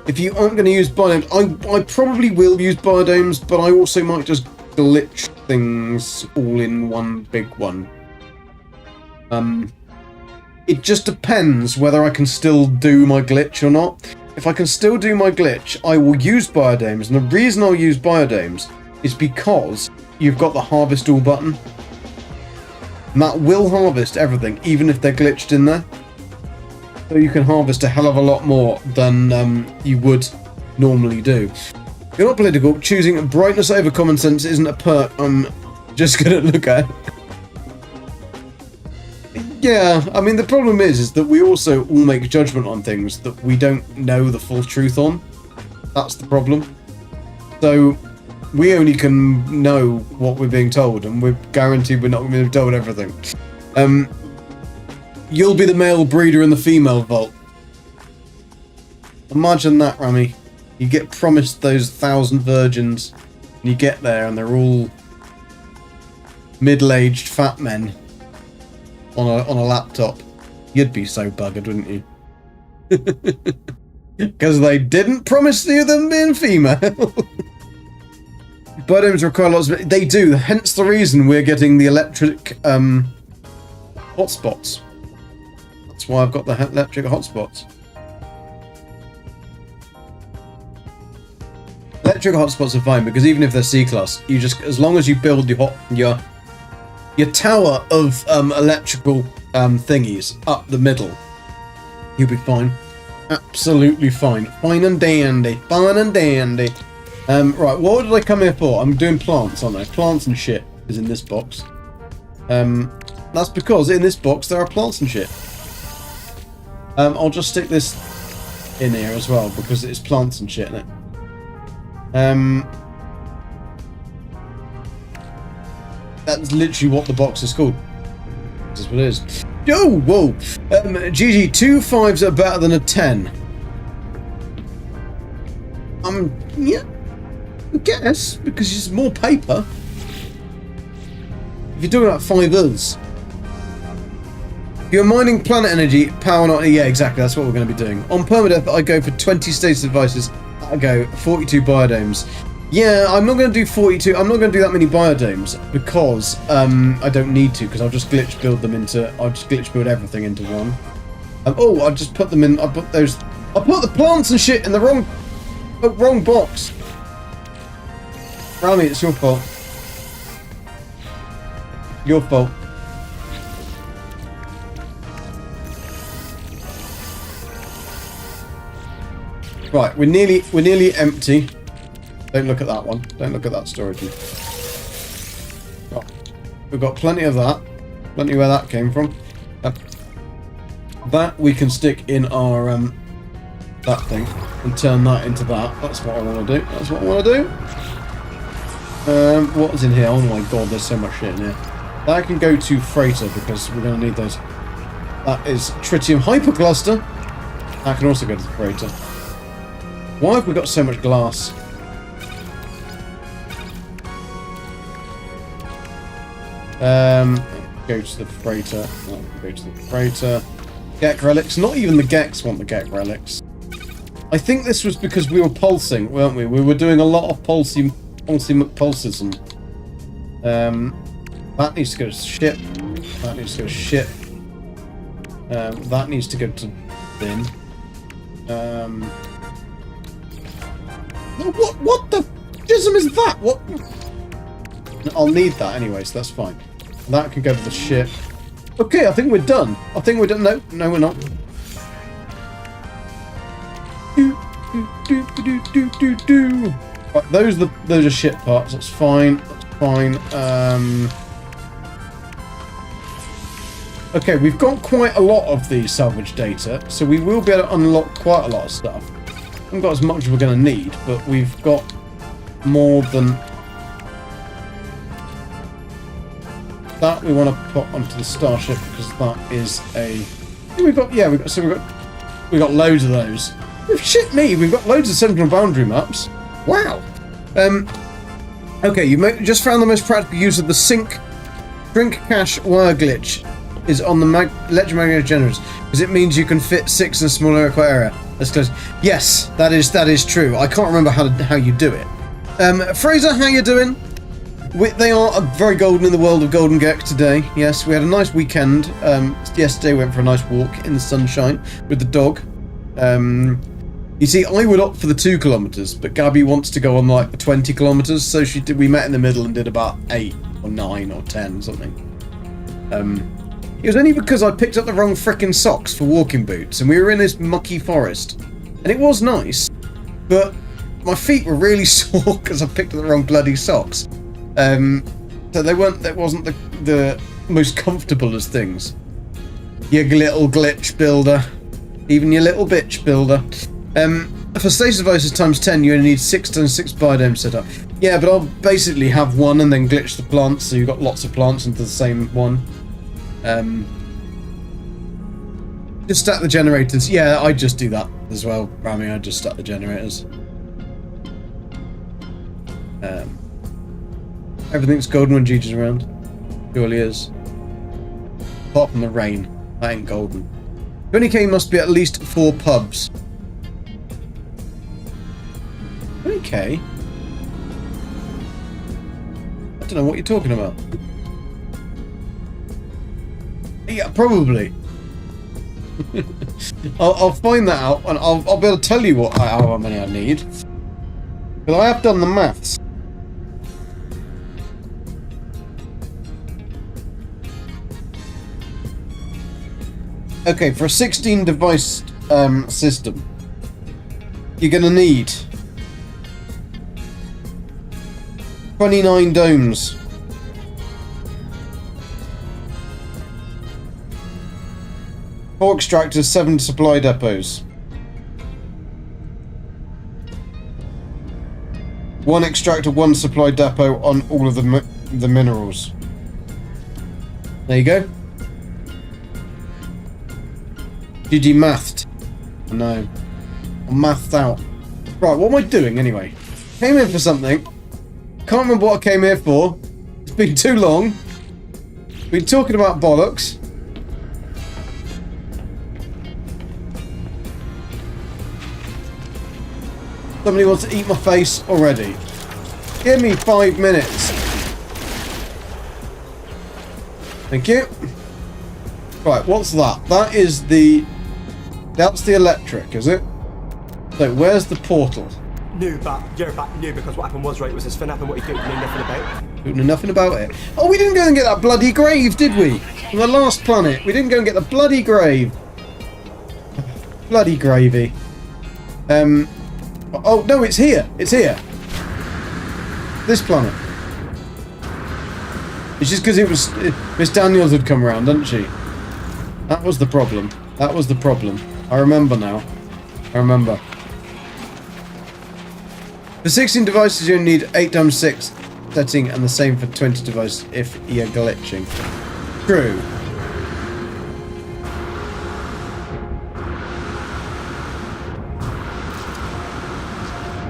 if you aren't going to use biodomes, I probably will use biodomes, but I also might just glitch things all in one big one. It just depends whether I can still do my glitch or not. If I can still do my glitch, I will use biodomes, and the reason I'll use biodomes is because you've got the harvest all button. And that will harvest everything, even if they're glitched in there. So you can harvest a hell of a lot more than you would normally do. You're not political. Choosing brightness over common sense isn't a perk I'm just going to look at. Yeah, I mean, the problem is that we also all make judgment on things that we don't know the full truth on. That's the problem. So we only can know what we're being told, and we're guaranteed we're not going to be told everything. You'll be the male breeder in the female vault. Imagine that, Rami. You get promised those 1,000 virgins, and you get there, and they're all middle-aged fat men on a laptop. You'd be so buggered, wouldn't you? Because they didn't promise you them being female. Biodomes require lots of... They do, hence the reason we're getting the electric hotspots. That's why I've got the electric hotspots. Electric hotspots are fine, because even if they're C-class, you just... As long as you build your tower of electrical thingies up the middle, you'll be fine. Absolutely fine. Fine and dandy. Fine and dandy. Right, what did I come here for? I'm doing plants, aren't I? Plants and shit is in this box. That's because in this box there are plants and shit. I'll just stick this in here as well, because it's plants and shit in it. That's literally what the box is called. This is what it is. Oh, whoa! GG, 2 5s are better than a 10. Yeah, I guess, because it's more paper. If you're talking about 5s. If you're mining planet energy, power not... Yeah, exactly, that's what we're going to be doing. On permadeath, I go for 20 stasis devices. I go 42 biodomes. Yeah, I'm not going to do 42. I'm not going to do that many biodomes because I don't need to, because I'll just glitch build them into... I'll just glitch build everything into one. Oh, I just put them in... I put the plants and shit in the wrong box. Rami, it's your fault. Your fault. Right, we're nearly empty. Don't look at that one. Don't look at that storage. Right. We've got plenty of that. Plenty where that came from. That we can stick in our that thing and turn that into that. That's what I want to do. That's what I want to do. What is in here? Oh my god, there's so much shit in here. That can go to freighter because we're going to need those. That is tritium hypercluster. That can also go to the freighter. Why have we got so much glass? Go to the freighter. Go to the freighter. Gek relics. Not even the Geks want the Gek relics. I think this was because we were pulsing, weren't we? We were doing a lot of pulsism. That needs to go to ship. That needs to go to ship. That needs to go to bin. What the jism is that? What? I'll need that anyway, so that's fine. That can go to the ship. Okay, I think we're done. I think we're done. No, we're not. Right, those are ship parts. That's fine. That's fine. Okay, we've got quite a lot of the salvage data, so we will be able to unlock quite a lot of stuff. Haven't got as much as we're going to need, but we've got more than that we want to put onto the starship because that is a. We got loads of those. Shit me, we've got loads of central boundary maps. Wow. Okay, you just found the most practical use of the shrink cache wire glitch is on the electromagnetic generators because it means you can fit 6 in a smaller area. Let's close. Yes, that is true. I can't remember how you do it. Fraser, how you doing? They are very golden in the world of Golden Gek today. Yes, we had a nice weekend. Yesterday we went for a nice walk in the sunshine with the dog. You see, I would opt for the 2 kilometers, but Gabby wants to go on like the 20 kilometers, so we met in the middle and did about 8 or 9 or 10 something. It was only because I picked up the wrong frickin' socks for walking boots, and we were in this mucky forest, and it was nice, but my feet were really sore because I picked up the wrong bloody socks. So that wasn't the most comfortable as things. You little glitch builder. Even your little bitch builder. For stasis devices times 10, you only need 6 times 6 biodomes set up. Yeah, but I'll basically have one and then glitch the plants, so you've got lots of plants into the same one. Just stack the generators. Yeah, I just do that as well, Rami. I just stack the generators. Everything's golden when Gigi's around. Surely is. Apart from the rain. That ain't golden. 20k must be at least 4 pubs. 20k? I don't know what you're talking about. Yeah, probably. I'll find that out and I'll be able to tell you how many I need. But I have done the maths. Okay, for a 16 device system, you're gonna need 29 domes. Four extractors, 7 supply depots. 1 extractor, 1 supply depot on all of the minerals. There you go. GG mathed. No. I'm mathed out. Right, what am I doing anyway? Came in for something. Can't remember what I came here for. It's been too long. Been talking about bollocks. Somebody wants to eat my face already. Give me 5 minutes. Thank you. Right, what's that? That's the electric, is it? So, where's the portal? No, but you're back new because what happened was, right, was this fin happened what you don't know nothing about. Don't know nothing about it. Oh, we didn't go and get that bloody grave, did we? On the last planet, we didn't go and get the bloody grave. Bloody gravy. Oh, no, it's here. It's here. This planet. It's just because it was... Miss Daniels had come around, didn't she? That was the problem. That was the problem. I remember now. I remember. For 16 devices, you only need 8 times 6 setting, and the same for 20 devices if you're glitching. True.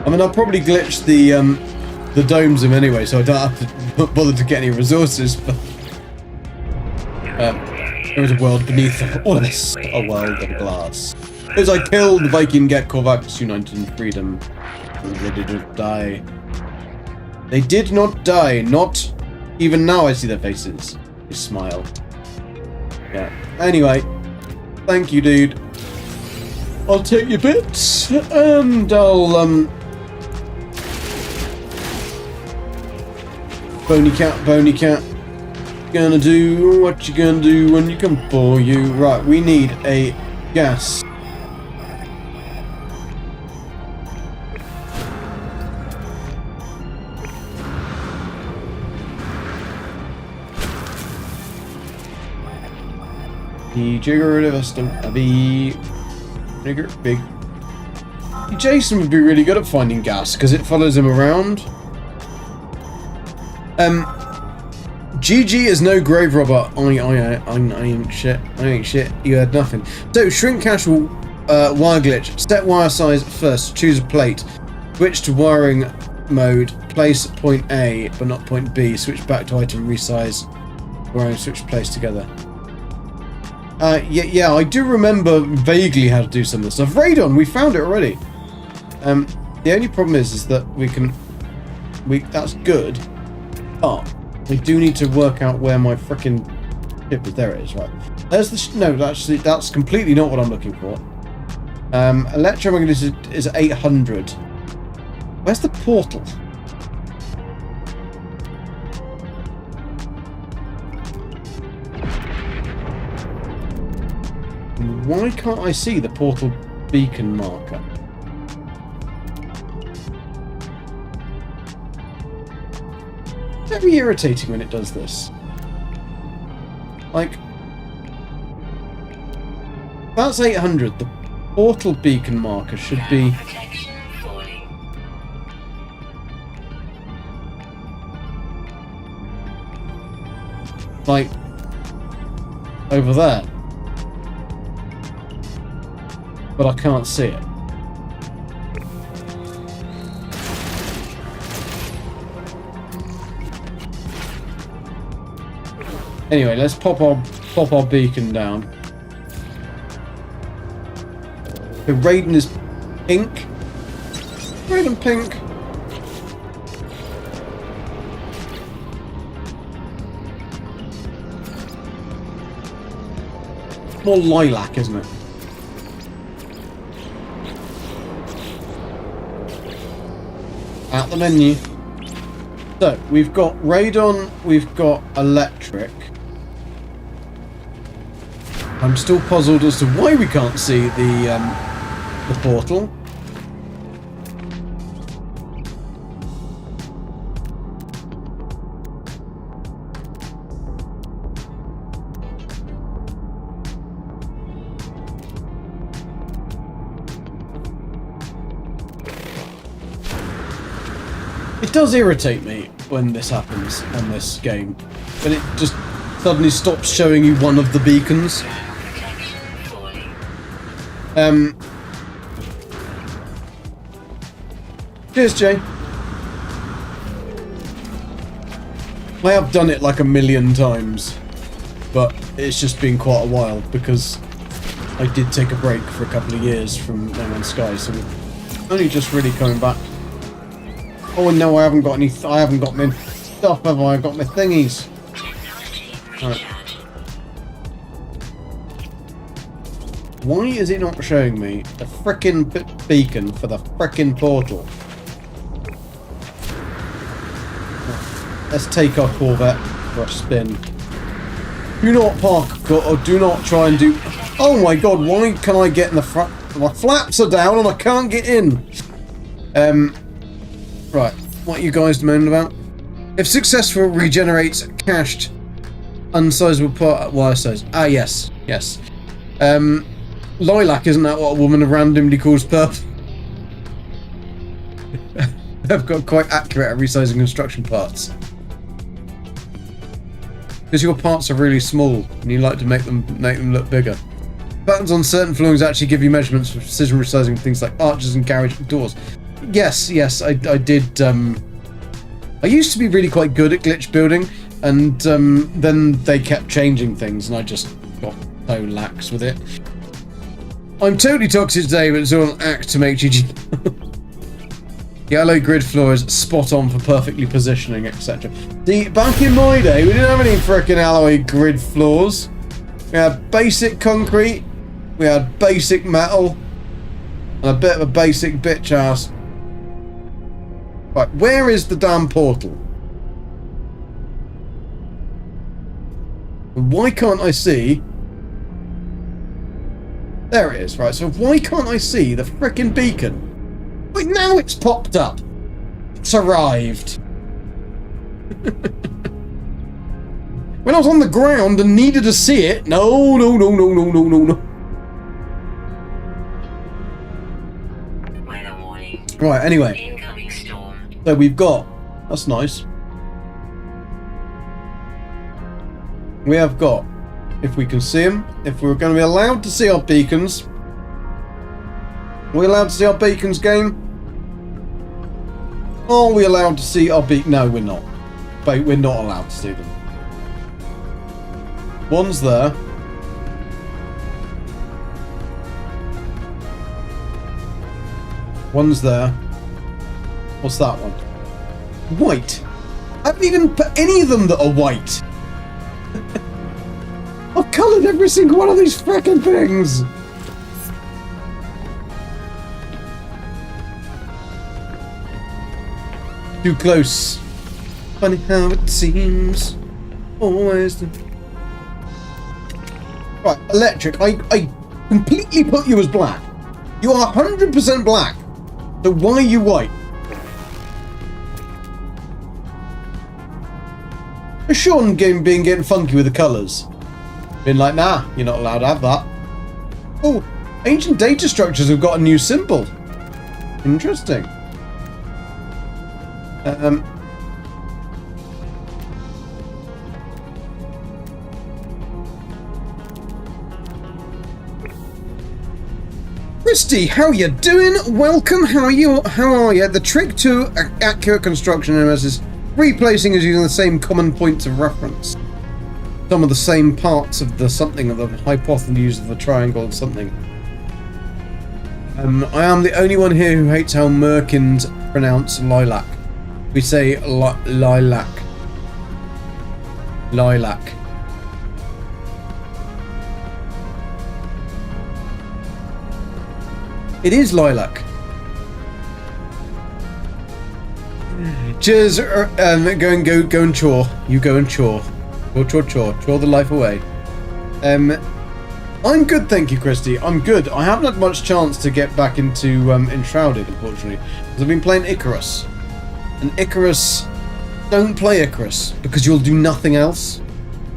I mean, I'll probably glitch the domes in anyway, so I don't have to bother to get any resources. But there is a world beneath all this, a world of glass. As I killed the Viking Get Korvax United in Freedom, they did not die. They did not die. Not even now. I see their faces. They smile. Yeah. Anyway, thank you, dude. I'll take your bits and I'll Bony cat. Gonna do what you gonna do when you come for you. Right, we need a gas. The jigger of us don't be bigger, big. Jason would be really good at finding gas because it follows him around. GG is no grave robber. I ain't shit. I ain't shit. You had nothing. So shrink cache will wire glitch. Set wire size first. Choose a plate. Switch to wiring mode. Place point A but not point B. Switch back to item. Resize. Wiring switch place together. Yeah, I do remember vaguely how to do some of this stuff. Radon, we found it already. The only problem is that that's good, but we do need to work out where my frickin' ship is. There it is, right. There's the no, actually, that's completely not what I'm looking for. Electromagnetism is 800. Where's the portal? Why can't I see the portal beacon marker? Very irritating when it does this. Like, that's 800. The portal beacon marker should be... Protection falling. like, over there. But I can't see it. Anyway, let's pop our beacon down. The Raiden is pink. Raiden pink. More lilac, isn't it? Out the menu. So, we've got radon, we've got electric. I'm still puzzled as to why we can't see the portal. It does irritate me when this happens on this game, but it just suddenly stops showing you one of the beacons. Cheers, Jay. I have done it like a million times, but it's just been quite a while because I did take a break for a couple of years from No Man's Sky, so I'm only just really coming back. Oh no, I haven't got any. I haven't got my stuff, have I? I've got my thingies. Right. Why is it not showing me the frickin' beacon for the frickin' portal? Let's take our Corvette for a spin. Do not park, or do not try and do... Oh my god, why can I get in the front? My flaps are down and I can't get in. Right, what are you guys moaning about? If successful, regenerates cached unsizable part... wire size. Ah, yes. Yes. Lilac, isn't that what a woman randomly calls purple? I've got quite accurate at resizing construction parts. Because your parts are really small and you like to make them look bigger. Patterns on certain floorings actually give you measurements for precision resizing things like arches and garage doors. Yes, I did. I used to be really quite good at glitch building, and then they kept changing things, and I just got so lax with it. I'm totally toxic today, but it's all an act to make GG. Yellow grid floor is spot on for perfectly positioning, etc. See, back in my day, we didn't have any frickin' alloy grid floors. We had basic concrete, we had basic metal, and a bit of a basic bitch ass. Right, where is the damn portal? Why can't I see? There it is, right, so why can't I see the frickin' beacon? Wait, now it's popped up. It's arrived. When I was on the ground and needed to see it, no. Weather warning. Right, anyway. Incoming storm. So we've got... That's nice. We have got... If we can see them, if we're going to be allowed to see our beacons... Are we allowed to see our beacons, game? Are we allowed to see our beacon? No, we're not. But we're not allowed to see them. One's there. One's there. What's that one? White. I haven't even put any of them that are white. I've coloured every single one of these frickin' things. Too close. Funny how it seems. Always. Right, electric. I completely put you as black. You are 100% black. So why are you white? Sean getting funky with the colours. Been like, nah, you're not allowed to have that. Oh, ancient data structures have got a new symbol. Interesting. Christy, how you doing? Welcome. How are you? How are you? The trick to accurate construction is replacing is using the same common points of reference. Some of the same parts of the something of the hypotenuse of the triangle of something. I am the only one here who hates how Merkins pronounce lilac. We say lilac. Lilac. It is lilac. Cheers. Go and chore. You go and chore. Chore the life away. I'm good, thank you, Christy. I'm good. I haven't had much chance to get back into Enshrouded, unfortunately, because I've been playing Icarus. And Icarus, don't play Icarus because you'll do nothing else.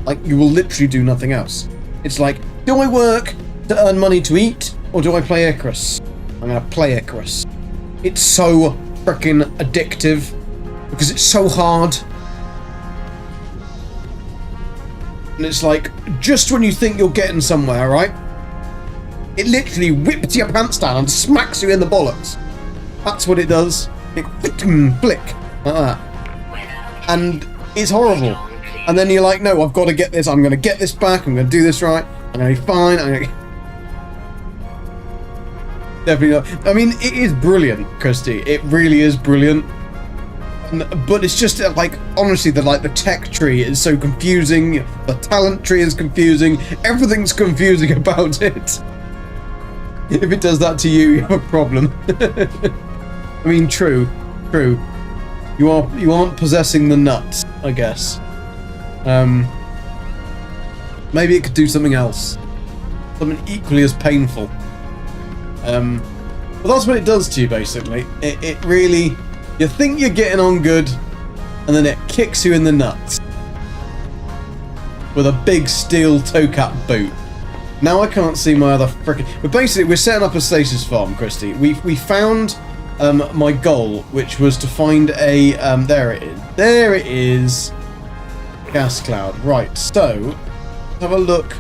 Like, you will literally do nothing else. It's like, do I work to earn money to eat, or do I play Icarus? I'm gonna play Icarus. It's so freaking addictive because it's so hard. And it's like, just when you think you're getting somewhere, right? It literally whips your pants down and smacks you in the bollocks. That's what it does. It flick, like that. And it's horrible. And then you're like, no, I've got to get this. I'm going to get this back. I'm going to do this right. I'm going to be fine. Definitely not. I mean, it is brilliant, Kirsty. It really is brilliant. But it's just like, honestly, the tech tree is so confusing. The talent tree is confusing. Everything's confusing about it. If it does that to you, you have a problem. I mean, true. You aren't possessing the nuts, I guess. Maybe it could do something else, something equally as painful. Well, that's what it does to you, basically. It really. You think you're getting on good, and then it kicks you in the nuts with a big steel toe cap boot. Now I can't see my other frickin'. But basically, we're setting up a Stasis Farm, Christy. We found my goal, which was to find a there it is. There it is. Gas cloud. Right. So let's have a look.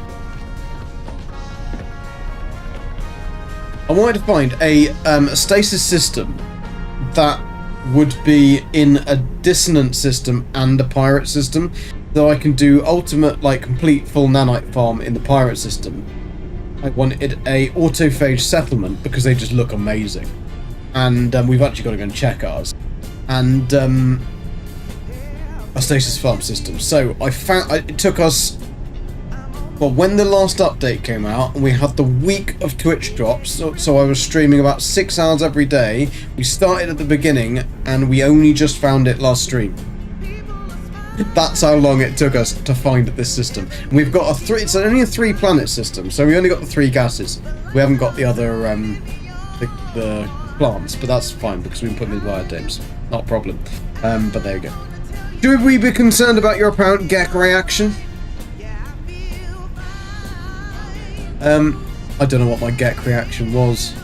I wanted to find a stasis system that would be in a dissonant system and a pirate system, so I can do ultimate, like, complete full nanite farm in the pirate system. I wanted a autophage settlement because they just look amazing, and we've actually got to go and check ours, and a stasis farm system. So I found it took us, well, when the last update came out, and we had the week of Twitch drops, so I was streaming about 6 hours every day. We started at the beginning, and we only just found it last stream. That's how long it took us to find this system. And we've got it's only a 3-planet system, so we only got the 3 gases. We haven't got the other, the plants, but that's fine, because we've been putting in diadems. Not a problem. But there you go. Should we be concerned about your apparent Gek reaction? I don't know what my Gek reaction was.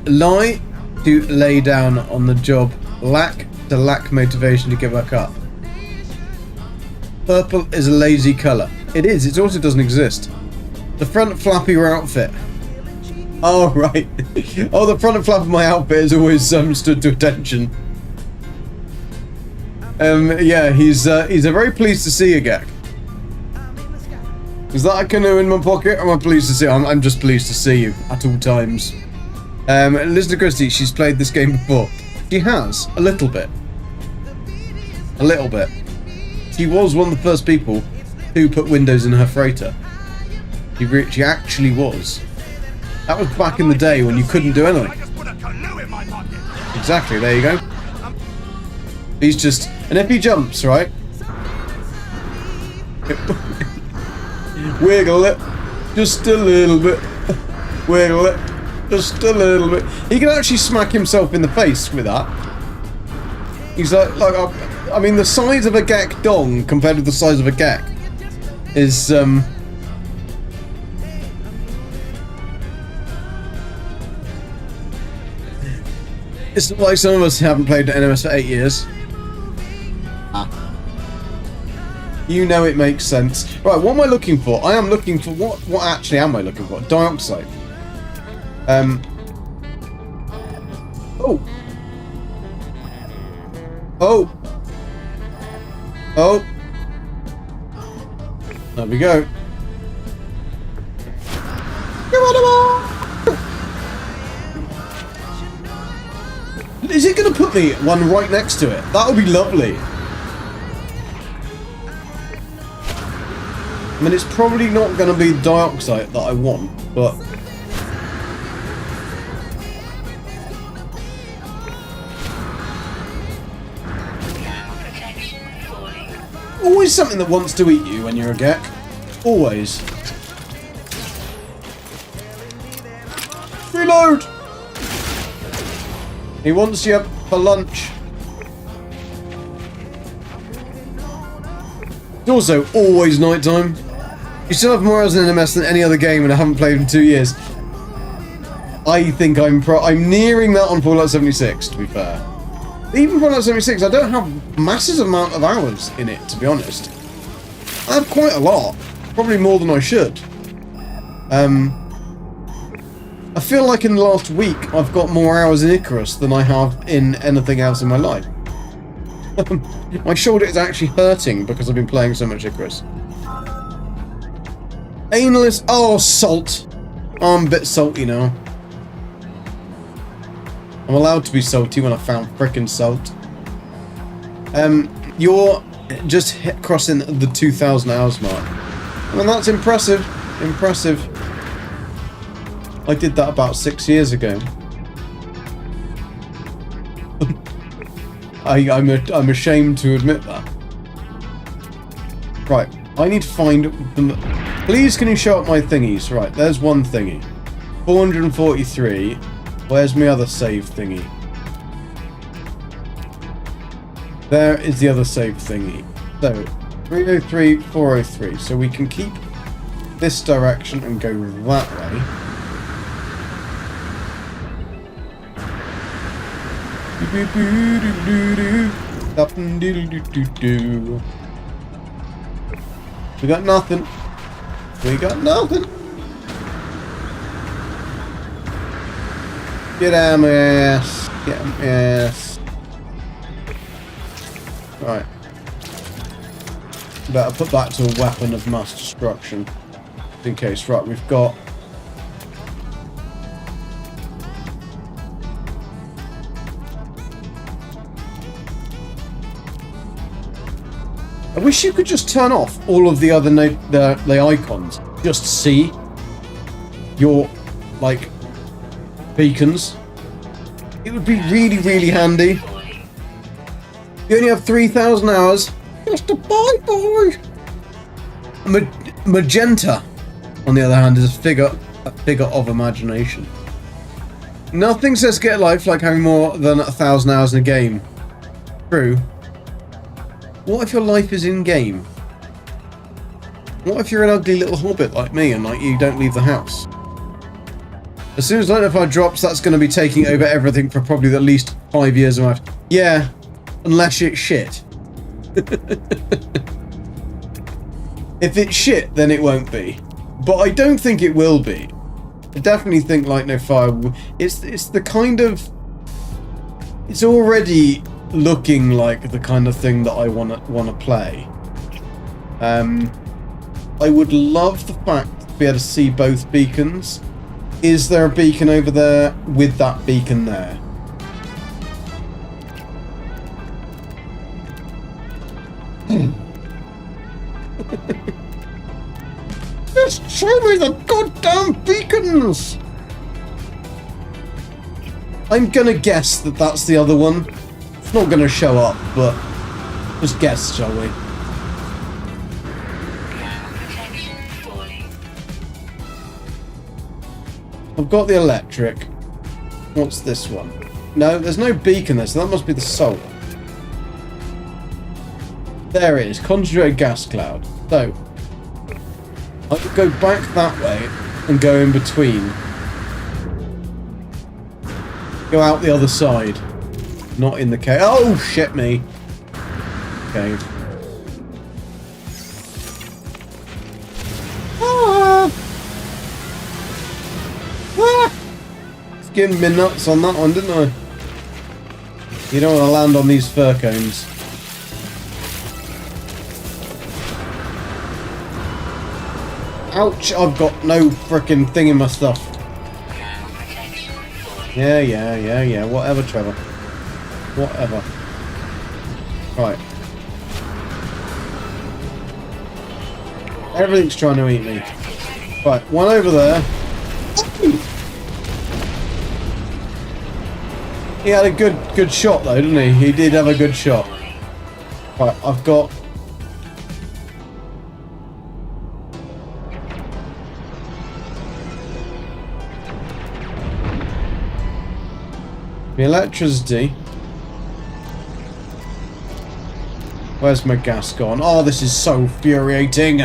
Lie to lay down on the job. Lack to lack motivation to give back up. Purple is a lazy colour. It is. It also doesn't exist. The front flap of your outfit. Oh, right. Oh, the front flap of my outfit has always stood to attention. Yeah, he's a very pleased to see you, Gek. Is that a canoe in my pocket? Am I pleased to see? I'm just pleased to see you at all times. Listen to Christy. She's played this game before. She has a little bit. A little bit. She was one of the first people who put windows in her freighter. She actually was. That was back in the day when you couldn't do anything. Exactly, there you go. He's just... And if he jumps, right? Wiggle it. Just a little bit. Wiggle it. Just a little bit. He can actually smack himself in the face with that. He's like I mean, the size of a Gek dong compared with the size of a Gek is, it's like some of us haven't played NMS for 8 years. You know it makes sense. Right, what am I looking for? I am looking for... What actually am I looking for? Dioxide. Oh. Oh. Oh. There we go. Is it going to put me one right next to it? That would be lovely. I mean, it's probably not going to be dioxide that I want, but... Always something that wants to eat you when you're a Gek. Always. Reload! He wants you for lunch. It's also always nighttime. You still have more hours in NMS than any other game, and I haven't played in 2 years. I think I'm nearing that on Fallout 76, to be fair. Even Fallout 76, I don't have massive amount of hours in it, to be honest. I have quite a lot. Probably more than I should. I feel like in the last week, I've got more hours in Icarus than I have in anything else in my life. My shoulder is actually hurting because I've been playing so much Icarus. Analist... Oh, salt. Oh, I'm a bit salty now. I'm allowed to be salty when I found frickin' salt. You're just crossing the 2,000 hours mark. I mean, that's impressive. Impressive. I did that about 6 years ago. I'm ashamed to admit that. Right, I need to find them. Please, can you show up my thingies? Right, there's one thingy. 443. Where's my other save thingy? There is the other save thingy. So, 303, 403. So we can keep this direction and go that way. We got nothing. We got nothing. Get out of my ass. Get out of my ass. Right. Better put that to a weapon of mass destruction. In case. Right, we've got... I wish you could just turn off all of the other the icons. Just see your, like, beacons. It would be really, really handy. You only have 3,000 hours. Just a bye-bye. Magenta, on the other hand, is a figure of imagination. Nothing says get life like having more than 1,000 hours in a game. True. What if your life is in-game? What if you're an ugly little hobbit like me and like you don't leave the house? As soon as Notify drops, that's going to be taking over everything for probably at least 5 years of my life. Yeah, unless it's shit. If it's shit, then it won't be. But I don't think it will be. I definitely think Light No Fire. It's the kind of. It's already looking like the kind of thing that I want to play. I I would love the fact to be able to see both beacons. Is there a beacon over there with that beacon there? Just show me the goddamn beacons! I'm gonna guess that that's the other one. It's not gonna show up, but just guess, shall we? Protection falling. I've got the electric. What's this one? No, there's no beacon there, so that must be the solar. There it is, concentrated gas cloud. So, I could go back that way and go in between. Go out the other side. Not in the cave. Oh, shit me. Cave. Ah! Ah! Skinned me nuts on that one, didn't I? You don't want to land on these fir cones. Ouch, I've got no frickin' thing in my stuff. Yeah, whatever, Trevor. Whatever. Right. Everything's trying to eat me. Right, one over there. He had a good shot though, didn't he? He did have a good shot. Right, I've got... the electricity. Where's my gas gone? Oh, this is so infuriating.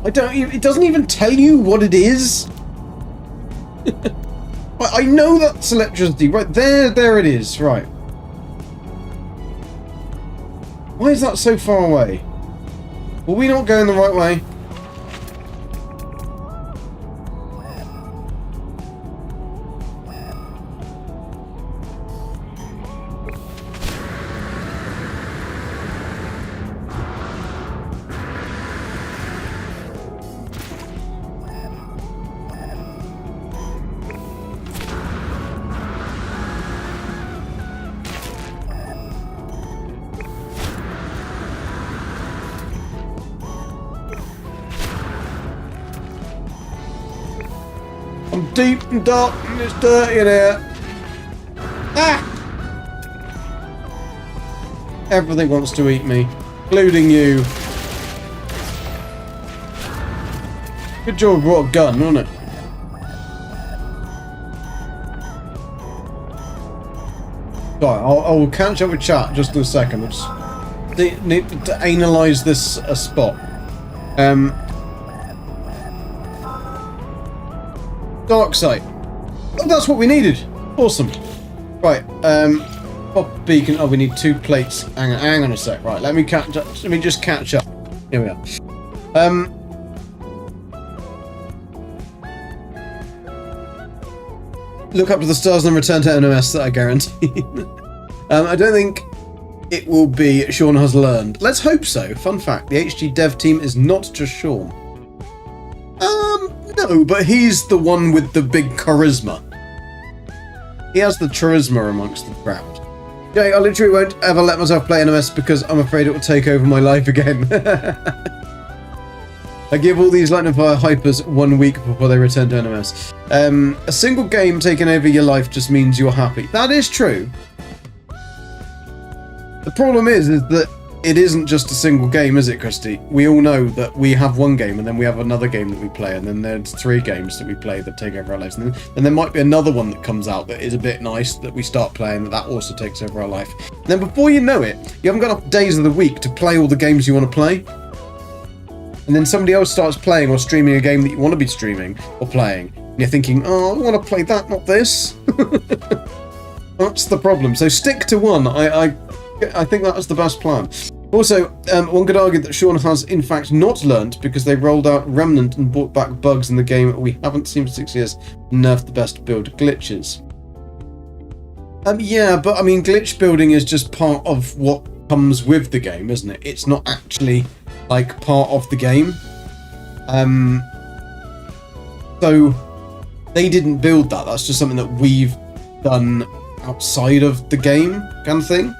It doesn't even tell you what it is. I know that's electricity. Right, there it is. Right. Why is that so far away? Were we not going the right way? I'm deep and dark and it's dirty in here. Ah! Everything wants to eat me, including you. Good job I brought a gun, wasn't it? Right, I'll catch up with chat just in a second. I just need to analyse this spot. Dark sight. Oh, that's what we needed. Awesome. Right. Pop beacon. Oh, we need 2 plates. Hang on a sec. Right. Let me catch up. Let me just catch up. Here we are. Look up to the stars and return to NOS. That I guarantee. I don't think it will be Sean has learned. Let's hope so. Fun fact: the HG dev team is not just Sean. No, but he's the one with the big charisma. He has the charisma amongst the crowd. Okay, I literally won't ever let myself play NMS because I'm afraid it will take over my life again. I give all these Lightning Fire hypers 1 week before they return to NMS. A single game taking over your life just means you're happy. That is true. The problem is that it isn't just a single game, is it, Christy? We all know that we have one game and then we have another game that we play and then there's 3 games that we play that take over our lives. And then there might be another one that comes out that is a bit nice that we start playing that also takes over our life. And then before you know it, you haven't got enough days of the week to play all the games you want to play. And then somebody else starts playing or streaming a game that you want to be streaming or playing. And you're thinking, oh, I want to play that, not this. That's the problem. So stick to one. I think that's the best plan. Also, one could argue that Sean has in fact not learnt because they rolled out Remnant and brought back bugs in the game we haven't seen for 6 years and nerfed the best build glitches. Yeah, but I mean, glitch building is just part of what comes with the game, isn't it? It's not actually like part of the game. So they didn't build that. That's just something that we've done outside of the game, kind of thing.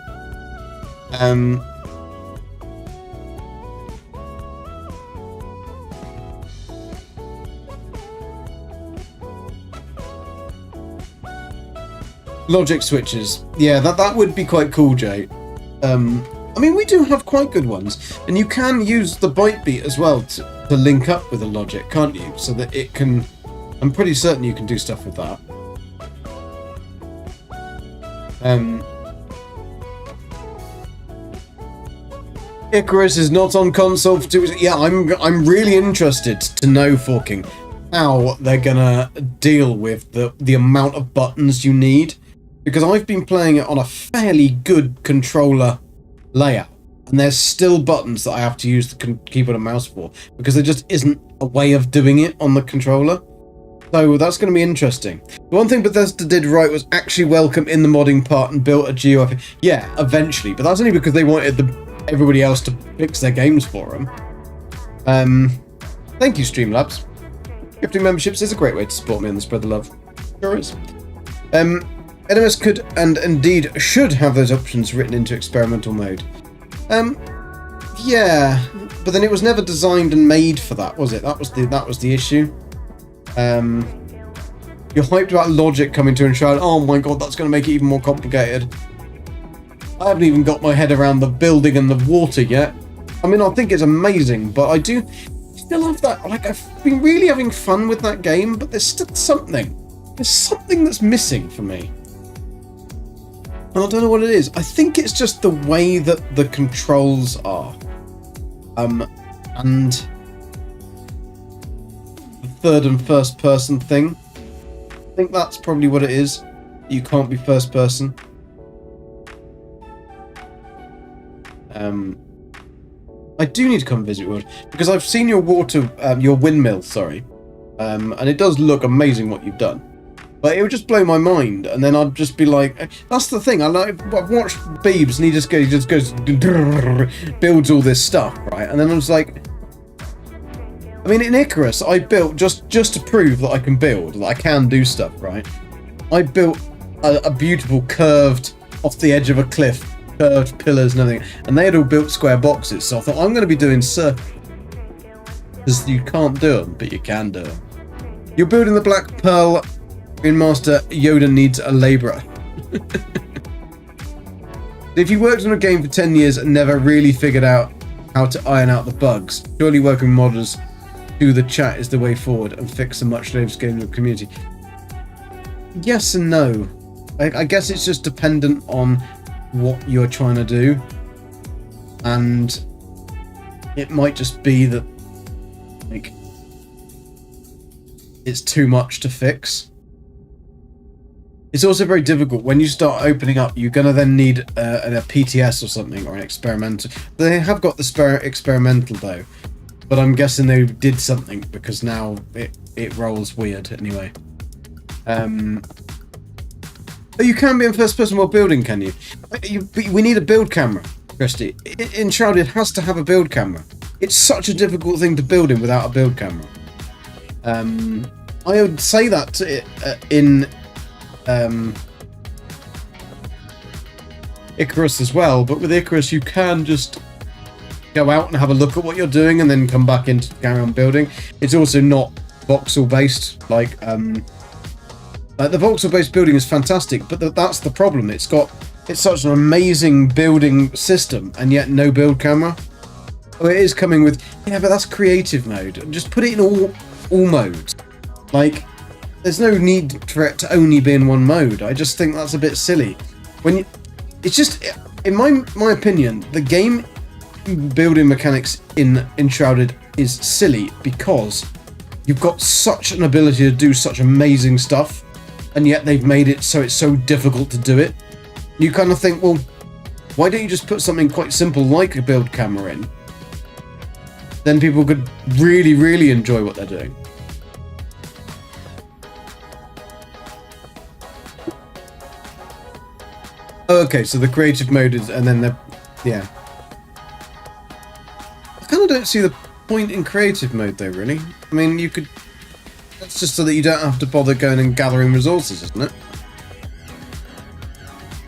Logic switches. Yeah, that would be quite cool, Jay. I mean, we do have quite good ones. And you can use the byte beat as well to link up with the logic, can't you? So that it can... I'm pretty certain you can do stuff with that. Icarus is not on console for 2 weeks. Yeah, I'm really interested to know, Forking, how they're gonna deal with the amount of buttons you need. Because I've been playing it on a fairly good controller layout, and there's still buttons that I have to use the keyboard and mouse for, because there just isn't a way of doing it on the controller. So that's going to be interesting. The one thing Bethesda did right was actually welcome in the modding part and built a GUI. Yeah, eventually, but that's only because they wanted everybody else to fix their games for them. Thank you, Streamlabs. Gifting memberships is a great way to support me and spread the love. Sure is. NMS could and indeed should have those options written into experimental mode. Yeah, but then it was never designed and made for that, was it? That was the issue. You're hyped about logic coming to Enshrouded. Oh my god, that's going to make it even more complicated. I haven't even got my head around the building and the water yet. I mean, I think it's amazing, but I do still have that. Like, I've been really having fun with that game, but there's still something. There's something that's missing for me. And I don't know what it is. I think it's just the way that the controls are. And the third and first person thing. I think that's probably what it is. You can't be first person. I do need to come visit World, because I've seen your your windmill, sorry. And it does look amazing what you've done. But it would just blow my mind, and then I'd just be like, that's the thing. I've watched Beebs, and he just goes builds all this stuff, right? And then I was like, I mean, in Icarus, I built just to prove that I can build, that I can do stuff, right? I built a beautiful curved, off the edge of a cliff, curved pillars and everything, and they had all built square boxes. So I thought, I'm going to be doing circles, because you can't do them, but you can do them. You're building the Black Pearl. Master Yoda needs a labourer. If you worked on a game for 10 years and never really figured out how to iron out the bugs, surely working modders through the chat is the way forward and fix a much later scaling of the community. Yes and no. I guess it's just dependent on what you're trying to do, and it might just be that, like, it's too much to fix. It's also very difficult when you start opening up. You're gonna then need a PTS or something, or an experimental. They have got the experimental though, but I'm guessing they did something, because now it rolls weird anyway. Oh, you can be in first person while building, can you? We need a build camera, Christy. Enshrouded has to have a build camera. It's such a difficult thing to build in without a build camera. I would say that in Icarus as well, but with Icarus you can just go out and have a look at what you're doing and then come back in to carry on building. It's also not voxel based, like the voxel based building is fantastic, but that's the problem. It's such an amazing building system and yet no build camera. Oh, it is coming with, yeah, but that's creative mode. Just put it in all modes. Like, there's no need for it to only be in one mode. I just think that's a bit silly. It's just, in my opinion, the game building mechanics in Enshrouded is silly because you've got such an ability to do such amazing stuff, and yet they've made it so it's so difficult to do it. You kind of think, well, why don't you just put something quite simple like a build camera in? Then people could really, really enjoy what they're doing. Oh, okay, so the creative mode is, and then the, yeah. I kind of don't see the point in creative mode though, really. I mean, you could, that's just so that you don't have to bother going and gathering resources, isn't it?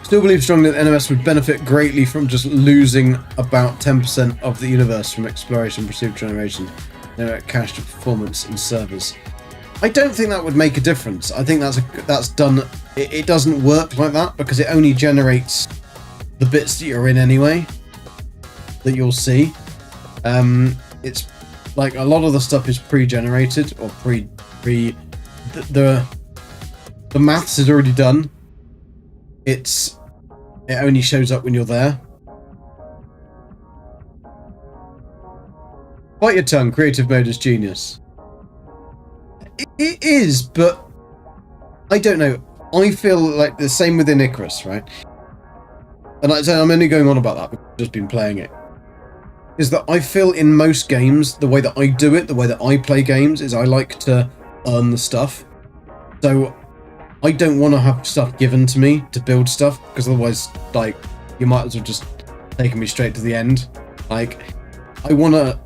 Still believe strongly that NOS would benefit greatly from just losing about 10% of the universe from exploration, pursuit, generation, cache to performance and servers. I don't think that would make a difference. I think that's done. It doesn't work like that because it only generates the bits that you're in anyway that you'll see. It's like a lot of the stuff is pre-generated or the maths is already done. It only shows up when you're there. Bite your tongue. Creative mode is genius. It is, but I don't know. I feel like the same with Icarus, right? And I'm only going on about that because I've just been playing it. Is that I feel in most games, the way that I do it, the way that I play games, is I like to earn the stuff. So I don't want to have stuff given to me to build stuff, because otherwise, like, you might as well just take me straight to the end. Like, I want to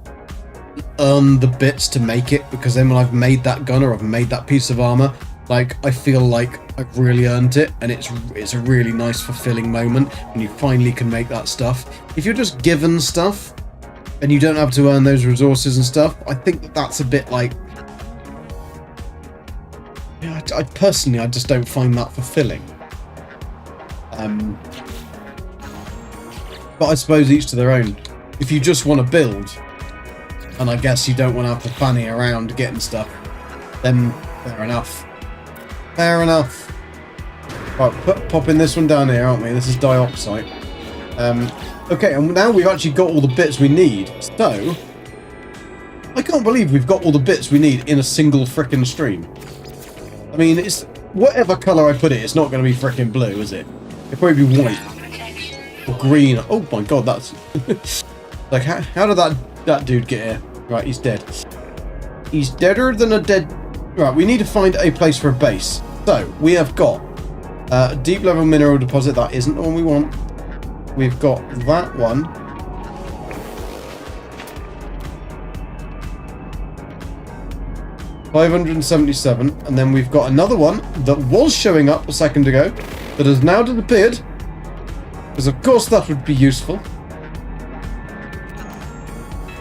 earn the bits to make it, because then when I've made that gun or I've made that piece of armor, like, I feel like I've really earned it, and it's a really nice, fulfilling moment when you finally can make that stuff. If you're just given stuff and you don't have to earn those resources and stuff, I think that's a bit like, I personally, I just don't find that fulfilling. But I suppose each to their own. If you just want to build, and I guess you don't want to have to fanny around getting stuff, then fair enough. Fair enough. Right, popping this one down here, aren't we? This is dioxide. Okay, and now we've actually got all the bits we need. So, I can't believe we've got all the bits we need in a single frickin' stream. I mean, it's whatever colour I put it, it's not going to be frickin' blue, is it? It'll probably be white. Or green. Oh my god, that's... like, how did that dude get here? Right, he's dead. He's deader than a dead... Right, we need to find a place for a base. So, we have got a deep level mineral deposit. That isn't the one we want. We've got that one. $577, and then we've got another one that was showing up a second ago that has now disappeared, because of course that would be useful.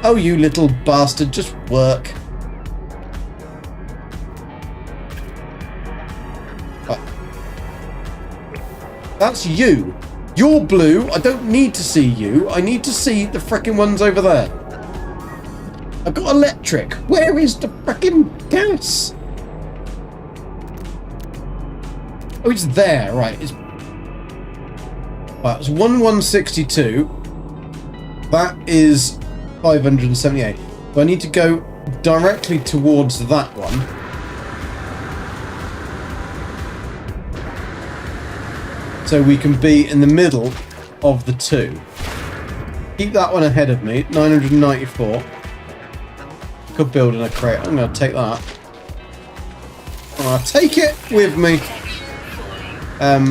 Oh, you little bastard, just work. That's you. You're blue. I don't need to see you. I need to see the frickin' ones over there. I've got electric. Where is the frickin' gas? Oh, it's there. Right. It's 1162. That is 578. So I need to go directly towards that one. So we can be in the middle of the two. Keep that one ahead of me. 994. Could build in a crate. I'm going to take that. I'll take it with me. I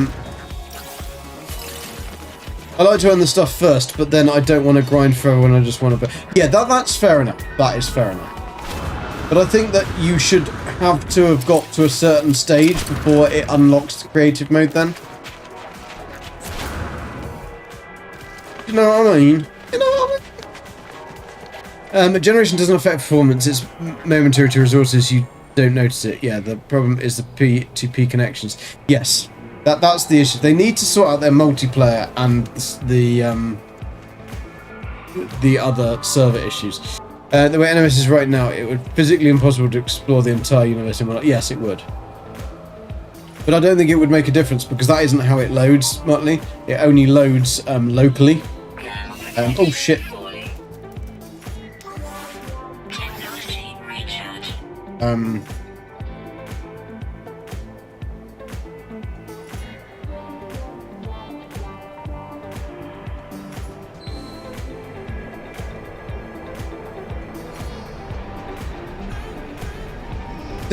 like to earn the stuff first, but then I don't want to grind forever when I just want to... Yeah, that's fair enough. That is fair enough. But I think that you should have to have got to a certain stage before it unlocks the creative mode then. You know what I mean? You know what I mean? Generation doesn't affect performance. It's momentary to resources. You don't notice it. Yeah, the problem is the P2P connections. Yes, that's the issue. They need to sort out their multiplayer and the other server issues. The way NMS is right now, it would be physically impossible to explore the entire universe in one. Yes, it would. But I don't think it would make a difference because that isn't how it loads, Muttley. It only loads locally. Oh shit.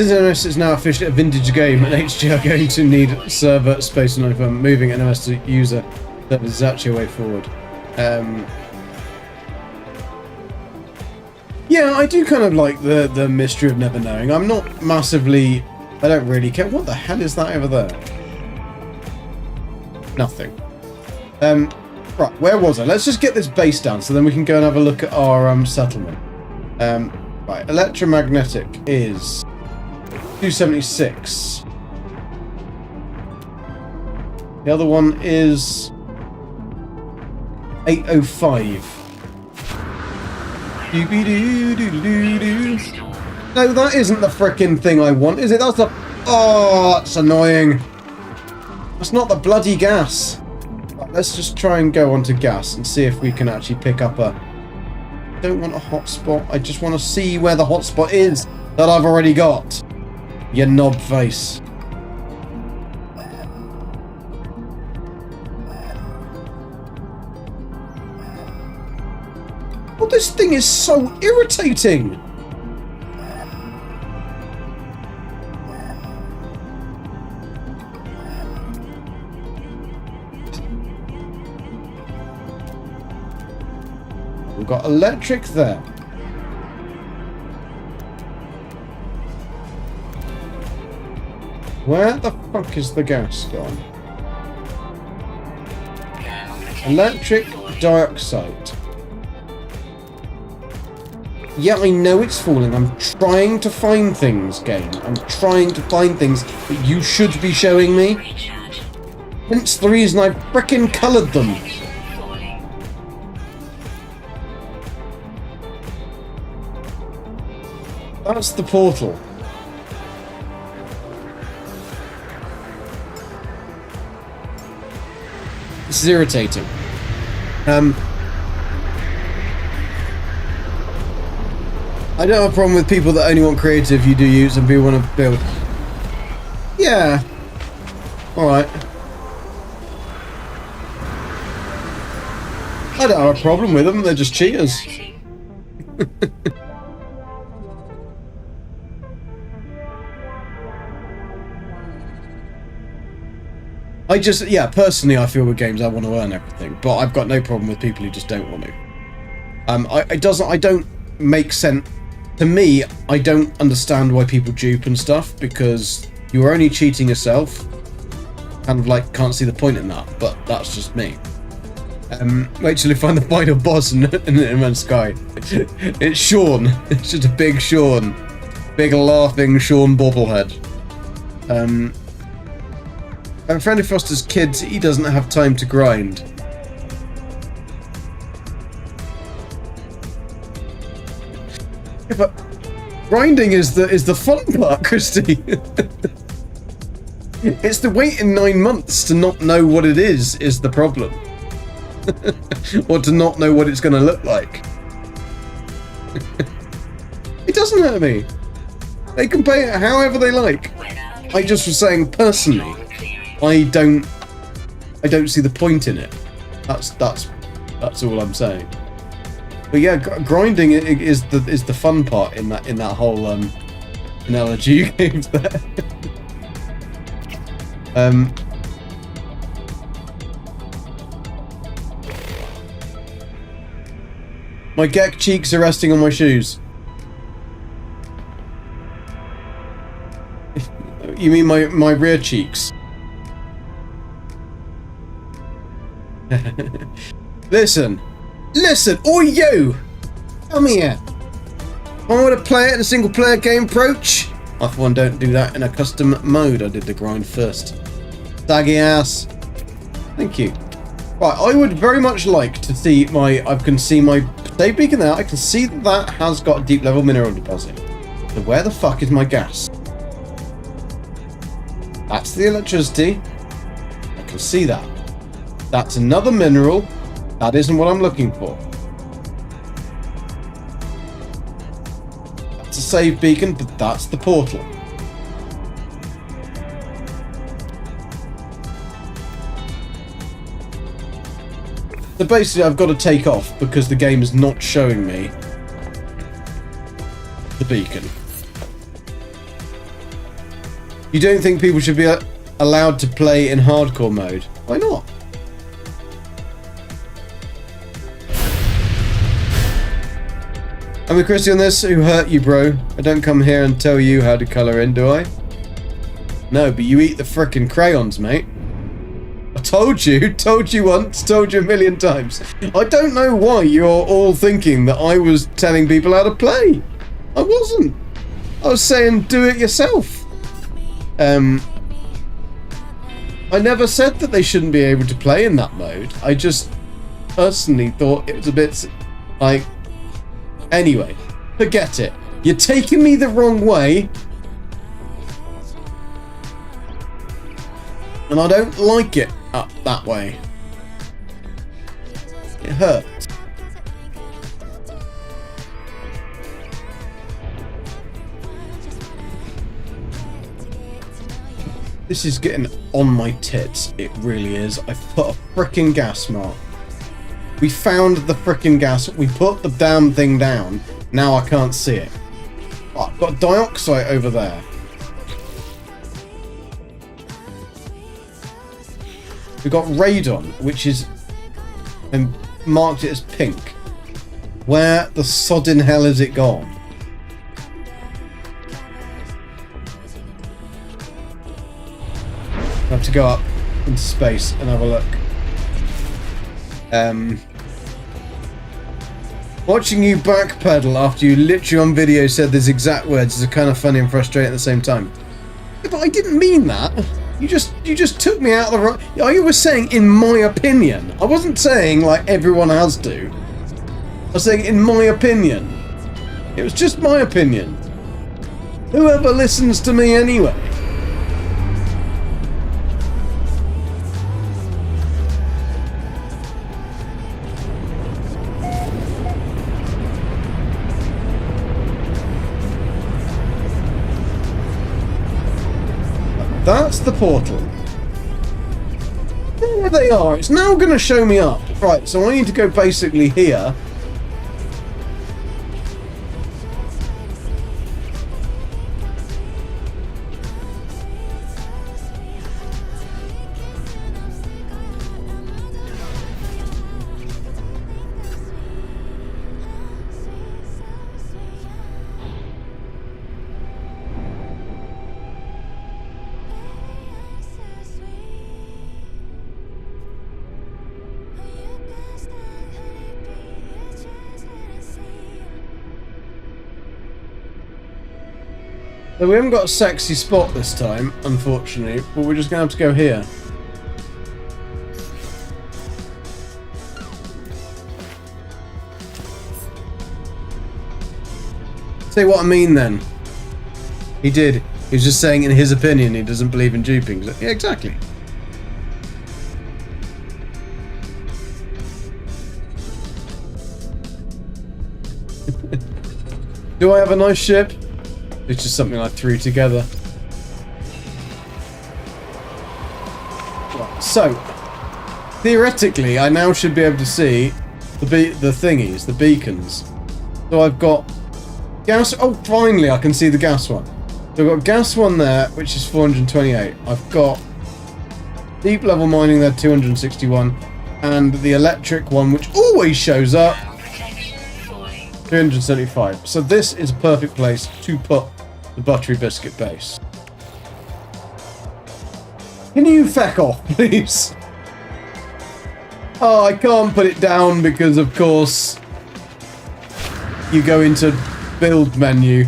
Since NMS is now officially a vintage game, and HG are going to need server space and moving NMS to user servers is actually a way forward. Yeah, I do kind of like the mystery of never knowing. I'm not massively... I don't really care. What the hell is that over there? Nothing. Right, where was I? Let's just get this base down so then we can go and have a look at our settlement. Right, electromagnetic is 276. The other one is 805. Doo-be-doo-doo-doo-doo. No, that isn't the frickin' thing I want, is it? That's the... Oh, that's annoying. That's not the bloody gas. Right, let's just try and go onto gas and see if we can actually pick up a... I don't want a hotspot. I just want to see where the hotspot is that I've already got. You knob face. Well, this thing is so irritating. We've got electric there. Where the fuck is the gas gone? Electric dioxide. Yeah, I know it's falling. I'm trying to find things, game. I'm trying to find things that you should be showing me. Hence the reason I frickin' coloured them. That's the portal. This is irritating. I don't have a problem with people that only want creative, you do use, and people want to build. Yeah. Alright. I don't have a problem with them, they're just cheaters. I just, yeah, personally I feel with games I want to earn everything, but I've got no problem with people who just don't want to. I don't make sense. To me, I don't understand why people dupe and stuff, because you're only cheating yourself. Kind of like, can't see the point in that, but that's just me. Wait till you find the final boss in No Man's Sky. It's Sean. It's just a big Sean. Big laughing Sean bobblehead. A friend who fosters kids, he doesn't have time to grind. Yeah, but grinding is the fun part, Christy. It's the waiting 9 months to not know what it is the problem. Or to not know what it's going to look like. It doesn't hurt me. They can pay it however they like. I just was saying personally, I don't see the point in it. That's all I'm saying. But yeah, grinding is the fun part in that whole analogy you gave there. My geck cheeks are resting on my shoes. You mean my rear cheeks? Listen, or you! Come here! I want to play it in a single player game approach? I for one don't do that in a custom mode. I did the grind first. Saggy ass. Thank you. Right, I would very much like to see I can see my save beacon there. I can see that has got a deep level mineral deposit. So where the fuck is my gas? That's the electricity. I can see that. That's another mineral. That isn't what I'm looking for. That's a save beacon, but that's the portal. So basically I've got to take off because the game is not showing me the beacon. You don't think people should be allowed to play in hardcore mode? Why not? I'm with Christy on this. Who hurt you, bro? I don't come here and tell you how to colour in, do I? No, but you eat the frickin' crayons, mate. I told you once, told you a million times. I don't know why you're all thinking that I was telling people how to play. I wasn't. I was saying do it yourself. I never said that they shouldn't be able to play in that mode. I just personally thought it was a bit like... Anyway, forget it. You're taking me the wrong way. And I don't like it up that way. It hurts. This is getting on my tits. It really is. I've put a frickin' gas mark. We found the frickin' gas. We put the damn thing down. Now I can't see it. Oh, I've got dioxide over there. We've got radon, which is... and marked it as pink. Where the sodding hell is it gone? I have to go up into space and have a look. Watching you backpedal after you literally on video said these exact words is kind of funny and frustrating at the same time. Yeah, but I didn't mean that. You just took me out of the right. You were saying in my opinion. I wasn't saying like everyone has to. I was saying in my opinion. It was just my opinion. Whoever listens to me anyway. That's the portal. There they are. It's now going to show me up. Right, so I need to go basically here. So we haven't got a sexy spot this time, unfortunately, but we're just going to have to go here. See what I mean then? He did. He was just saying in his opinion he doesn't believe in duping. Yeah, exactly. Do I have a nice ship? It's just something I threw together. Right, so, theoretically, I now should be able to see the thingies, the beacons. So I've got gas. Oh, finally, I can see the gas one. So I've got gas one there, which is 428. I've got deep level mining there, 261, and the electric one, which always shows up, 375. So this is a perfect place to put the buttery biscuit base. Can you feck off, please? Oh, I can't put it down because, of course, you go into build menu.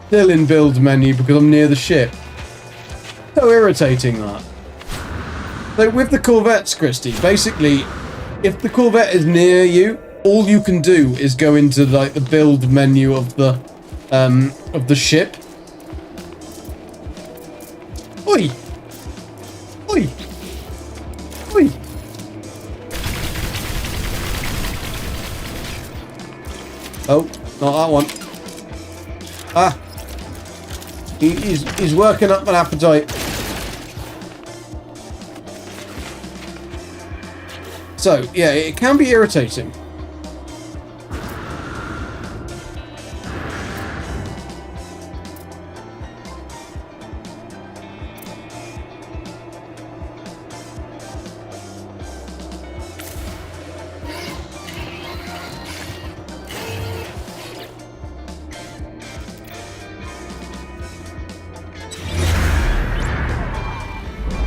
Still in build menu because I'm near the ship. So irritating that. So with the Corvettes, Christy, basically, if the Corvette is near you, all you can do is go into like the build menu of the ship. Oi! Oi! Oi! Oh, not that one. Ah! He's working up an appetite. So, yeah, it can be irritating.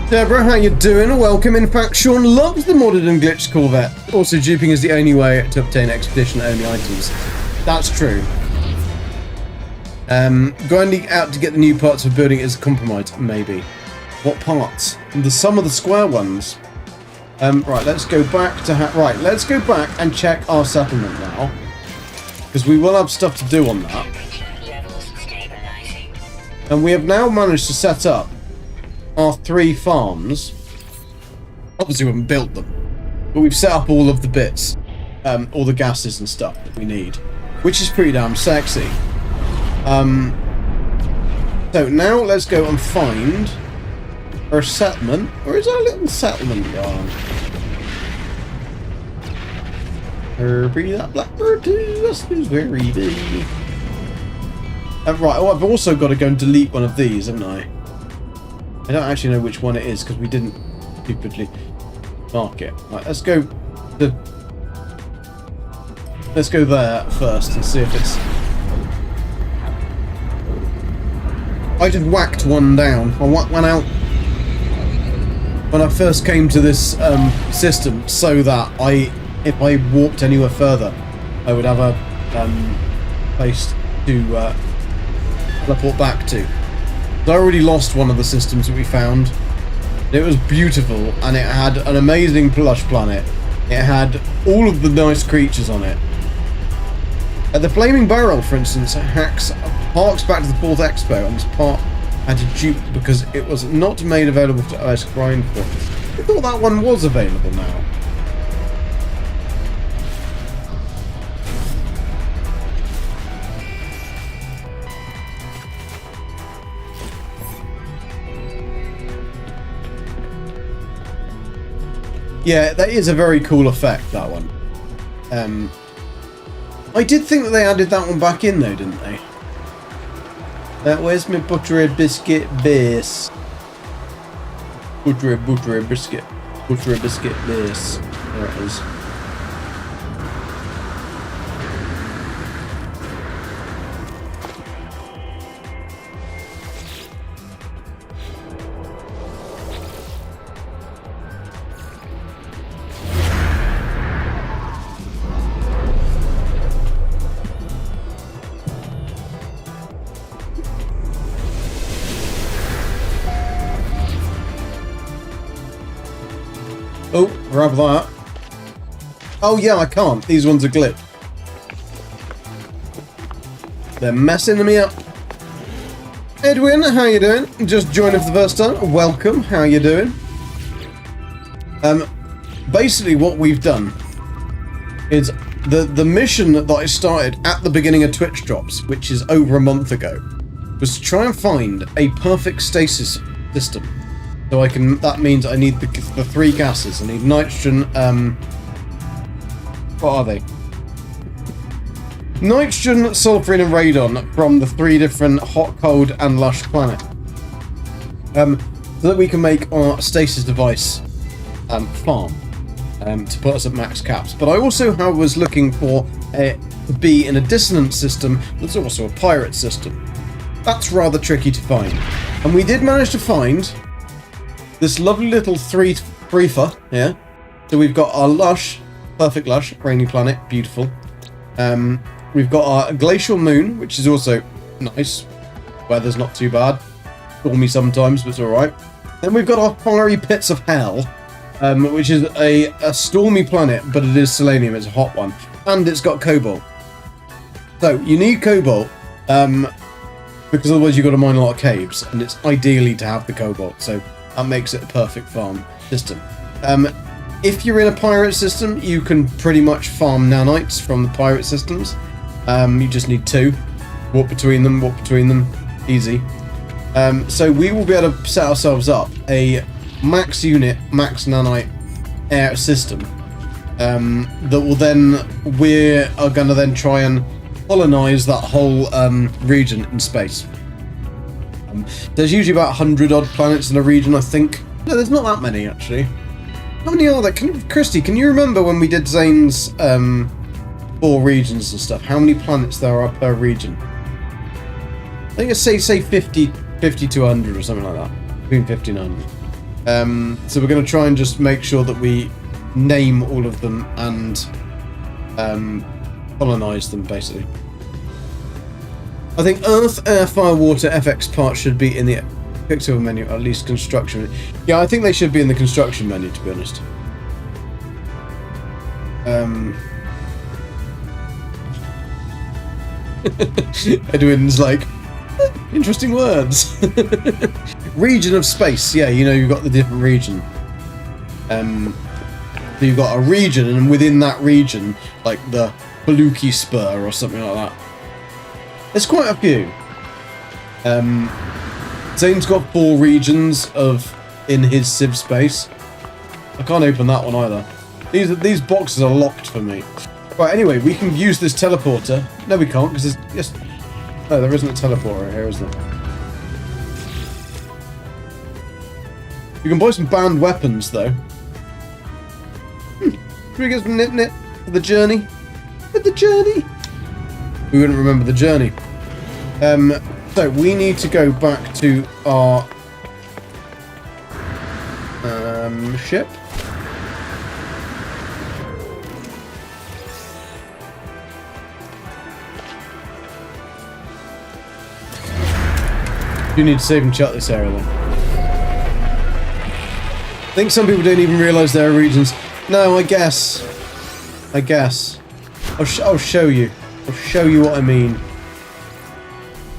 Deborah, how you doing? Welcome. In fact, Sean loves the modded and glitched Corvette. Also, duping is the only way to obtain expedition-only items. That's true. Grinding out to get the new parts for building is compromised, maybe. What parts? Some of the square ones. Right, let's go back to let's go back and check our settlement now, because we will have stuff to do on that. And we have now managed to set up our 3 farms. Obviously, we haven't built them, but we've set up all of the bits, all the gases and stuff that we need, which is pretty damn sexy. So now let's go and find our settlement. Where is our little settlement gone? Herbie, that blackbird too. That's very big. Right. Oh, I've also got to go and delete one of these, haven't I? I don't actually know which one it is because we didn't stupidly mark it. Right. Let's go there first and see if it's. I just whacked one down. I whacked one out when I first came to this system, so that if I walked anywhere further, I would have a place to teleport back to. I already lost one of the systems that we found. It was beautiful, and it had an amazing plush planet. It had all of the nice creatures on it. The Flaming Barrel, for instance, harks back to the 4th Expo, and this part had to dupe because it was not made available to us grind for. I thought that one was available now. Yeah, that is a very cool effect, that one. I did think that they added that one back in though, didn't they? Where's my buttery biscuit base? Buttery biscuit. Buttery biscuit base. There it is. Oh, grab that. Oh yeah, I can't. These ones are glitched. They're messing me up. Edwin, how you doing? Just joined for the first time. Welcome. How you doing? Basically what we've done is the mission that I started at the beginning of Twitch Drops, which is over a month ago, was to try and find a perfect stasis system. So that means I need the 3 gases. I need nitrogen, what are they? Nitrogen, sulfurine and radon from the 3 different hot, cold and lush planet. So that we can make our stasis device farm to put us at max caps. But I also was looking for to be in a dissonant system that's also a pirate system. That's rather tricky to find. And we did manage to find this lovely little threefer, yeah. So we've got our lush, perfect lush, rainy planet, beautiful. We've got our glacial moon, which is also nice. Weather's not too bad. Stormy sometimes, but it's alright. Then we've got our fiery pits of hell, which is a stormy planet, but it is selenium, it's a hot one. And it's got cobalt. So you need cobalt, because otherwise you've got to mine a lot of caves, and it's ideally to have the cobalt. So that makes it a perfect farm system. If you're in a pirate system, you can pretty much farm nanites from the pirate systems. You just need 2. Walk between them, easy. So we will be able to set ourselves up a max unit, max nanite air system. That will then, we are going to then try and colonize that whole region in space. There's usually about 100 odd planets in a region, I think. No, there's not that many, actually. How many are there? Christy, can you remember when we did Zane's 4 regions and stuff? How many planets there are per region? I think it's say 50 to 100 or something like that. Between 50 and 100. So we're going to try and just make sure that we name all of them and colonize them, basically. I think Earth, Air, Fire, Water, FX parts should be in the pixel menu, at least construction. Yeah, I think they should be in the construction menu, to be honest. Edwin's like, interesting words. Region of space. Yeah, you know, you've got the different region. So you've got a region, and within that region, like the Baluki Spur or something like that. There's quite a few. Zane's got 4 regions in his Civ space. I can't open that one either. These boxes are locked for me. Right, anyway, we can use this teleporter. No, we can't, because there's just... No, there isn't a teleporter here, is there? You can buy some banned weapons, though. Should we get some nip-nip for the journey? For the journey? We wouldn't remember the journey. So, we need to go back to our... ship. You need to save and chat this area then. I think some people don't even realise there are regions. No, I guess. I'll show you. I'll show you what I mean.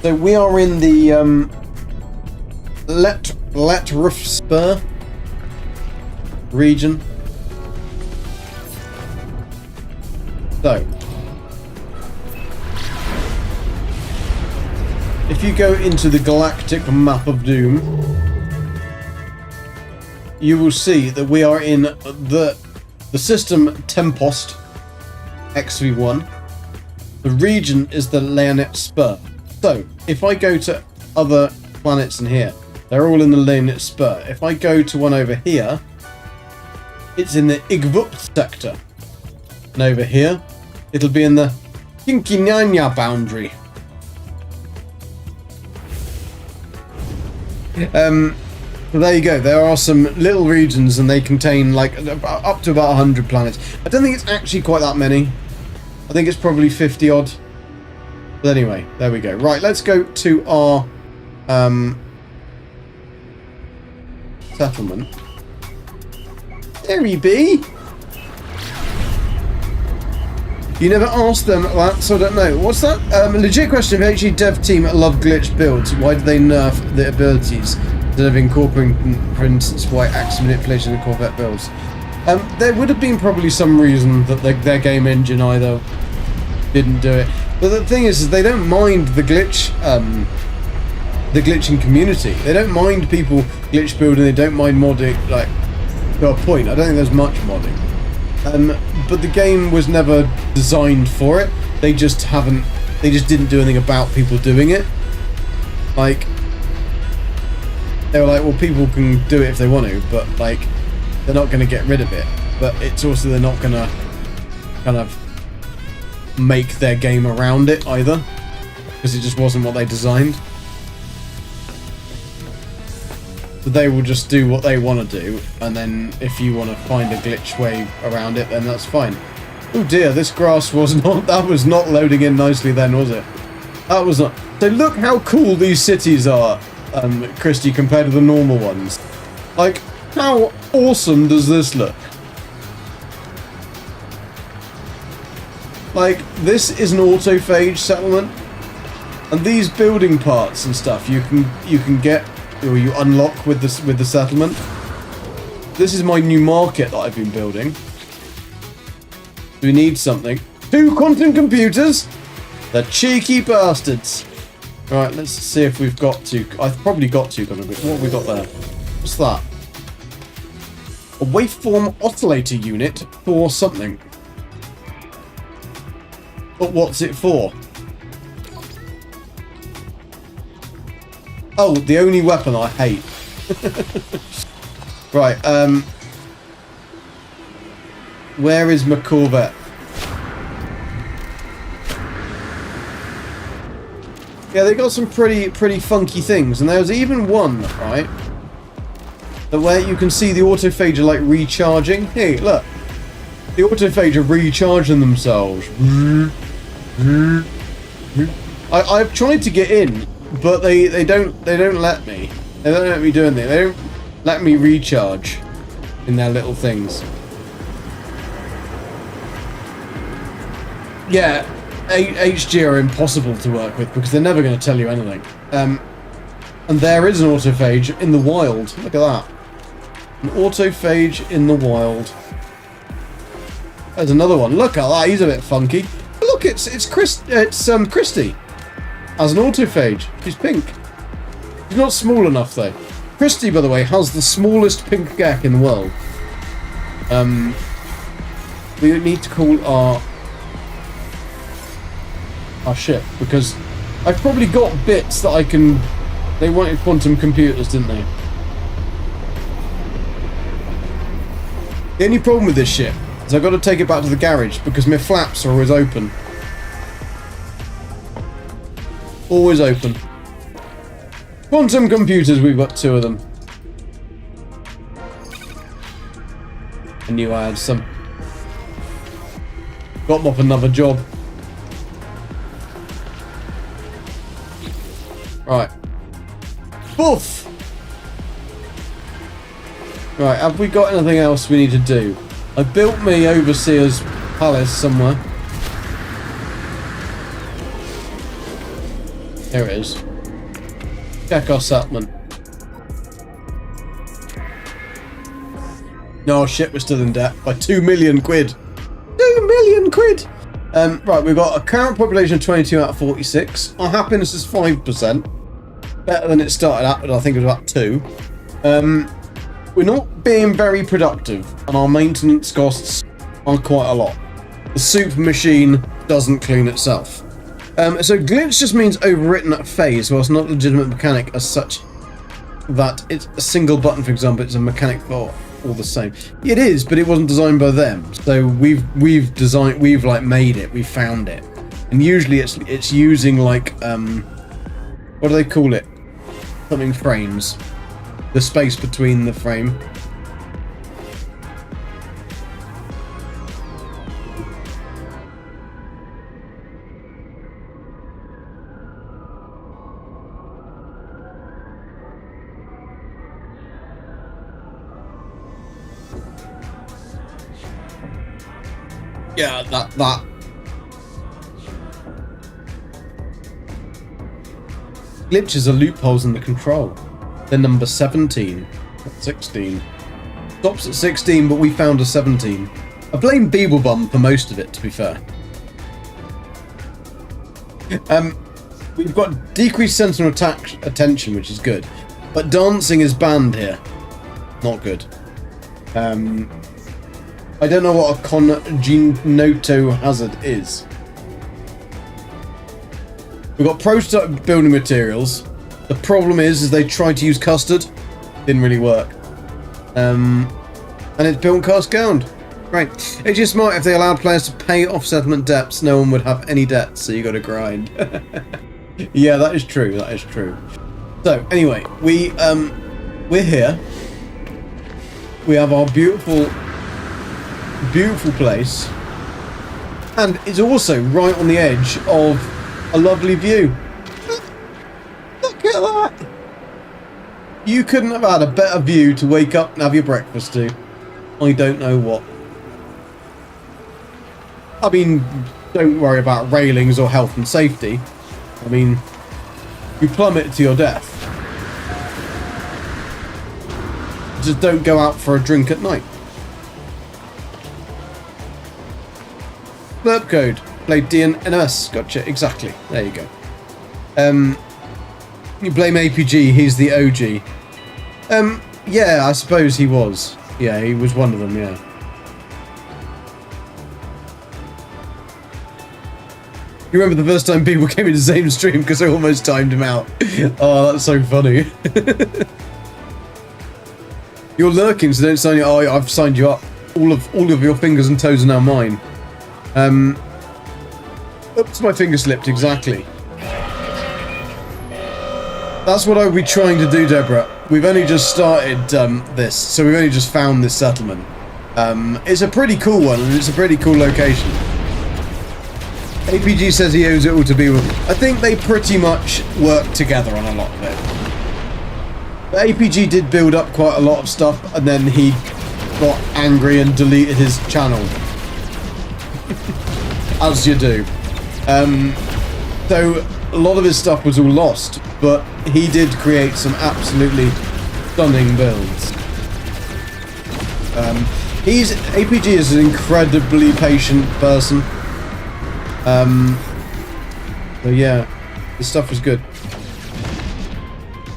So we are in the Letruf Spur region. So if you go into the galactic map of doom, you will see that we are in the system Tempost XV1. The region is the Leonet Spur. So if I go to other planets in here, they're all in the Leonet Spur. If I go to one over here, it's in the Igvupt sector. And over here, it'll be in the Kinkinanya boundary. So there you go. There are some little regions, and they contain like up to about 100 planets. I don't think it's actually quite that many. I think it's probably 50 odd. But anyway, there we go. Right, let's go to our settlement. There he be. You never asked them that, so I don't know. What's that? Legit question. If HE dev team love glitch builds, why do they nerf the abilities instead of incorporating, for instance, white axe manipulation in Corvette builds? There would have been probably some reason that their game engine either didn't do it. But the thing is they don't mind the glitch, the glitching community. They don't mind people glitch building. They don't mind modding. Like, to a point, I don't think there's much modding. But the game was never designed for it. They just didn't do anything about people doing it. Like, they were like, well, people can do it if they want to, but like, they're not going to get rid of it. But it's also, they're not going to kind of make their game around it either, because it just wasn't what they designed. So they will just do what they want to do, and then if you want to find a glitch way around it, then that's fine. Oh dear, this grass was not, that was not loading in nicely then, was it? That was not. So look how cool these cities are, Christy, compared to the normal ones. Like, how awesome does this look? Like, this is an autophage settlement, and these building parts and stuff you can get, or you unlock with the settlement. This is my new market that I've been building. We need something. 2 quantum computers? The cheeky bastards. Right, let's see if we've got 2. I've probably got 2 quantum computers. What have we got there? What's that? A waveform oscillator unit for something. But what's it for? Oh, the only weapon I hate. Right, where is my Corvette? Yeah, they got some pretty funky things, and there was even one, right? where you can see the autophager like recharging. Hey, look. The autophager recharging themselves. I've tried to get in, but they don't let me. They don't let me do anything. They don't let me recharge in their little things. Yeah, HG are impossible to work with because they're never going to tell you anything. And there is an autophage in the wild. Look at that. An autophage in the wild. There's another one. Look at that. He's a bit funky. Look, it's Christy as an autophage. She's pink. She's not small enough though. Christy, by the way, has the smallest pink gek in the world. We need to call our ship because I've probably got bits that I can. They wanted quantum computers, didn't they? The only problem with this ship is I've got to take it back to the garage because my flaps are always open. Always open. Quantum computers, we've got 2 of them. I knew I had some. Got them off another job. Right. Boof! Right, have we got anything else we need to do? I built me Overseer's Palace somewhere. There it is. Check our settlement. No, shit, we're still in debt by 2 million quid. 2 million quid! Right, we've got a current population of 22 out of 46. Our happiness is 5%. Better than it started at, but I think it was about 2. We're not being very productive, and our maintenance costs are quite a lot. The soup machine doesn't clean itself. So glitch just means overwritten at phase, whilst not a legitimate mechanic as such that it's a single button, for example, it's a mechanic for all the same. It is, but it wasn't designed by them. So we've like made it, we found it. And usually it's using like what do they call it? Something frames. The space between the frame. Yeah, that. Glitches are loopholes in the control. They're number 17, not 16. Stops at 16, but we found a 17. I blame Beeblebum for most of it, to be fair. We've got decreased sentinel attack attention, which is good. But dancing is banned here. Not good. I don't know what a congenital hazard is. We've got prototype building materials. The problem is they tried to use custard. Didn't really work. And it's built cast ground. Right. It's just smart if they allowed players to pay off settlement debts, no one would have any debts, so you gotta grind. Yeah, that is true, that is true. So, anyway, we're here. We have our beautiful place. And it's also right on the edge of a lovely view. Look at that! You couldn't have had a better view to wake up and have your breakfast to. I don't know what. I mean, don't worry about railings or health and safety. I mean, you plummet to your death. Just don't go out for a drink at night. Burp code. Play DNS. Gotcha. Exactly. There you go. You blame APG. He's the OG. Yeah, I suppose he was. Yeah, he was one of them, yeah. You remember the first time people came into the same stream because I almost timed him out. Oh, that's so funny. You're lurking, so don't sign you. Oh, I've signed you up. All of your fingers and toes are now mine. Oops, my finger slipped, exactly. That's what I would be trying to do, Deborah. we've only just started this, so we've only just found this settlement. It's a pretty cool one, and it's a pretty cool location. APG says he owes it all to be with. I think they pretty much work together on a lot of it. But APG did build up quite a lot of stuff, and then he got angry and deleted his channel. As you do. So a lot of his stuff was all lost, but he did create some absolutely stunning builds. APG is an incredibly patient person. So yeah, this stuff was good.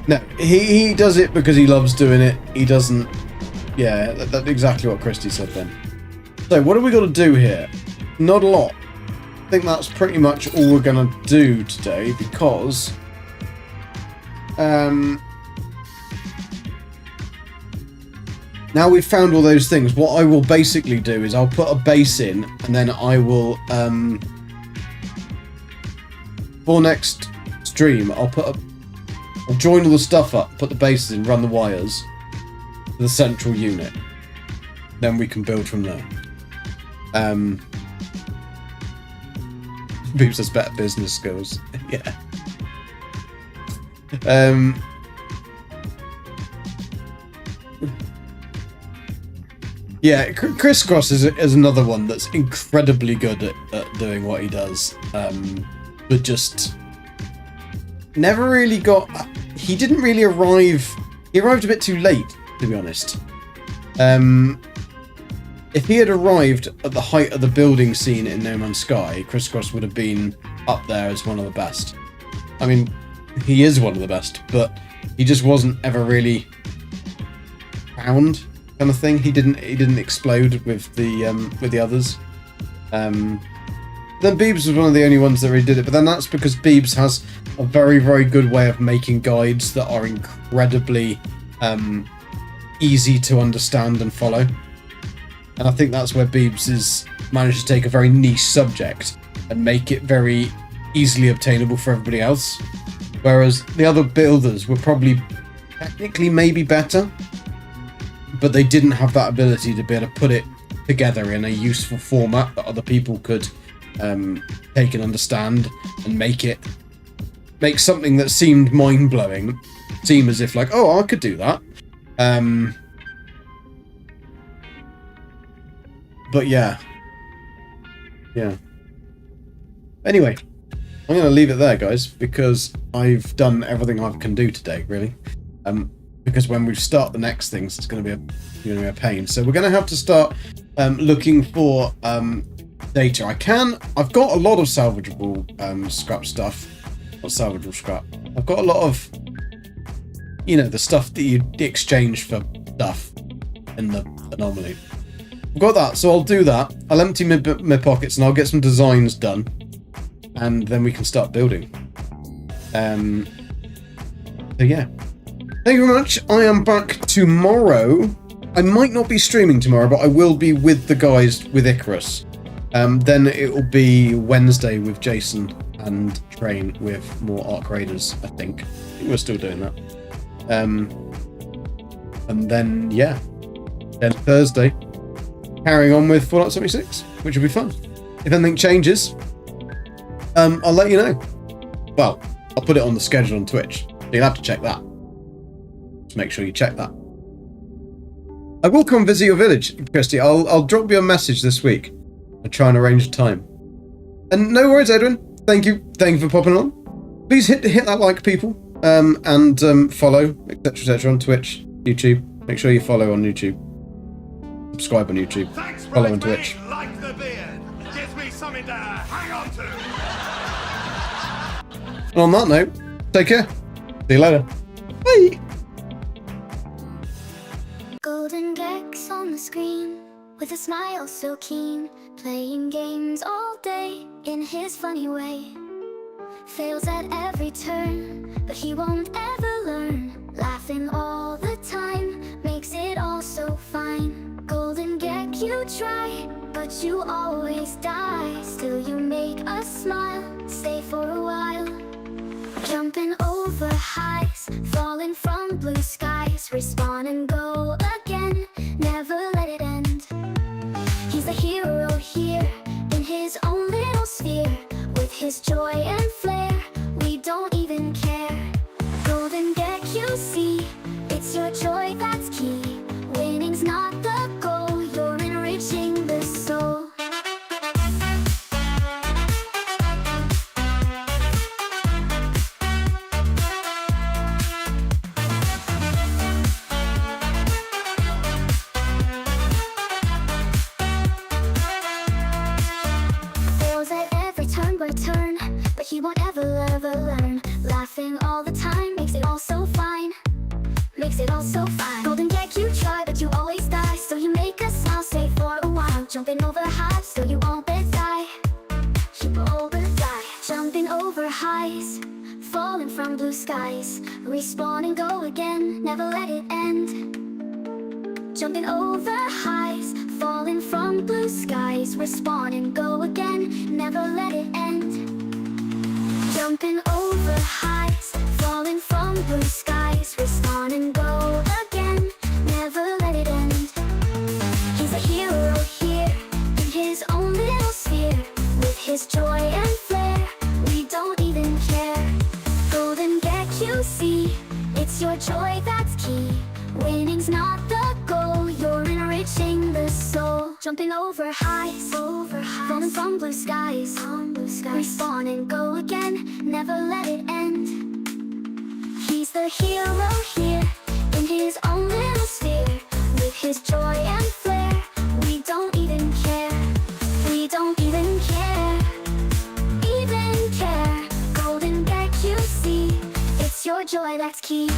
No, he does it because he loves doing it. He doesn't. Yeah, that's exactly what Christy said then. So what have we got to do here? Not a lot. I think that's pretty much all we're gonna do today because now we've found all those things. What I will basically do is I'll put a base in, and then I will for next stream I'll join all the stuff up, put the bases in, run the wires to the central unit. Then we can build from there. Beeps has better business skills. Yeah. Yeah, Crisscross is another one that's incredibly good at doing what he does, but just never really got. He didn't really arrive. He arrived a bit too late, to be honest. If he had arrived at the height of the building scene in No Man's Sky, Crisscross would have been up there as one of the best. I mean, he is one of the best, but he just wasn't ever really found, kind of thing. He didn't explode with the others. Then Beebs was one of the only ones that really did it, but then that's because Beebs has a very, very good way of making guides that are incredibly easy to understand and follow. And I think that's where Beebs has managed to take a very niche subject and make it very easily obtainable for everybody else. Whereas the other builders were probably technically maybe better, but they didn't have that ability to be able to put it together in a useful format that other people could take and understand and make something that seemed mind-blowing seem as if like, oh, I could do that. But yeah. Anyway, I'm going to leave it there, guys, because I've done everything I can do today, really. Because when we start the next things, it's going to be a pain. So we're going to have to start looking for data. I've got a lot of salvageable scrap stuff. Not salvageable scrap. I've got a lot of, the stuff that you exchange for stuff in the anomaly. I've got that, so I'll do that. I'll empty my pockets and I'll get some designs done. And then we can start building. So yeah. Thank you very much. I am back tomorrow. I might not be streaming tomorrow, but I will be with the guys with Icarus. Then it will be Wednesday with Jason and Train with more Arc Raiders, I think. We're still doing that. And then, yeah. Then Thursday, carrying on with Fallout 76, which will be fun. If anything changes, I'll let you know. Well, I'll put it on the schedule on Twitch. So you'll have to check that. Just make sure you check that. I will come visit your village, Christy. I'll drop you a message this week. I'll try and arrange a time. And no worries, Edwin. Thank you for popping on. Please hit that like, people, and follow, etc., on Twitch, YouTube. Make sure you follow on YouTube. Subscribe on YouTube. Thanks, follow on Twitch. Like the beard. Gives me something to hang on to. And on that note, take care. See you later. Bye. Golden Gex on the screen, with a smile so keen, playing games all day in his funny way. Fails at every turn, but he won't ever learn. Laughing all the time, makes it all so fine. Golden Gex, you try, but you always die. Still you make us smile, stay for a while. Jumping over highs, falling from blue skies. respawn and go again, never let it end. He's the hero here, in his own little sphere, with his joy and flair, we don't even care. Golden Gek, you see, it's your joy that's key. Winning's not the goal, you're enriching the soul. Fails at every turn by turn, but he won't ever learn. Laughing all the time makes it all so fine. Makes it all so fine. Golden Gek, you try, but you always die. So you make us smile, stay for a while. Jumping over highs, so you won't die. You won't die. Jumping over highs, falling from blue skies. Respawn and go again, never let it end. Jumping over highs, falling from blue skies. Respawn and go again, never let it end. Jumping over highs, falling from blue skies. Respawn and go again, never let it end. He's a hero here, in his own little sphere, with his joy and flair, we don't even care. Golden Gek, you see, it's your joy that's key. Winning's not the goal, you're enriching the soul. Jumping over highs, falling from blue skies. Respawn and go again, never let it end. He's the hero here, in his own little sphere, with his joy and flair, we don't even care. We don't even care, even care. Golden Gek, you see, it's your joy that's key.